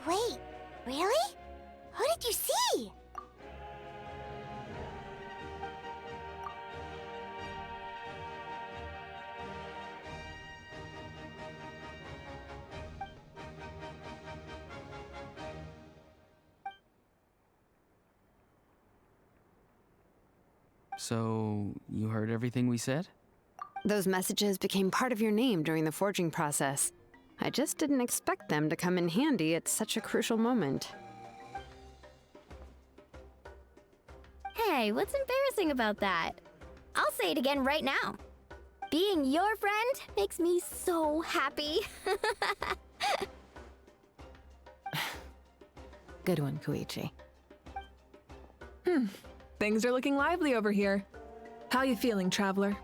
Wait, really? Who did you see? So, you heard everything we said? Those messages became part of your name during the forging process. I just didn't expect them to come in handy at such a crucial moment. Hey, what's embarrassing about that? I'll say it again right now. Being your friend makes me so happy. Good one, Koichi. Things are looking lively over here. How you feeling, Traveler?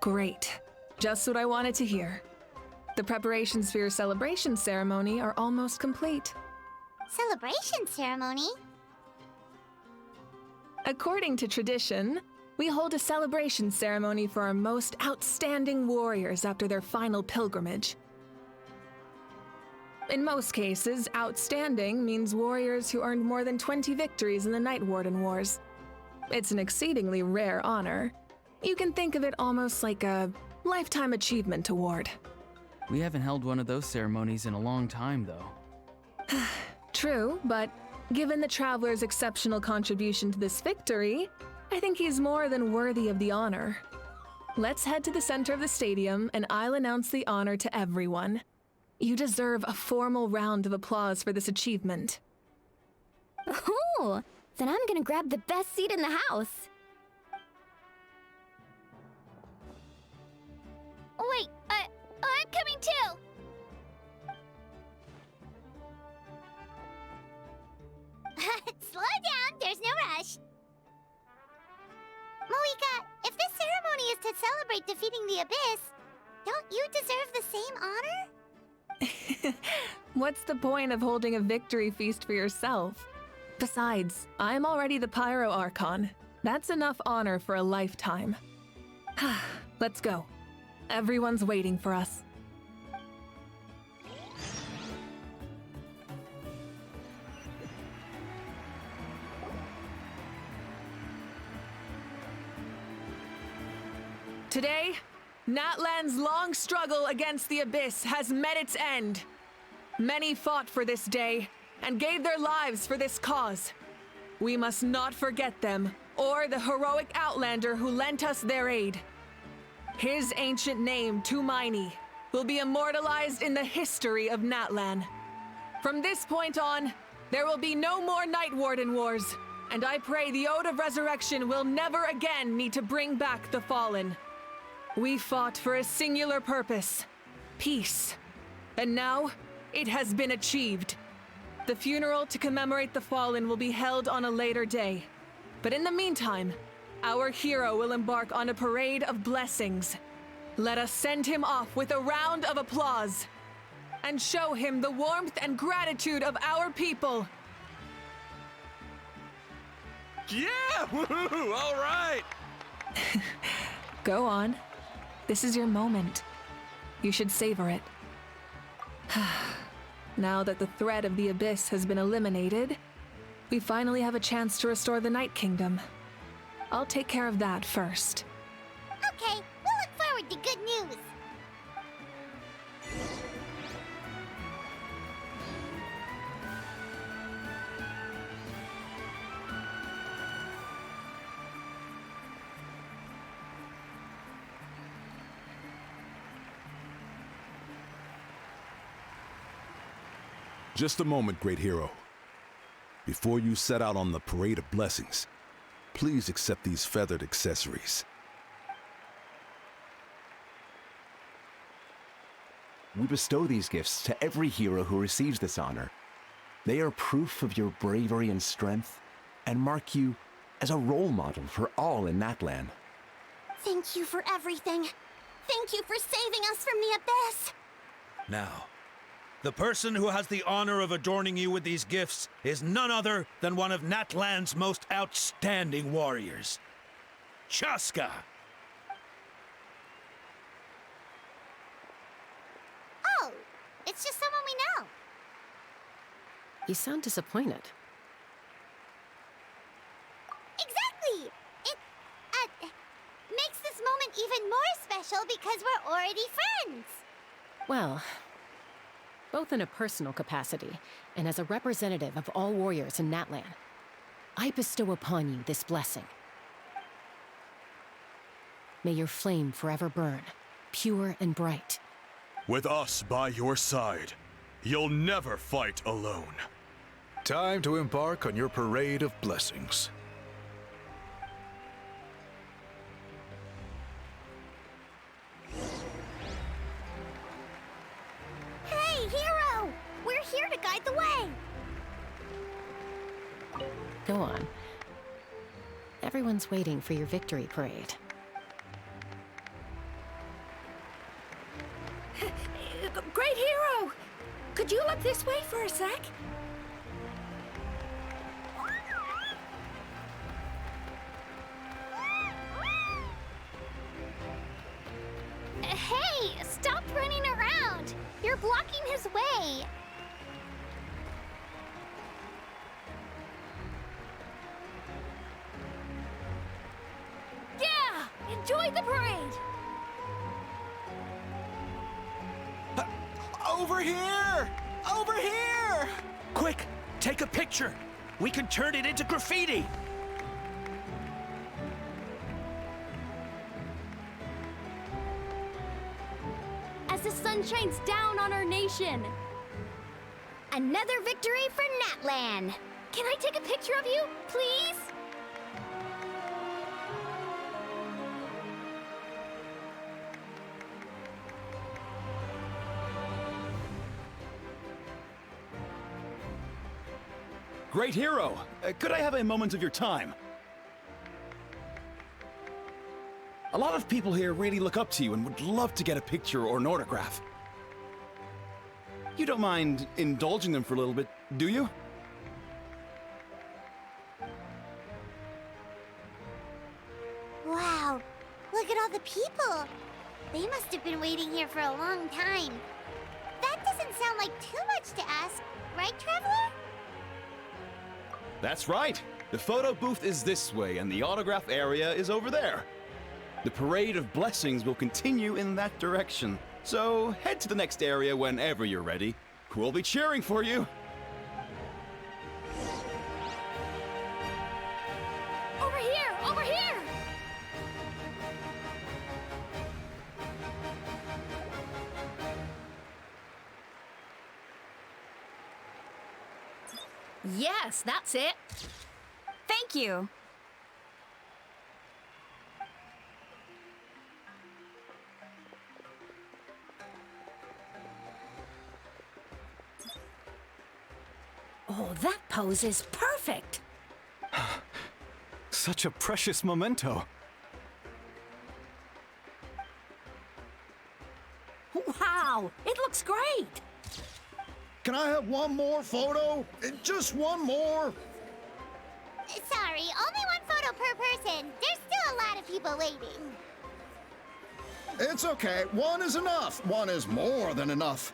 Great. Just what I wanted to hear. The preparations for your celebration ceremony are almost complete. Celebration ceremony? According to tradition, we hold a celebration ceremony for our most outstanding warriors after their final pilgrimage. In most cases, outstanding means warriors who earned more than 20 victories in the Night Warden Wars. It's an exceedingly rare honor. You can think of it almost like a lifetime achievement award. We haven't held one of those ceremonies in a long time, though. True, but given the Traveler's exceptional contribution to this victory, I think he's more than worthy of the honor. Let's head to the center of the stadium and I'll announce the honor to everyone. You deserve a formal round of applause for this achievement. Ooh, then I'm gonna grab the best seat in the house. Wait, I'm coming too! Slow down, there's no rush. Moika, if this ceremony is to celebrate defeating the Abyss, don't you deserve the same honor? What's the point of holding a victory feast for yourself? Besides, I'm already the Pyro Archon. That's enough honor for a lifetime. Let's go. Everyone's waiting for us. Today, Natlan's long struggle against the Abyss has met its end. Many fought for this day and gave their lives for this cause. We must not forget them or the heroic Outlander who lent us their aid. His ancient name, Tumaini, will be immortalized in the history of Natlan. From this point on, there will be no more Night Warden wars, and I pray the Ode of Resurrection will never again need to bring back the Fallen. We fought for a singular purpose, peace, and now it has been achieved. The funeral to commemorate the Fallen will be held on a later day, but in the meantime, our hero will embark on a parade of blessings. Let us send him off with a round of applause and show him the warmth and gratitude of our people. Yeah! Woohoo! All right! Go on. This is your moment. You should savor it. Now that the threat of the Abyss has been eliminated, we finally have a chance to restore the Night Kingdom. I'll take care of that first. Okay, we'll look forward to good news. Just a moment, great hero. Before you set out on the Parade of Blessings, please accept these feathered accessories. We bestow these gifts to every hero who receives this honor. They are proof of your bravery and strength, and mark you as a role model for all in Natlan. Thank you for everything. Thank you for saving us from the Abyss. Now, the person who has the honor of adorning you with these gifts is none other than one of Natlan's most outstanding warriors, Chaska. Oh, it's just someone we know. You sound disappointed. Exactly! It, makes this moment even more special because we're already friends. Well, both in a personal capacity and as a representative of all warriors in Natlan, I bestow upon you this blessing. May your flame forever burn, pure and bright. With us by your side, you'll never fight alone. Time to embark on your parade of blessings. Hey, hero! We're here to guide the way. Go on. Everyone's waiting for your victory parade. Great hero! Could you look this way for a sec? Hey, stop running around! You're blocking his way! Yeah! Enjoy the parade! Over here! Over here! Quick, take a picture. We can turn it into graffiti. As the sun shines down on our nation. Another victory for Natlan. Can I take a picture of you, please? Great hero! Could I have a moment of your time? A lot of people here really look up to you and would love to get a picture or an autograph. You don't mind indulging them for a little bit, do you? Wow, look at all the people. They must have been waiting here for a long time. That doesn't sound like too much to ask, right, Traveler? That's right. The photo booth is this way and the autograph area is over there. The Parade of Blessings will continue in that direction. So head to the next area whenever you're ready. We'll be cheering for you. Over here! Over here! Yes, that's it. Thank you. Oh, that pose is perfect. Such a precious memento. Wow, it looks great. Can I have one more photo? Just one more. Sorry, only one photo per person. There's still a lot of people waiting. It's okay. One is enough. One is more than enough.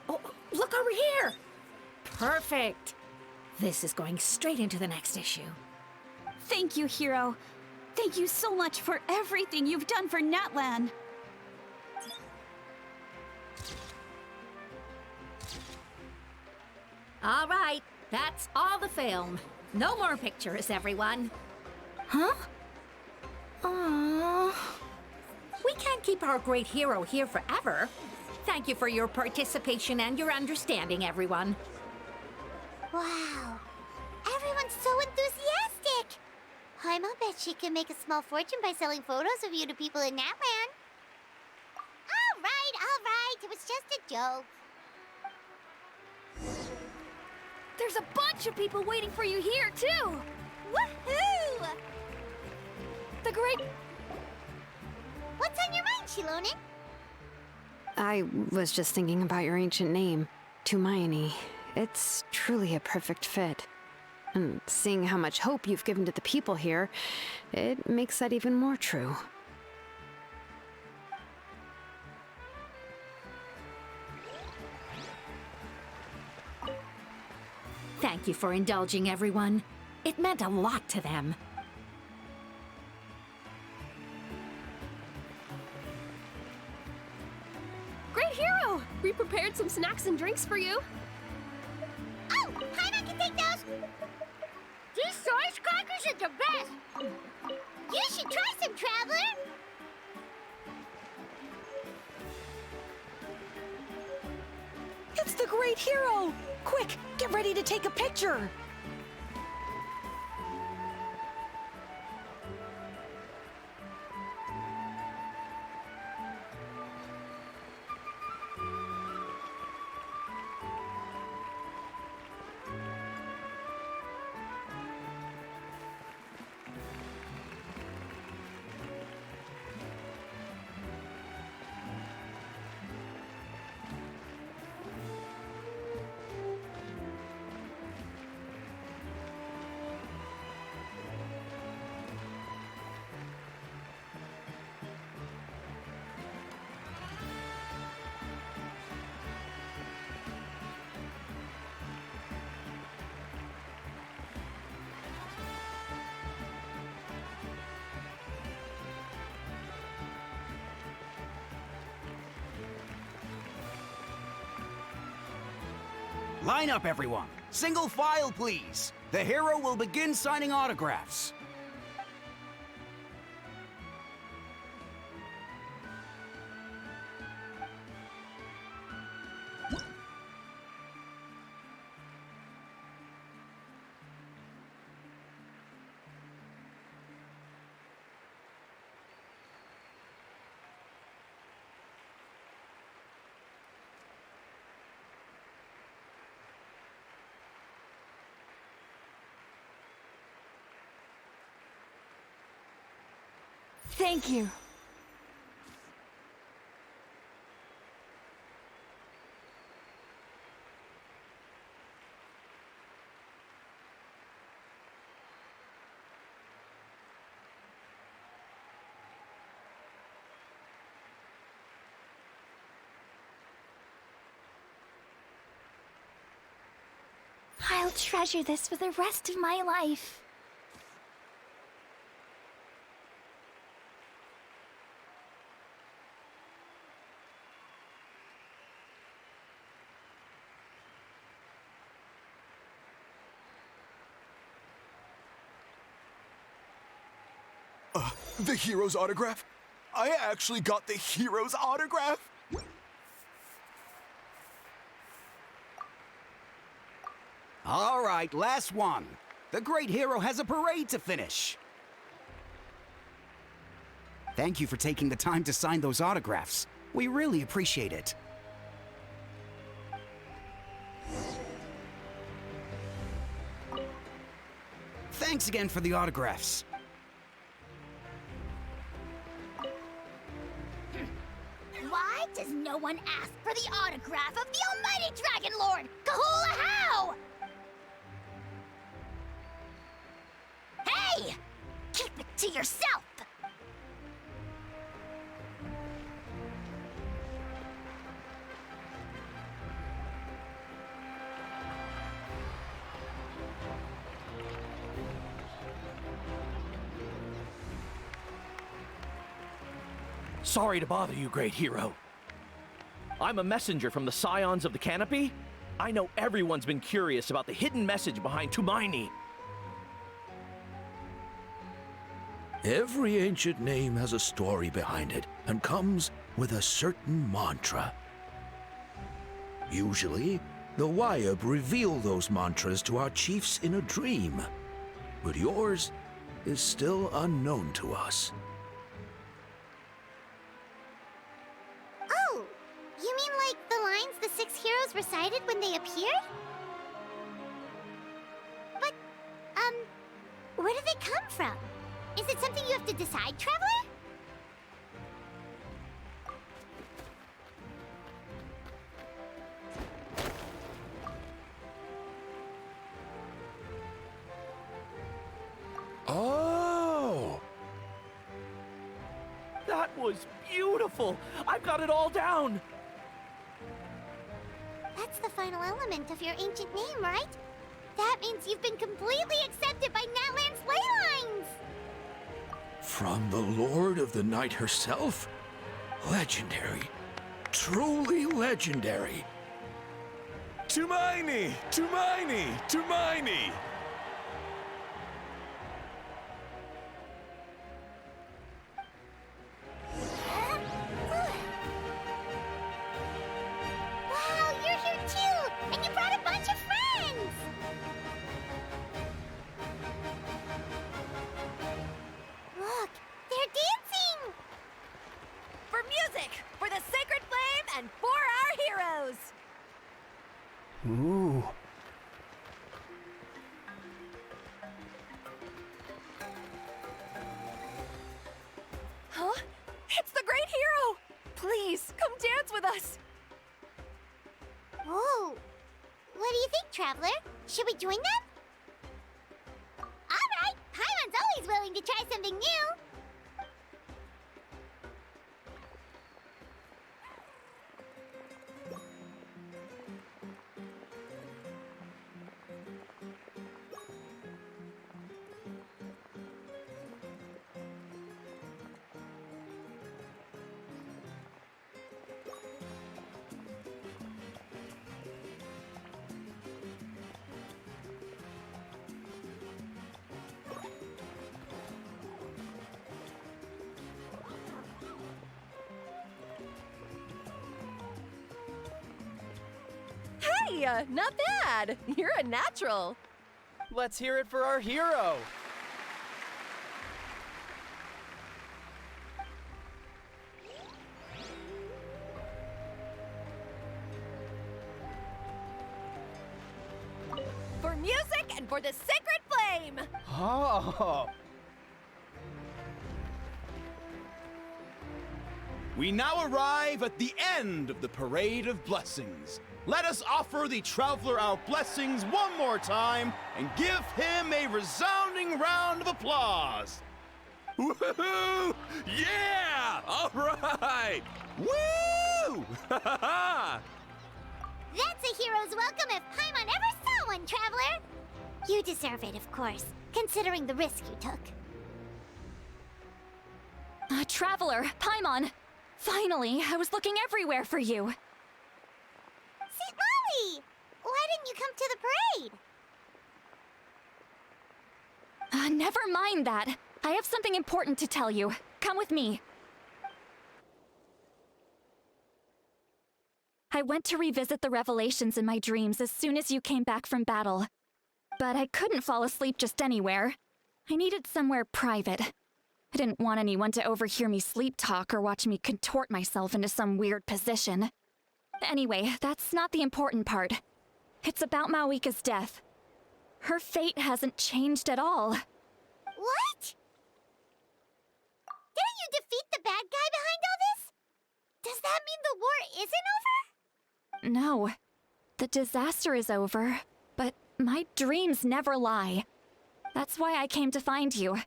Oh, look over here. Perfect. This is going straight into the next issue. Thank you, Hero. Thank you so much for everything you've done for Natlan. All right, that's all the film. No more pictures, everyone. Huh? Aww. We can't keep our great hero here forever. Thank you for your participation and your understanding, everyone. Wow. Everyone's so enthusiastic. I'll bet she can make a small fortune by selling photos of you to people in Natlan. All right. It was just a joke. There's a bunch of people waiting for you here, too! Woohoo! The great... What's on your mind, Shilonen? I was just thinking about your ancient name, Tumayani. It's truly a perfect fit. And seeing how much hope you've given to the people here, it makes that even more true. Thank you for indulging, everyone. It meant a lot to them. Great Hero! We prepared some snacks and drinks for you. Oh, Paimon can take those. These source crackers are the best. You should try some, Traveler. It's the great hero! Quick, get ready to take a picture! Line up, everyone. Single file, please. The hero will begin signing autographs. Thank you. I'll treasure this for the rest of my life. The hero's autograph? I actually got the hero's autograph? All right, last one. The great hero has a parade to finish. Thank you for taking the time to sign those autographs. We really appreciate it. Thanks again for the autographs. Why does no one ask for the autograph of the almighty Dragon Lord, Kahula How? Hey! Keep it to yourself! Sorry to bother you, great hero. I'm a messenger from the Scions of the Canopy. I know everyone's been curious about the hidden message behind Tumaini. Every ancient name has a story behind it and comes with a certain mantra. Usually, the Wayab reveal those mantras to our chiefs in a dream, but yours is still unknown to us. Oh, you mean like the lines the 6 heroes recited when they appeared? But, where do they come from? Is it something you have to decide, Traveler? Oh! That was beautiful! I've got it all down! That's the final element of your ancient name, right? That means you've been completely accepted by Natlan's ley lines! From the Lord of the Night herself? Legendary. Truly legendary. Tumaini! Tumaini! Tumaini! Wow, you're here too! And you brought a bunch of friends! Look, they're dancing! For music, for the sacred flame, and for our heroes! Ooh. Huh? It's the great hero! Please, come dance with us! Whoa! What do you think, Traveler? Should we join them? Alright! Paimon's always willing to try something new! Hey, not bad. You're a natural. Let's hear it for our hero! For music and for the sacred flame! Oh! We now arrive at the end of the Parade of Blessings. Let us offer the Traveler our blessings one more time and give him a resounding round of applause. Woohoo! Yeah! All right! Woo! That's a hero's welcome if Paimon ever saw one, Traveler! You deserve it, of course, considering the risk you took. Traveler, Paimon! Finally, I was looking everywhere for you. St. Molly! Why didn't you come to the parade? Never mind that. I have something important to tell you. Come with me. I went to revisit the revelations in my dreams as soon as you came back from battle. but I couldn't fall asleep just anywhere. I needed somewhere private. I didn't want anyone to overhear me sleep talk or watch me contort myself into some weird position. Anyway, that's not the important part. It's about Mawika's death. Her fate hasn't changed at all. What? Didn't you defeat the bad guy behind all this? Does that mean the war isn't over? No. The disaster is over, but my dreams never lie. That's why I came to find you.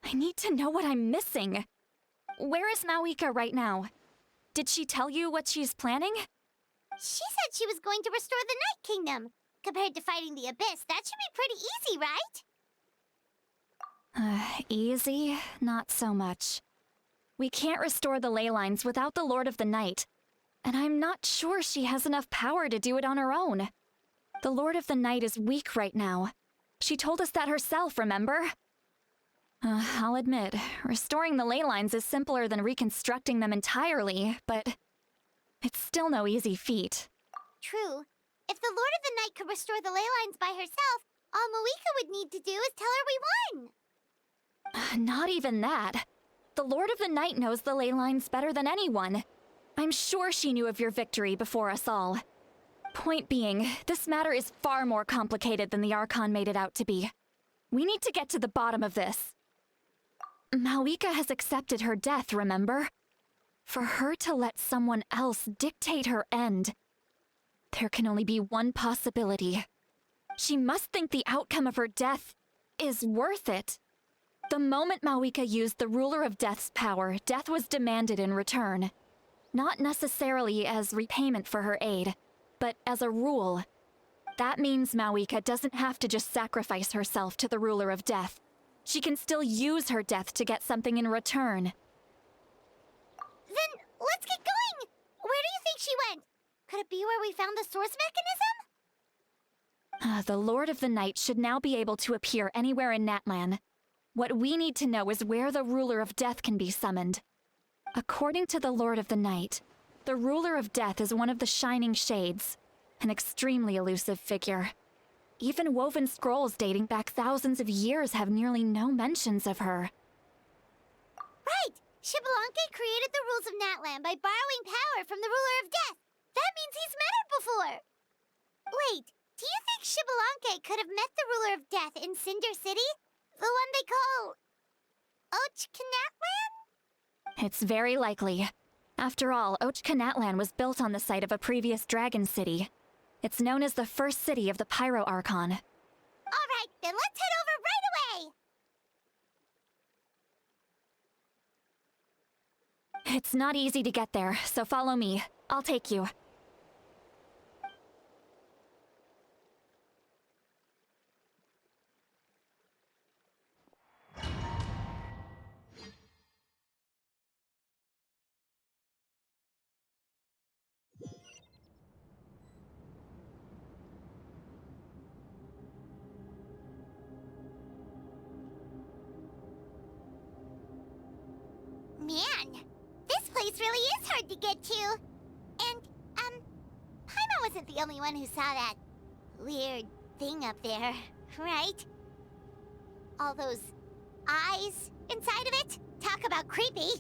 I need to know what I'm missing. Where is Mawika right now? Did she tell you what she's planning? She said she was going to restore the Night Kingdom. Compared to fighting the Abyss, that should be pretty easy, right? Easy? Not so much. We can't restore the ley lines without the Lord of the Night, and I'm not sure she has enough power to do it on her own. The Lord of the Night is weak right now. She told us that herself, remember? I'll admit, restoring the ley lines is simpler than reconstructing them entirely, but it's still no easy feat. True. If the Lord of the Night could restore the ley lines by herself, all Mawika would need to do is tell her we won. Not even that. The Lord of the Night knows the ley lines better than anyone. I'm sure she knew of your victory before us all. Point being, this matter is far more complicated than the Archon made it out to be. We need to get to the bottom of this. Mawika has accepted her death, remember? For her to let someone else dictate her end, there can only be one possibility. She must think the outcome of her death is worth it. The moment Mawika used the Ruler of Death's power, death was demanded in return. Not necessarily as repayment for her aid, but as a rule. That means Mawika doesn't have to just sacrifice herself to the Ruler of Death. She can still use her death to get something in return. Then let's get going! Where do you think she went? Could it be where we found the source mechanism? The Lord of the Night should now be able to appear anywhere in Natlan. What we need to know is where the Ruler of Death can be summoned. According to the Lord of the Night, the Ruler of Death is one of the Shining Shades, an extremely elusive figure. Even woven scrolls dating back thousands of years have nearly no mentions of her. Right! Xbalanque created the rules of Natlan by borrowing power from the Ruler of Death. That means he's met her before! Wait, do you think Xbalanque could have met the Ruler of Death in Cinder City? The one they call... Ochkanatlan? It's very likely. After all, Ochkanatlan was built on the site of a previous dragon city. It's known as the first city of the Pyro Archon. Alright, then let's head over right away! It's not easy to get there, so follow me. I'll take you. Man, this place really is hard to get to. And, Paimon wasn't the only one who saw that weird thing up there, right? All those eyes inside of it? Talk about creepy.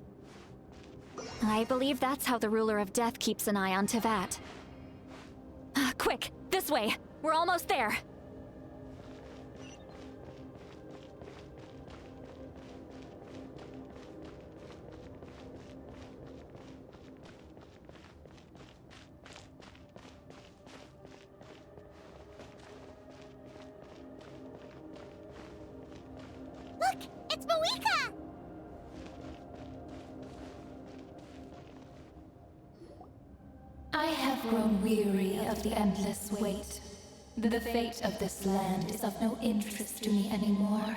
I believe that's how the Ruler of Death keeps an eye on Tevat. Quick, this way! We're almost there! Look! It's Mawika! I have grown weary of the endless wait. The fate of this land is of no interest to me anymore.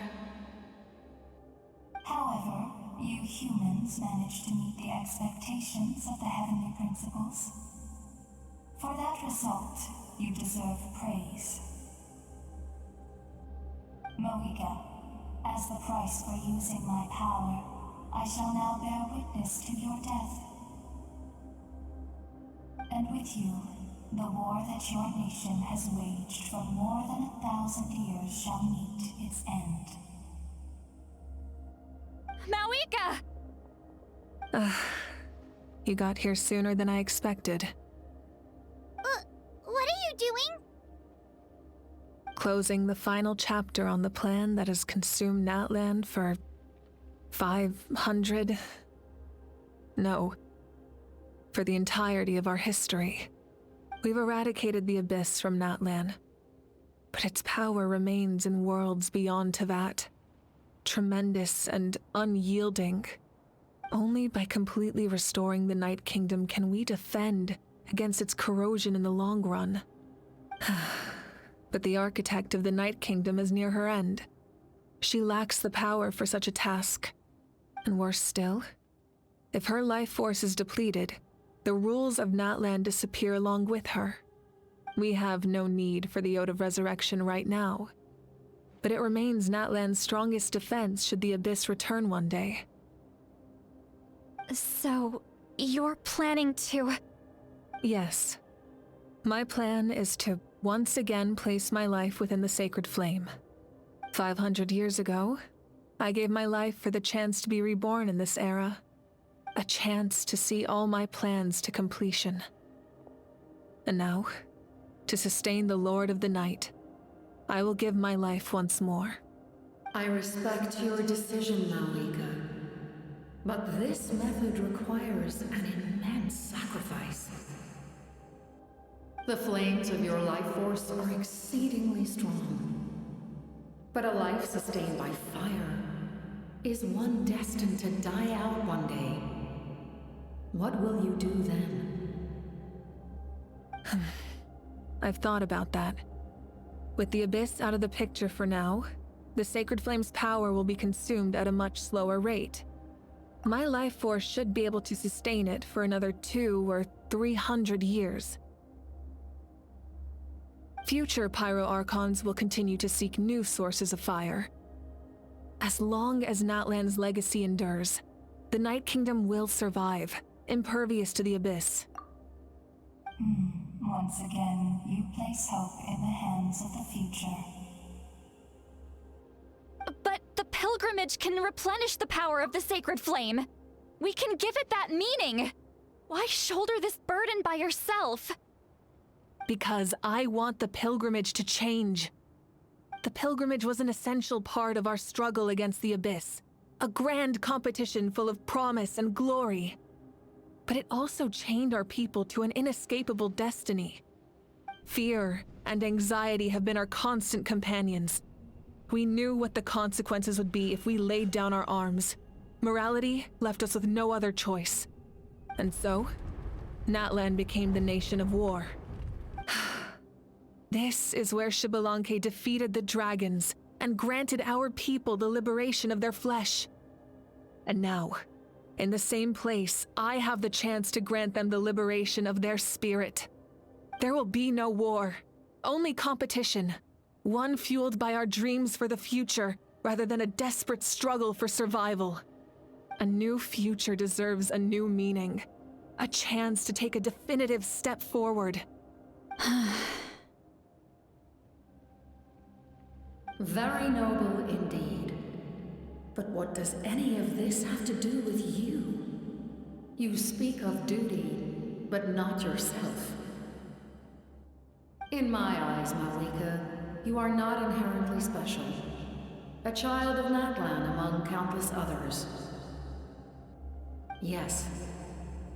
However, you humans managed to meet the expectations of the Heavenly Principles. For that result, you deserve praise. Mawika, as the price for using my power, I shall now bear witness to your death. And with you, The war that your nation has waged for more than 1,000 years shall meet its end. Mawika! You got here sooner than I expected. What are you doing? Closing the final chapter on the plan that has consumed Natland for 500... No. For the entirety of our history. We've eradicated the Abyss from Natlan, but its power remains in worlds beyond Tevat. Tremendous and unyielding. Only by completely restoring the Night Kingdom can we defend against its corrosion in the long run. But the architect of the Night Kingdom is near her end. She lacks the power for such a task. And worse still, if her life force is depleted, the rules of Natlan disappear along with her. We have no need for the Ode of Resurrection right now, but it remains Natlan's strongest defense should the Abyss return one day. So, you're planning to... Yes. My plan is to once again place my life within the sacred flame. 500 years ago, I gave my life for the chance to be reborn in this era. A chance to see all my plans to completion. And now, to sustain the Lord of the Night, I will give my life once more. I respect your decision, Mawika. But this method requires an immense sacrifice. The flames of your life force are exceedingly strong. But a life sustained by fire is one destined to die out one day. What will you do then? I've thought about that. With the Abyss out of the picture for now, the Sacred Flame's power will be consumed at a much slower rate. My life force should be able to sustain it for another 200 or 300 years. Future Pyro Archons will continue to seek new sources of fire. As long as Natlan's legacy endures, the Night Kingdom will survive, impervious to the Abyss. Once again, you place hope in the hands of the future. But the pilgrimage can replenish the power of the sacred flame. We can give it that meaning. Why shoulder this burden by yourself? Because I want the pilgrimage to change. The pilgrimage was an essential part of our struggle against the Abyss. A grand competition full of promise and glory. But it also chained our people to an inescapable destiny. Fear and anxiety have been our constant companions. We knew what the consequences would be if we laid down our arms. Morality left us with no other choice. And so, Natlan became the nation of war. This is where Xbalanque defeated the dragons and granted our people the liberation of their flesh. And now, in the same place, I have the chance to grant them the liberation of their spirit. There will be no war, only competition. One fueled by our dreams for the future, rather than a desperate struggle for survival. A new future deserves a new meaning. A chance to take a definitive step forward. Very noble indeed. But what does any of this have to do with you? You speak of duty, but not yourself. In my eyes, Mawika, you are not inherently special. A child of Natlan among countless others. Yes,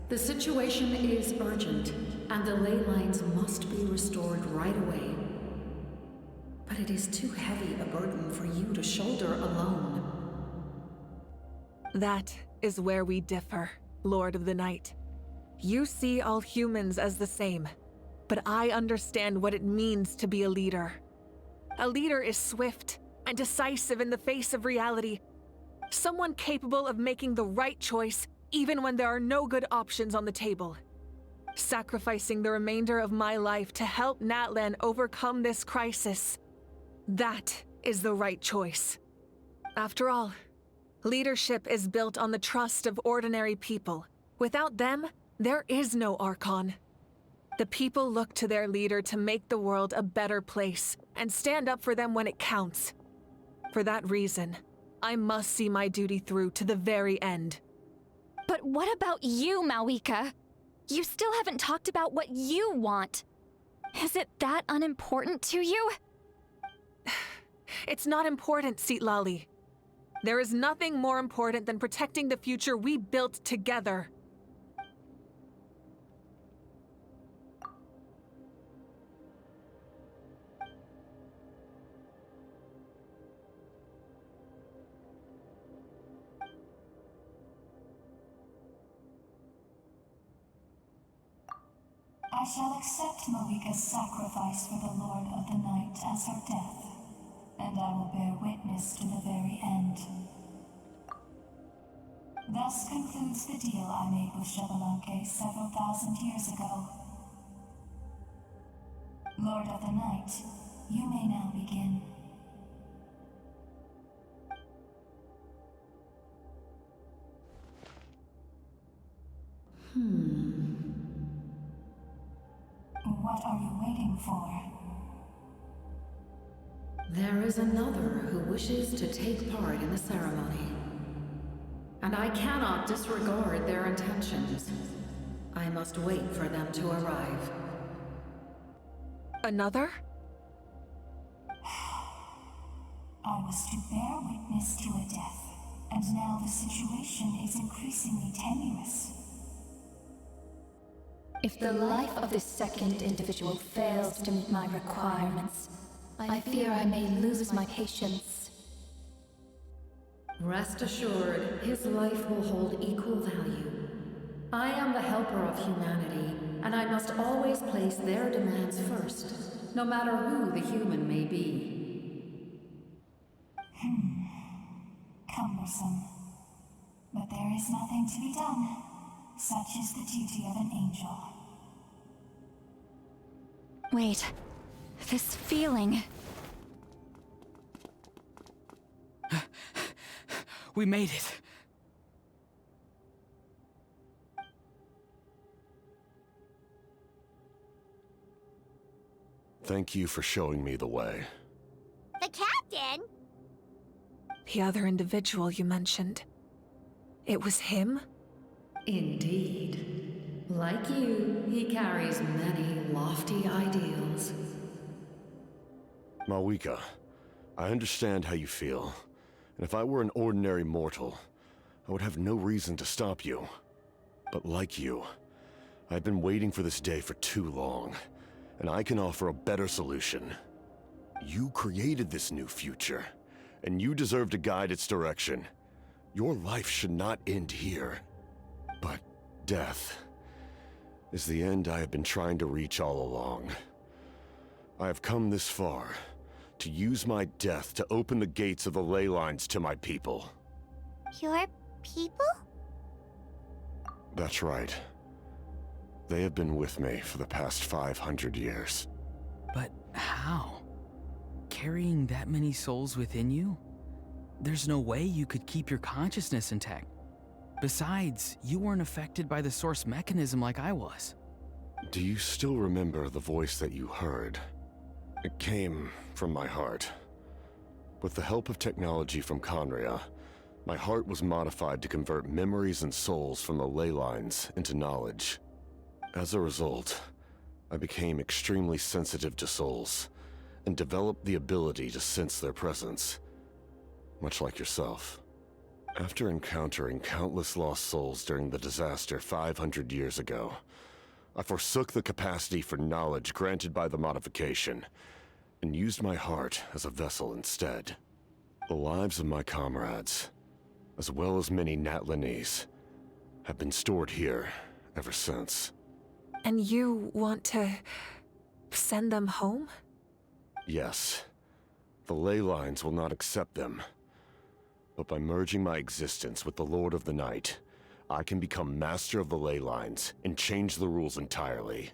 the situation is urgent, and the ley lines must be restored right away. But it is too heavy a burden for you to shoulder alone. That is where we differ, Lord of the Night. You see all humans as the same, but I understand what it means to be a leader. A leader is swift and decisive in the face of reality. Someone capable of making the right choice even when there are no good options on the table. Sacrificing the remainder of my life to help Natlan overcome this crisis. That is the right choice. After all, leadership is built on the trust of ordinary people. Without them, there is no Archon. The people look to their leader to make the world a better place and stand up for them when it counts. For that reason, I must see my duty through to the very end. But what about you, Malwika? You still haven't talked about what you want. Is it that unimportant to you? It's not important, Seatlali. There is nothing more important than protecting the future we built together. I shall accept Malika's sacrifice for the Lord of the Night as her death, and I will bear witness to the very end. Thus concludes the deal I made with Xbalanque several thousand years ago. Lord of the Night, you may now begin. What are you waiting for? There is another who wishes to take part in the ceremony. And I cannot disregard their intentions. I must wait for them to arrive. Another? I was to bear witness to a death, and now the situation is increasingly tenuous. If the life of this second individual fails to meet my requirements, I fear I may lose my patience. Rest assured, his life will hold equal value. I am the helper of humanity, and I must always place their demands first, no matter who the human may be. Cumbersome. But there is nothing to be done. Such is the duty of an angel. Wait, this feeling. We made it. Thank you for showing me the way. The captain? The other individual you mentioned. It was him? Indeed. Like you, he carries many lofty ideals. Malwika, I understand how you feel. And if I were an ordinary mortal, I would have no reason to stop you. But like you, I've been waiting for this day for too long, and I can offer a better solution. You created this new future, and you deserve to guide its direction. Your life should not end here. But death is the end I have been trying to reach all along. I have come this far to use my death to open the gates of the ley lines to my people. Your people? That's right. They have been with me for the past 500 years. But how? Carrying that many souls within you? There's no way you could keep your consciousness intact. Besides, you weren't affected by the source mechanism like I was. Do you still remember the voice that you heard? It came from my heart. With the help of technology from Conria, my heart was modified to convert memories and souls from the ley lines into knowledge. As a result, I became extremely sensitive to souls, and developed the ability to sense their presence, much like yourself. After encountering countless lost souls during the disaster 500 years ago, I forsook the capacity for knowledge granted by the modification, and used my heart as a vessel instead. The lives of my comrades, as well as many Natlanese, have been stored here ever since. And you want to send them home? Yes. The ley lines will not accept them. But by merging my existence with the Lord of the Night, I can become master of the ley lines and change the rules entirely.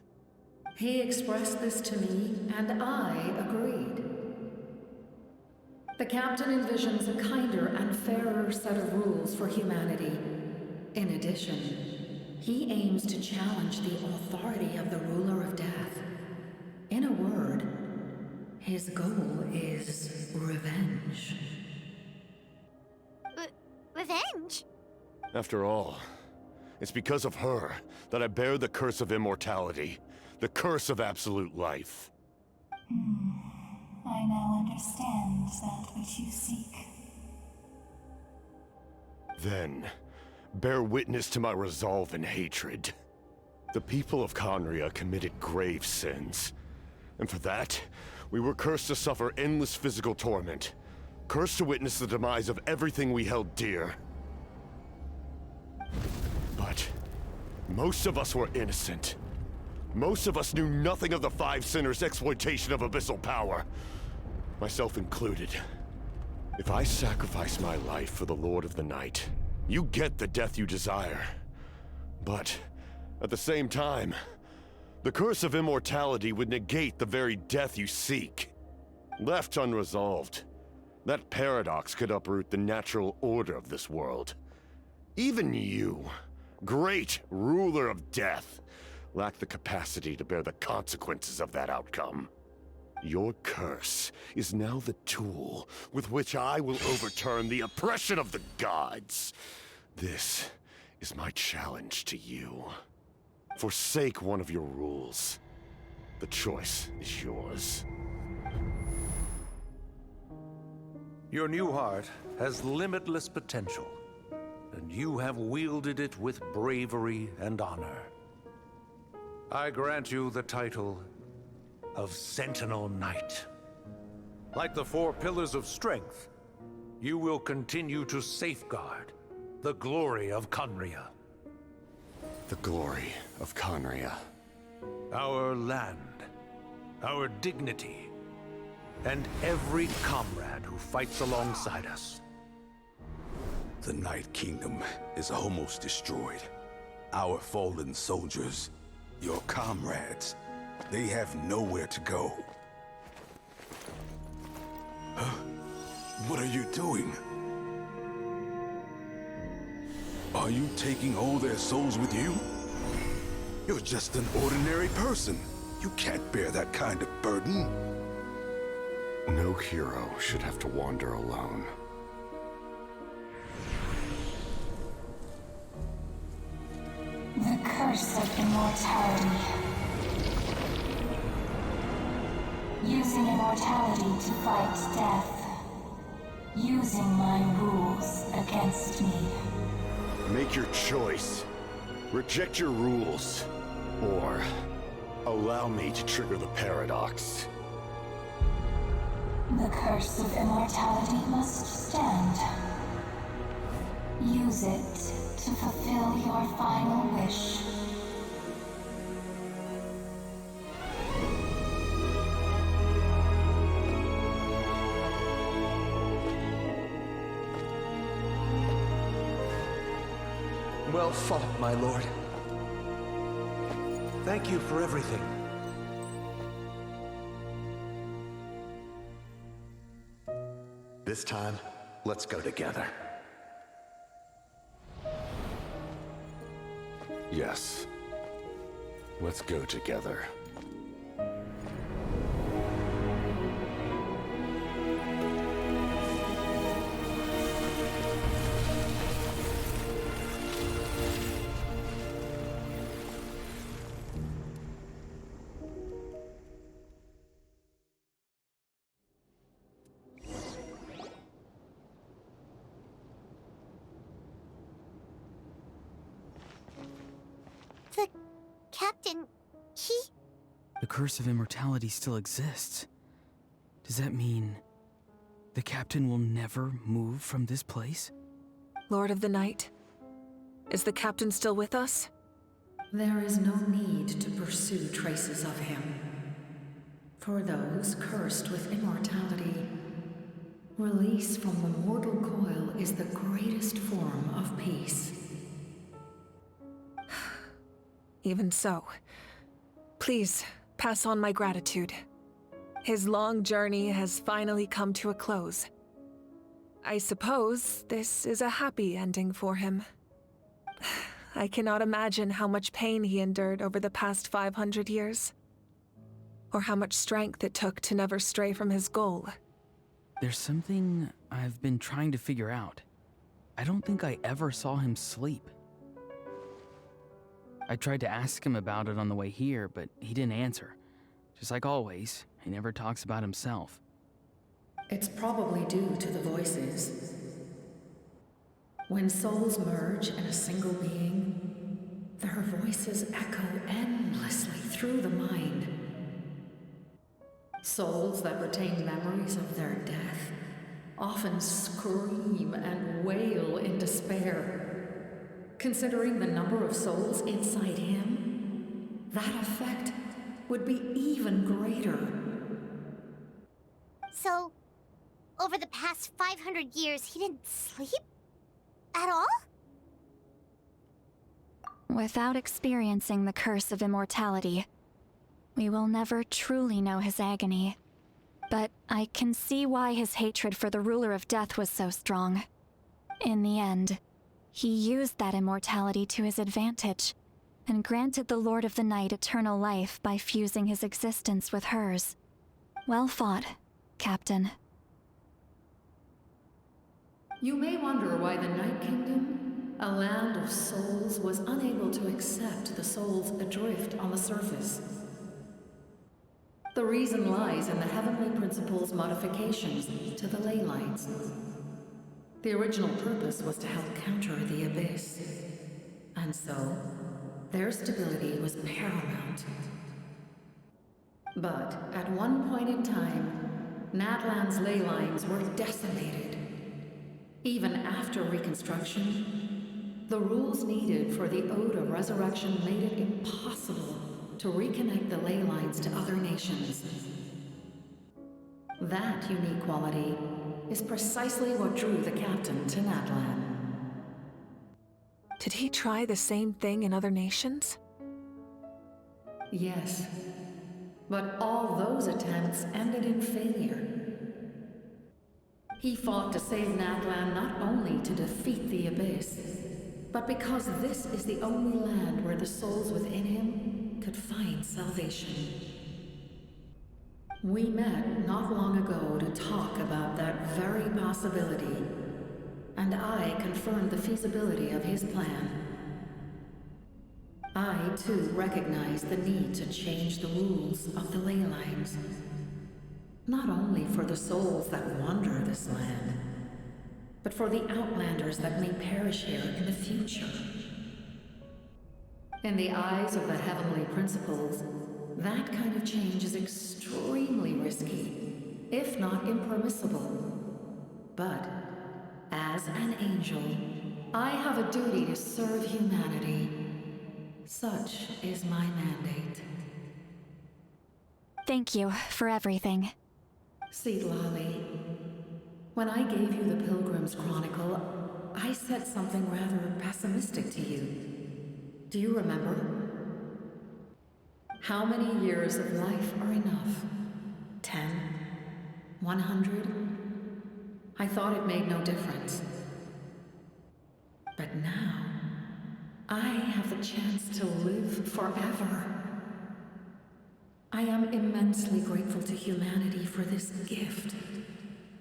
He expressed this to me, and I agreed. The captain envisions a kinder and fairer set of rules for humanity. In addition, he aims to challenge the authority of the ruler of death. In a word, his goal is revenge. Revenge? After all, it's because of her that I bear the curse of immortality, the curse of absolute life. I now understand that which you seek. Then, bear witness to my resolve and hatred. The people of Conria committed grave sins, and for that, we were cursed to suffer endless physical torment, cursed to witness the demise of everything we held dear. But most of us were innocent. Most of us knew nothing of the Five Sinners' exploitation of abyssal power, myself included. If I sacrifice my life for the Lord of the Night, you get the death you desire. But at the same time, the curse of immortality would negate the very death you seek. Left unresolved, that paradox could uproot the natural order of this world. Even you, great ruler of death, lack the capacity to bear the consequences of that outcome. Your curse is now the tool with which I will overturn the oppression of the gods. This is my challenge to you. Forsake one of your rules. The choice is yours. Your new heart has limitless potential, and you have wielded it with bravery and honor. I grant you the title of Sentinel Knight. Like the four pillars of strength, you will continue to safeguard the glory of Conria. The glory of Conria. Our land, our dignity, and every comrade who fights alongside us. The Night Kingdom is almost destroyed. Our fallen soldiers, your comrades, they have nowhere to go. Huh? What are you doing? Are you taking all their souls with you? You're just an ordinary person. You can't bear that kind of burden. No hero should have to wander alone. The curse of immortality. Using immortality to fight death. Using my rules against me. Make your choice. Reject your rules. Or allow me to trigger the paradox. The curse of immortality must stand. Use it to fulfill your final wish. Well fought, my lord. Thank you for everything. This time, let's go together. Yes. Let's go together. The captain, he... The curse of immortality still exists. Does that mean the captain will never move from this place? Lord of the Night, is the captain still with us? There is no need to pursue traces of him. For those cursed with immortality, release from the mortal coil is the greatest form of peace. Even so, please pass on my gratitude. His long journey has finally come to a close. I suppose this is a happy ending for him. I cannot imagine how much pain he endured over the past 500 years. Or how much strength it took to never stray from his goal. There's something I've been trying to figure out. I don't think I ever saw him sleep. I tried to ask him about it on the way here, but he didn't answer. Just like always, he never talks about himself. It's probably due to the voices. When souls merge in a single being, their voices echo endlessly through the mind. Souls that retain memories of their death often scream and wail in despair. Considering the number of souls inside him, that effect would be even greater. So, over the past 500 years, he didn't sleep? At all? Without experiencing the curse of immortality, we will never truly know his agony. But I can see why his hatred for the ruler of death was so strong. In the end, he used that immortality to his advantage, and granted the Lord of the Night eternal life by fusing his existence with hers. Well fought, Captain. You may wonder why the Night Kingdom, a land of souls, was unable to accept the souls adrift on the surface. The reason lies in the Heavenly Principle's modifications to the ley lines. The original purpose was to help counter the Abyss, and so their stability was paramount. But at one point in time, Natlan's ley lines were decimated. Even after reconstruction, the rules needed for the Ode of Resurrection made it impossible to reconnect the ley lines to other nations. That unique quality is precisely what drew the captain to Natlan. Did he try the same thing in other nations? Yes, but all those attempts ended in failure. He fought to save Natlan not only to defeat the Abyss, but because this is the only land where the souls within him could find salvation. We met not long ago to talk about that very possibility, and I confirmed the feasibility of his plan. I, too, recognize the need to change the rules of the ley lines. Not only for the souls that wander this land, but for the outlanders that may perish here in the future. In the eyes of the Heavenly Principles, that kind of change is extremely risky, if not impermissible. But, as an angel, I have a duty to serve humanity. Such is my mandate. Thank you for everything. Seedlolly, when I gave you the Pilgrim's Chronicle, I said something rather pessimistic to you. Do you remember? How many years of life are enough? 10? 100? I thought it made no difference. But now, I have the chance to live forever. I am immensely grateful to humanity for this gift,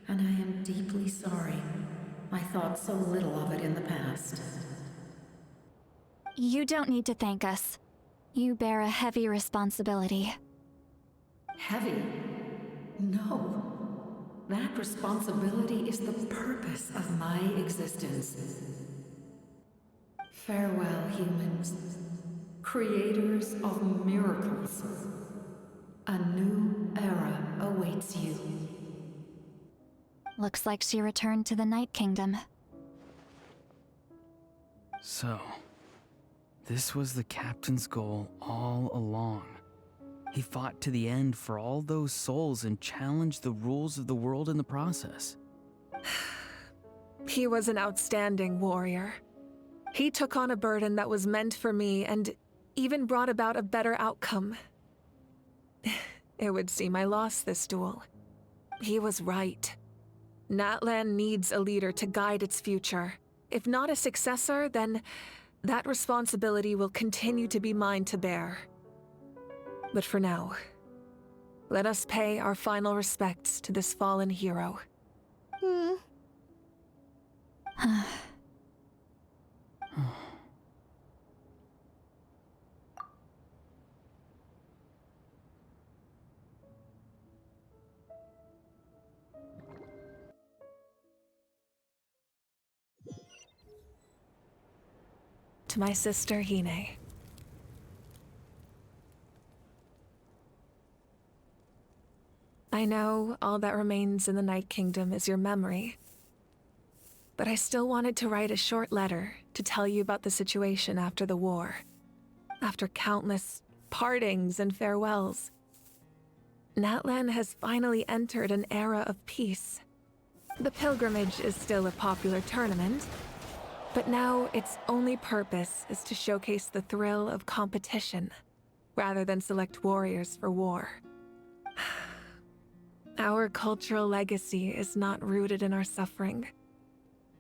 and I am deeply sorry I thought so little of it in the past. You don't need to thank us. You bear a heavy responsibility. Heavy? No. That responsibility is the purpose of my existence. Farewell, humans. Creators of miracles. A new era awaits you. Looks like she returned to the Night Kingdom. So, this was the captain's goal all along. He fought to the end for all those souls and challenged the rules of the world in the process. He was an outstanding warrior. He took on a burden that was meant for me and even brought about a better outcome. It would seem I lost this duel. He was right. Natlan needs a leader to guide its future. If not a successor, then That responsibility will continue to be mine to bear. But for now, let us pay our final respects to this fallen hero. To my sister, Hine. I know all that remains in the Night Kingdom is your memory, but I still wanted to write a short letter to tell you about the situation after the war. After countless partings and farewells, Natlan has finally entered an era of peace. The pilgrimage is still a popular tournament, but now its only purpose is to showcase the thrill of competition, rather than select warriors for war. Our cultural legacy is not rooted in our suffering.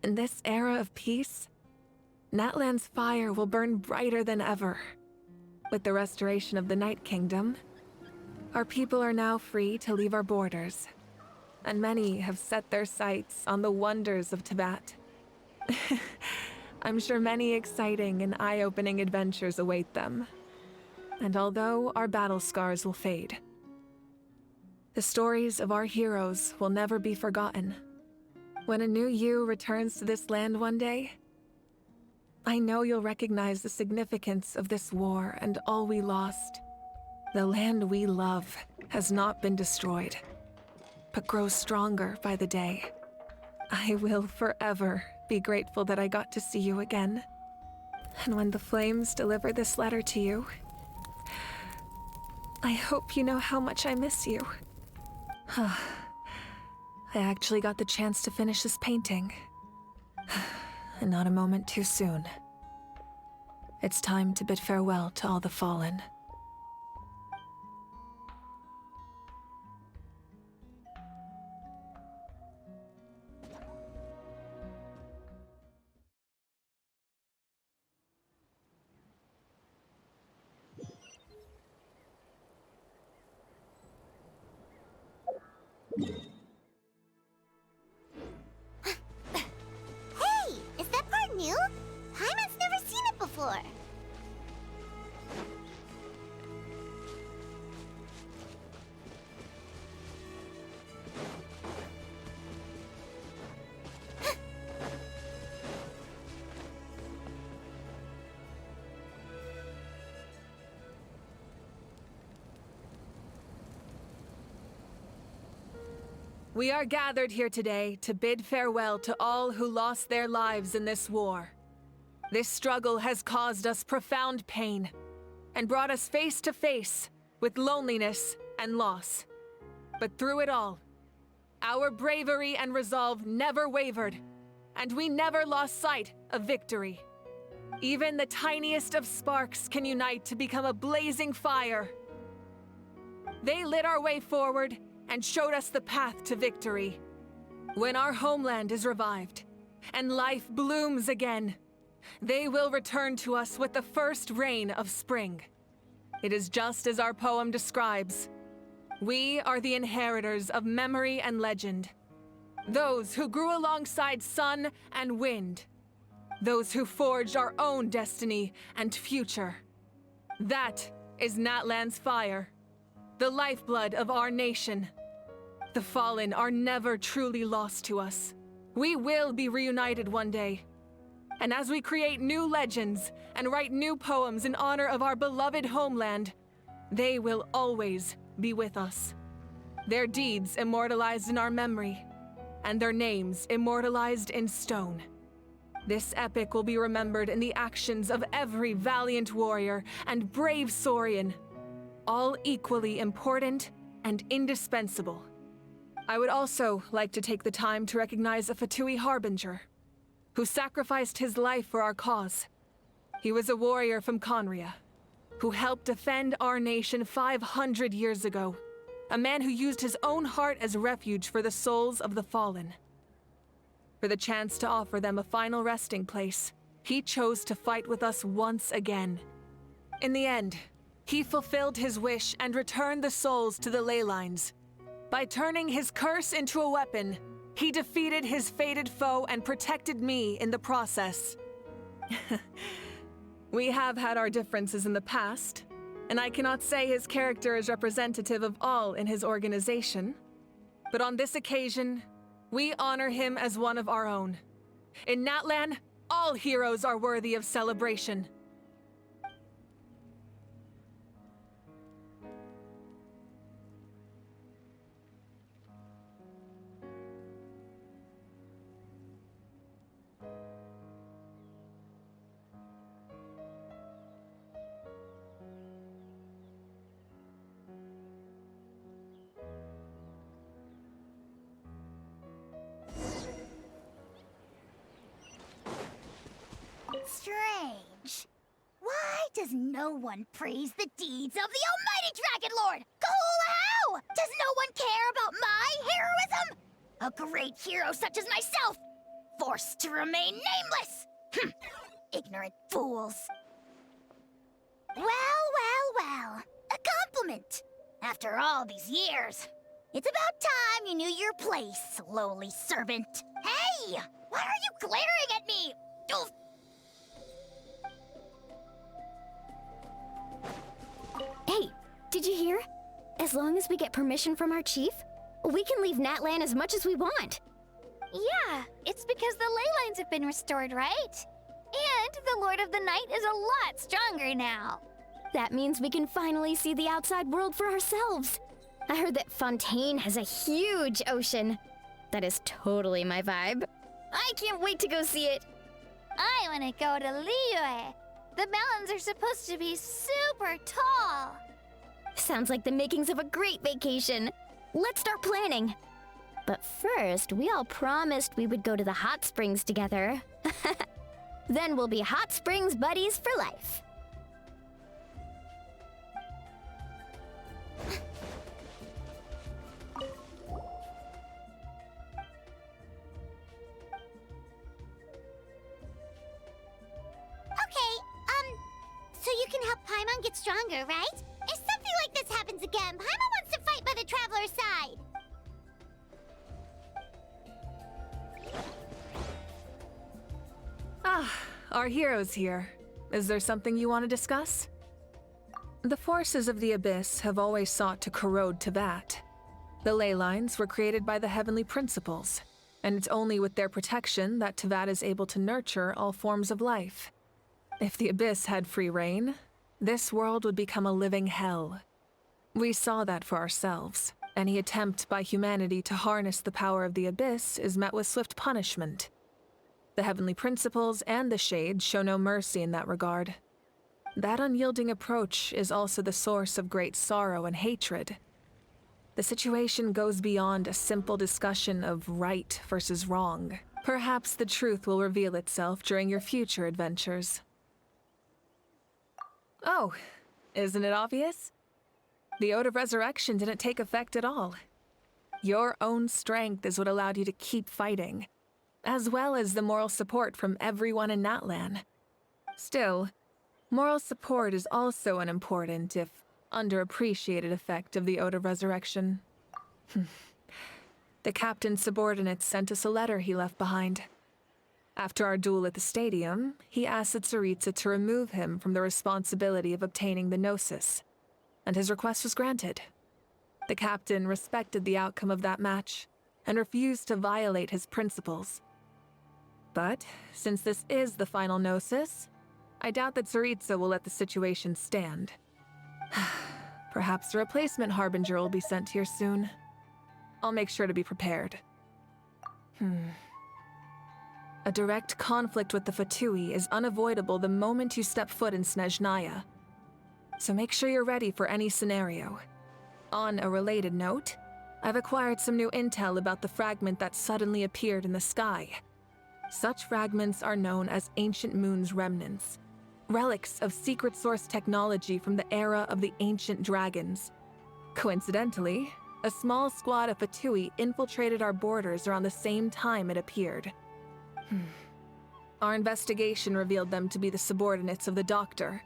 In this era of peace, Natlan's fire will burn brighter than ever. With the restoration of the Night Kingdom, our people are now free to leave our borders, and many have set their sights on the wonders of Tibet. I'm sure many exciting and eye-opening adventures await them. And although our battle scars will fade, the stories of our heroes will never be forgotten. When a new you returns to this land one day, I know you'll recognize the significance of this war and all we lost. The land we love has not been destroyed, but grows stronger by the day. I will forever be grateful that I got to see you again. And when the flames deliver this letter to you, I hope you know how much I miss you. I actually got the chance to finish this painting. And not a moment too soon. It's time to bid farewell to all the fallen. Hey, is that part new? Hyman's never seen it before. We are gathered here today to bid farewell to all who lost their lives in this war. This struggle has caused us profound pain and brought us face to face with loneliness and loss. But through it all, our bravery and resolve never wavered, and we never lost sight of victory. Even the tiniest of sparks can unite to become a blazing fire. They lit our way forward and showed us the path to victory. When our homeland is revived and life blooms again, they will return to us with the first rain of spring. It is just as our poem describes. We are the inheritors of memory and legend. Those who grew alongside sun and wind. Those who forged our own destiny and future. That is Natlan's fire, the lifeblood of our nation. The fallen are never truly lost to us. We will be reunited one day. And as we create new legends and write new poems in honor of our beloved homeland, they will always be with us. Their deeds immortalized in our memory, and their names immortalized in stone. This epic will be remembered in the actions of every valiant warrior and brave Saurian, all equally important and indispensable. I would also like to take the time to recognize a Fatui Harbinger, who sacrificed his life for our cause. He was a warrior from Conria, who helped defend our nation 500 years ago. A man who used his own heart as refuge for the souls of the fallen. For the chance to offer them a final resting place, he chose to fight with us once again. In the end, he fulfilled his wish and returned the souls to the ley lines. By turning his curse into a weapon, he defeated his fated foe and protected me in the process. We have had our differences in the past, and I cannot say his character is representative of all in his organization. But on this occasion, we honor him as one of our own. In Natlan, all heroes are worthy of celebration. Strange. Why does no one praise the deeds of the almighty Dragon Lord? How? Does no one care about my heroism? A great hero such as myself, forced to remain nameless. Ignorant fools. Well. A compliment. After all these years, it's about time you knew your place, lowly servant. Hey! Why are you glaring at me? Oof. Hey, did you hear? As long as we get permission from our chief, we can leave Natlan as much as we want. Yeah, it's because the ley lines have been restored, right? And the Lord of the Night is a lot stronger now. That means we can finally see the outside world for ourselves. I heard that Fontaine has a huge ocean. That is totally my vibe. I can't wait to go see it. I want to go to Liyue. The mountains are supposed to be super tall. Sounds like the makings of a great vacation. Let's start planning. But first, we all promised we would go to the hot springs together. Then we'll be hot springs buddies for life. So you can help Paimon get stronger, right? If something like this happens again, Paimon wants to fight by the Traveler's side. Our hero's here. Is there something you want to discuss? The forces of the Abyss have always sought to corrode Teyvat. The ley lines were created by the Heavenly Principles, and it's only with their protection that Teyvat is able to nurture all forms of life. If the Abyss had free reign, this world would become a living hell. We saw that for ourselves. Any attempt by humanity to harness the power of the Abyss is met with swift punishment. The Heavenly Principles and the Shade show no mercy in that regard. That unyielding approach is also the source of great sorrow and hatred. The situation goes beyond a simple discussion of right versus wrong. Perhaps the truth will reveal itself during your future adventures. Oh, isn't it obvious? The Ode of Resurrection didn't take effect at all. Your own strength is what allowed you to keep fighting, as well as the moral support from everyone in Natlan. Still, moral support is also an important, if underappreciated, effect of the Ode of Resurrection. The captain's subordinates sent us a letter he left behind. After our duel at the stadium, he asked Tsaritsa to remove him from the responsibility of obtaining the Gnosis, and his request was granted. The captain respected the outcome of that match, and refused to violate his principles. But, since this is the final Gnosis, I doubt that Tsaritsa will let the situation stand. Perhaps a replacement Harbinger will be sent here soon. I'll make sure to be prepared. A direct conflict with the Fatui is unavoidable the moment you step foot in Snezhnaya. So make sure you're ready for any scenario. On a related note, I've acquired some new intel about the fragment that suddenly appeared in the sky. Such fragments are known as Ancient Moon's remnants, relics of secret source technology from the era of the ancient dragons. Coincidentally, a small squad of Fatui infiltrated our borders around the same time it appeared. Our investigation revealed them to be the subordinates of the Doctor.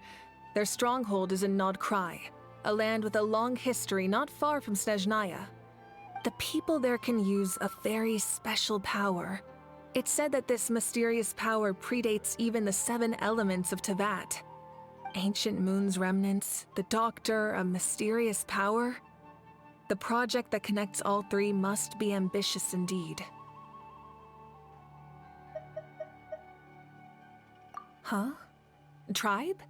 Their stronghold is in Nod Krai, a land with a long history not far from Snezhnaya. The people there can use a very special power. It's said that this mysterious power predates even the 7 elements of Tevat. Ancient Moon's remnants, the Doctor, a mysterious power. The project that connects all 3 must be ambitious indeed. Huh? Tribe?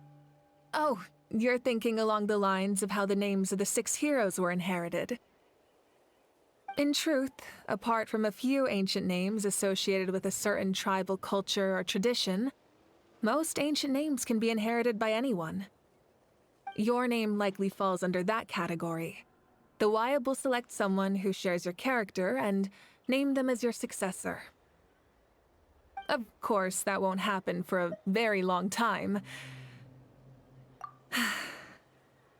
Oh, you're thinking along the lines of how the names of the 6 heroes were inherited. In truth, apart from a few ancient names associated with a certain tribal culture or tradition, most ancient names can be inherited by anyone. Your name likely falls under that category. The Wyab will select someone who shares your character and name them as your successor. Of course, that won't happen for a very long time.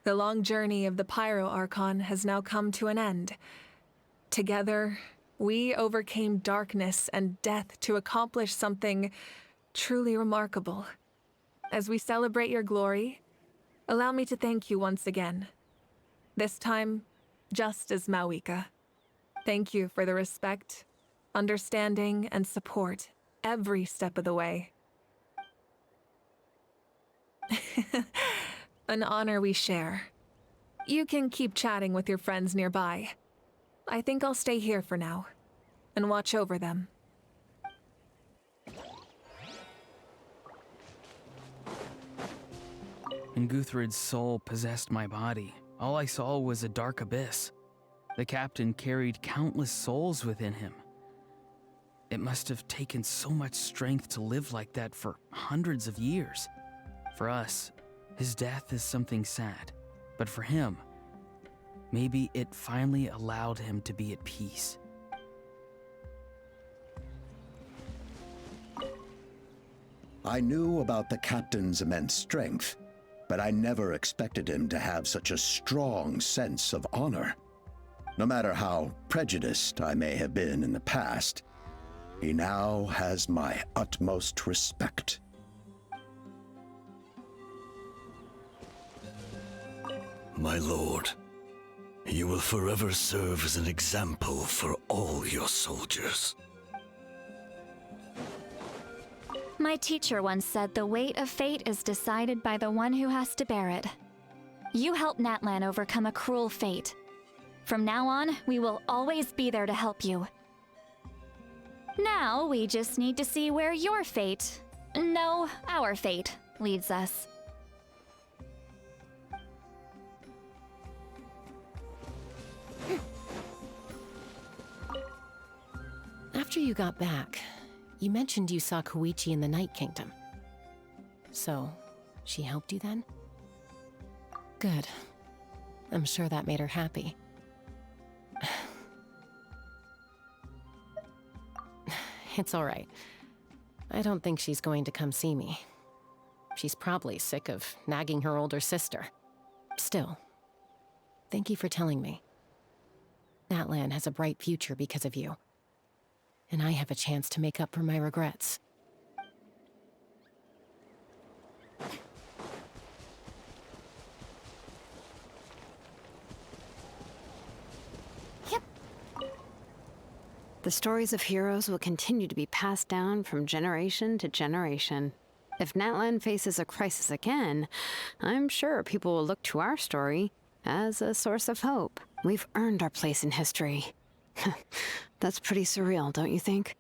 The long journey of the Pyro Archon has now come to an end. Together, we overcame darkness and death to accomplish something truly remarkable. As we celebrate your glory, allow me to thank you once again. This time, just as Mawika. Thank you for the respect, understanding, and support every step of the way. An honor we share. You can keep chatting with your friends nearby. I think I'll stay here for now and watch over them. When Guthred's soul possessed my body, all I saw was a dark abyss. The captain carried countless souls within him. It must have taken so much strength to live like that for hundreds of years. For us, his death is something sad, but for him, maybe it finally allowed him to be at peace. I knew about the captain's immense strength, but I never expected him to have such a strong sense of honor. No matter how prejudiced I may have been in the past, he now has my utmost respect. My lord, you will forever serve as an example for all your soldiers. My teacher once said the weight of fate is decided by the one who has to bear it. You helped Natlan overcome a cruel fate. From now on, we will always be there to help you. Now, we just need to see where your fate, no, our fate, leads us. After you got back, you mentioned you saw Koichi in the Night Kingdom. So, she helped you then? Good. I'm sure that made her happy. It's all right. I don't think she's going to come see me. She's probably sick of nagging her older sister. Still, thank you for telling me. Natlan has a bright future because of you. And I have a chance to make up for my regrets. The stories of heroes will continue to be passed down from generation to generation. If Natlan faces a crisis again, I'm sure people will look to our story as a source of hope. We've earned our place in history. That's pretty surreal, don't you think?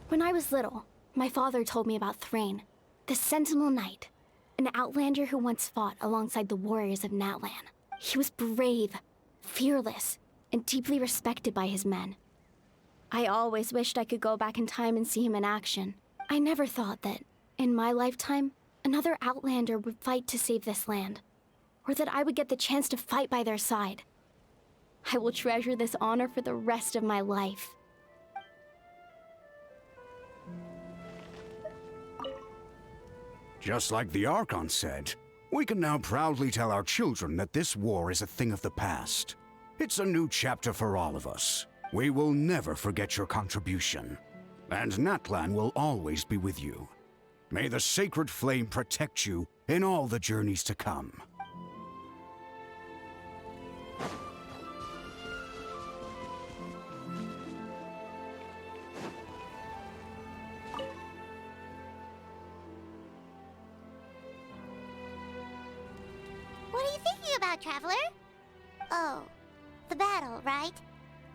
When I was little, my father told me about Thrain, the Sentinel Knight, an outlander who once fought alongside the warriors of Natlan. He was brave, fearless, and deeply respected by his men. I always wished I could go back in time and see him in action. I never thought that, in my lifetime, another outlander would fight to save this land, or that I would get the chance to fight by their side. I will treasure this honor for the rest of my life. Just like the Archon said, We can now proudly tell our children that this war is a thing of the past. It's a new chapter for all of us. We will never forget your contribution. And Natlan will always be with you. May the sacred flame protect you in all the journeys to come. What are you thinking about, Traveler? Oh, the battle, right?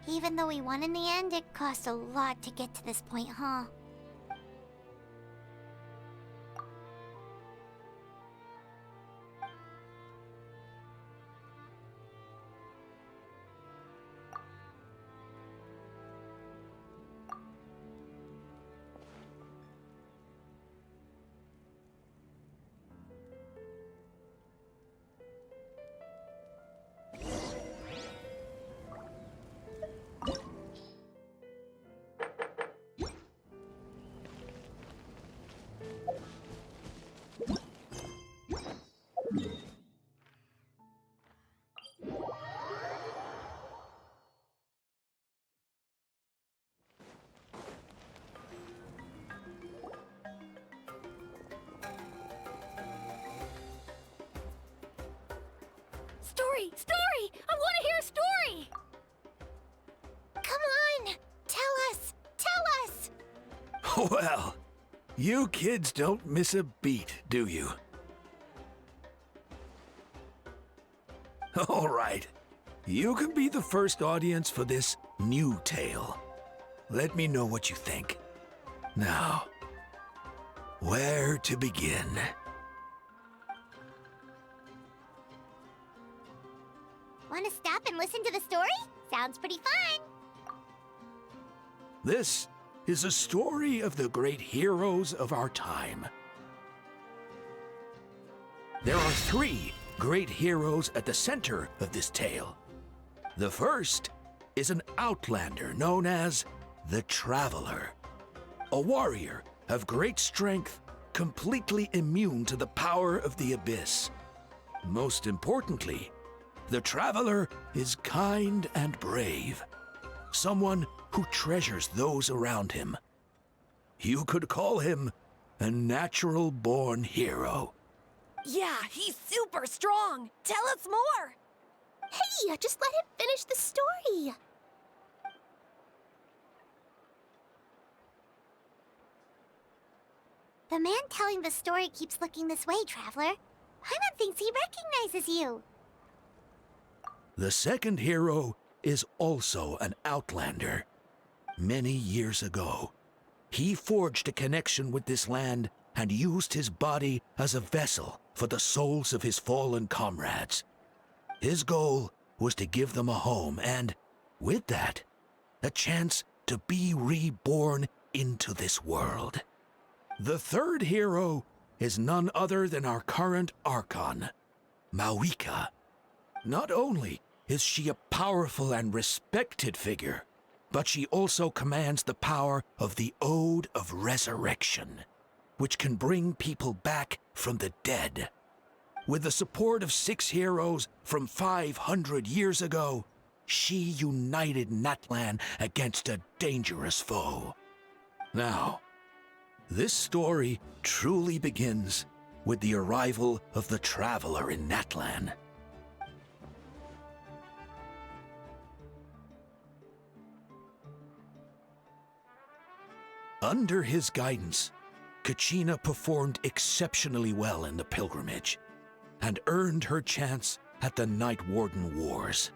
Even though we won in the end, it cost a lot to get to this point, huh? Story! Story! I want to hear a story! Come on! Tell us! Tell us! Well, you kids don't miss a beat, do you? All right. You can be the first audience for this new tale. Let me know what you think. Now, where to begin? Want to stop and listen to the story? Sounds pretty fun! This is a story of the great heroes of our time. There are 3 great heroes at the center of this tale. The first is an outlander known as the Traveler, a warrior of great strength, completely immune to the power of the Abyss. Most importantly, the Traveler is kind and brave, someone who treasures those around him. You could call him a natural-born hero. Yeah, he's super strong. Tell us more. Hey, just let him finish the story. The man telling the story keeps looking this way, Traveler. Paimon thinks he recognizes you. The second hero is also an outlander. Many years ago, he forged a connection with this land and used his body as a vessel for the souls of his fallen comrades. His goal was to give them a home and, with that, a chance to be reborn into this world. The third hero is none other than our current Archon, Mawika. Not only is she a powerful and respected figure, but she also commands the power of the Ode of Resurrection, which can bring people back from the dead. With the support of 6 heroes from 500 years ago, she united Natlan against a dangerous foe. Now, this story truly begins with the arrival of the Traveler in Natlan. Under his guidance, Kachina performed exceptionally well in the pilgrimage and earned her chance at the Night Warden Wars.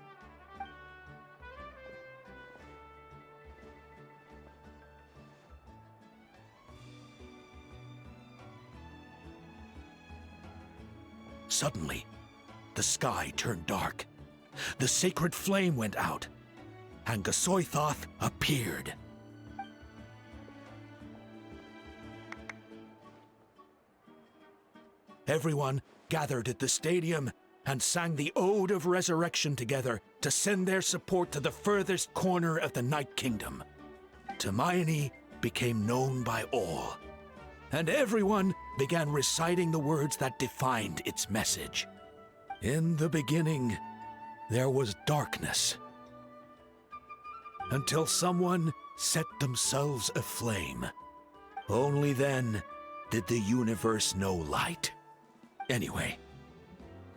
Suddenly, the sky turned dark. The sacred flame went out, and Gasoithoth appeared. Everyone gathered at the stadium and sang the Ode of Resurrection together to send their support to the furthest corner of the Night Kingdom. Hermione became known by all, and everyone began reciting the words that defined its message. In the beginning, there was darkness. Until someone set themselves aflame. Only then did the universe know light. Anyway,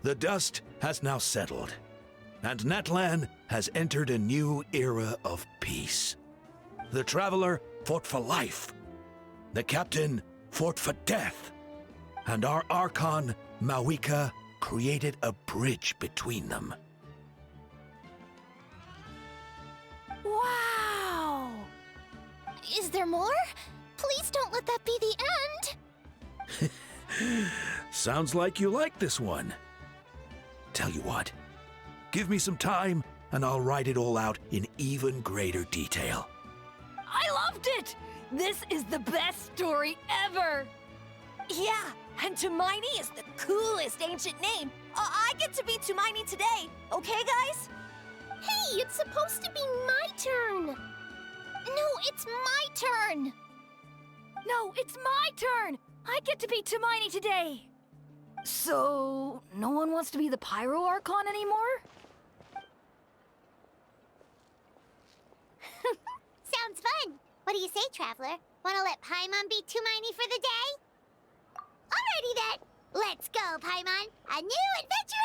the dust has now settled, and Natlan has entered a new era of peace. The Traveler fought for life. The Captain fought for death. And our Archon, Mawika, created a bridge between them. Wow! Is there more? Please don't let that be the end! Sounds like you like this one. Tell you what, give me some time and I'll write it all out in even greater detail. I loved it! This is the best story ever! Yeah, and Tumaini is the coolest ancient name. I get to be Tumaini today, okay, guys? Hey, it's supposed to be my turn! No, it's my turn! No, it's my turn! I get to be Tumaini today! So, no one wants to be the Pyro Archon anymore? Sounds fun. What do you say, Traveler? Wanna let Paimon be Tumaini for the day? Alrighty then. Let's go, Paimon. A new adventure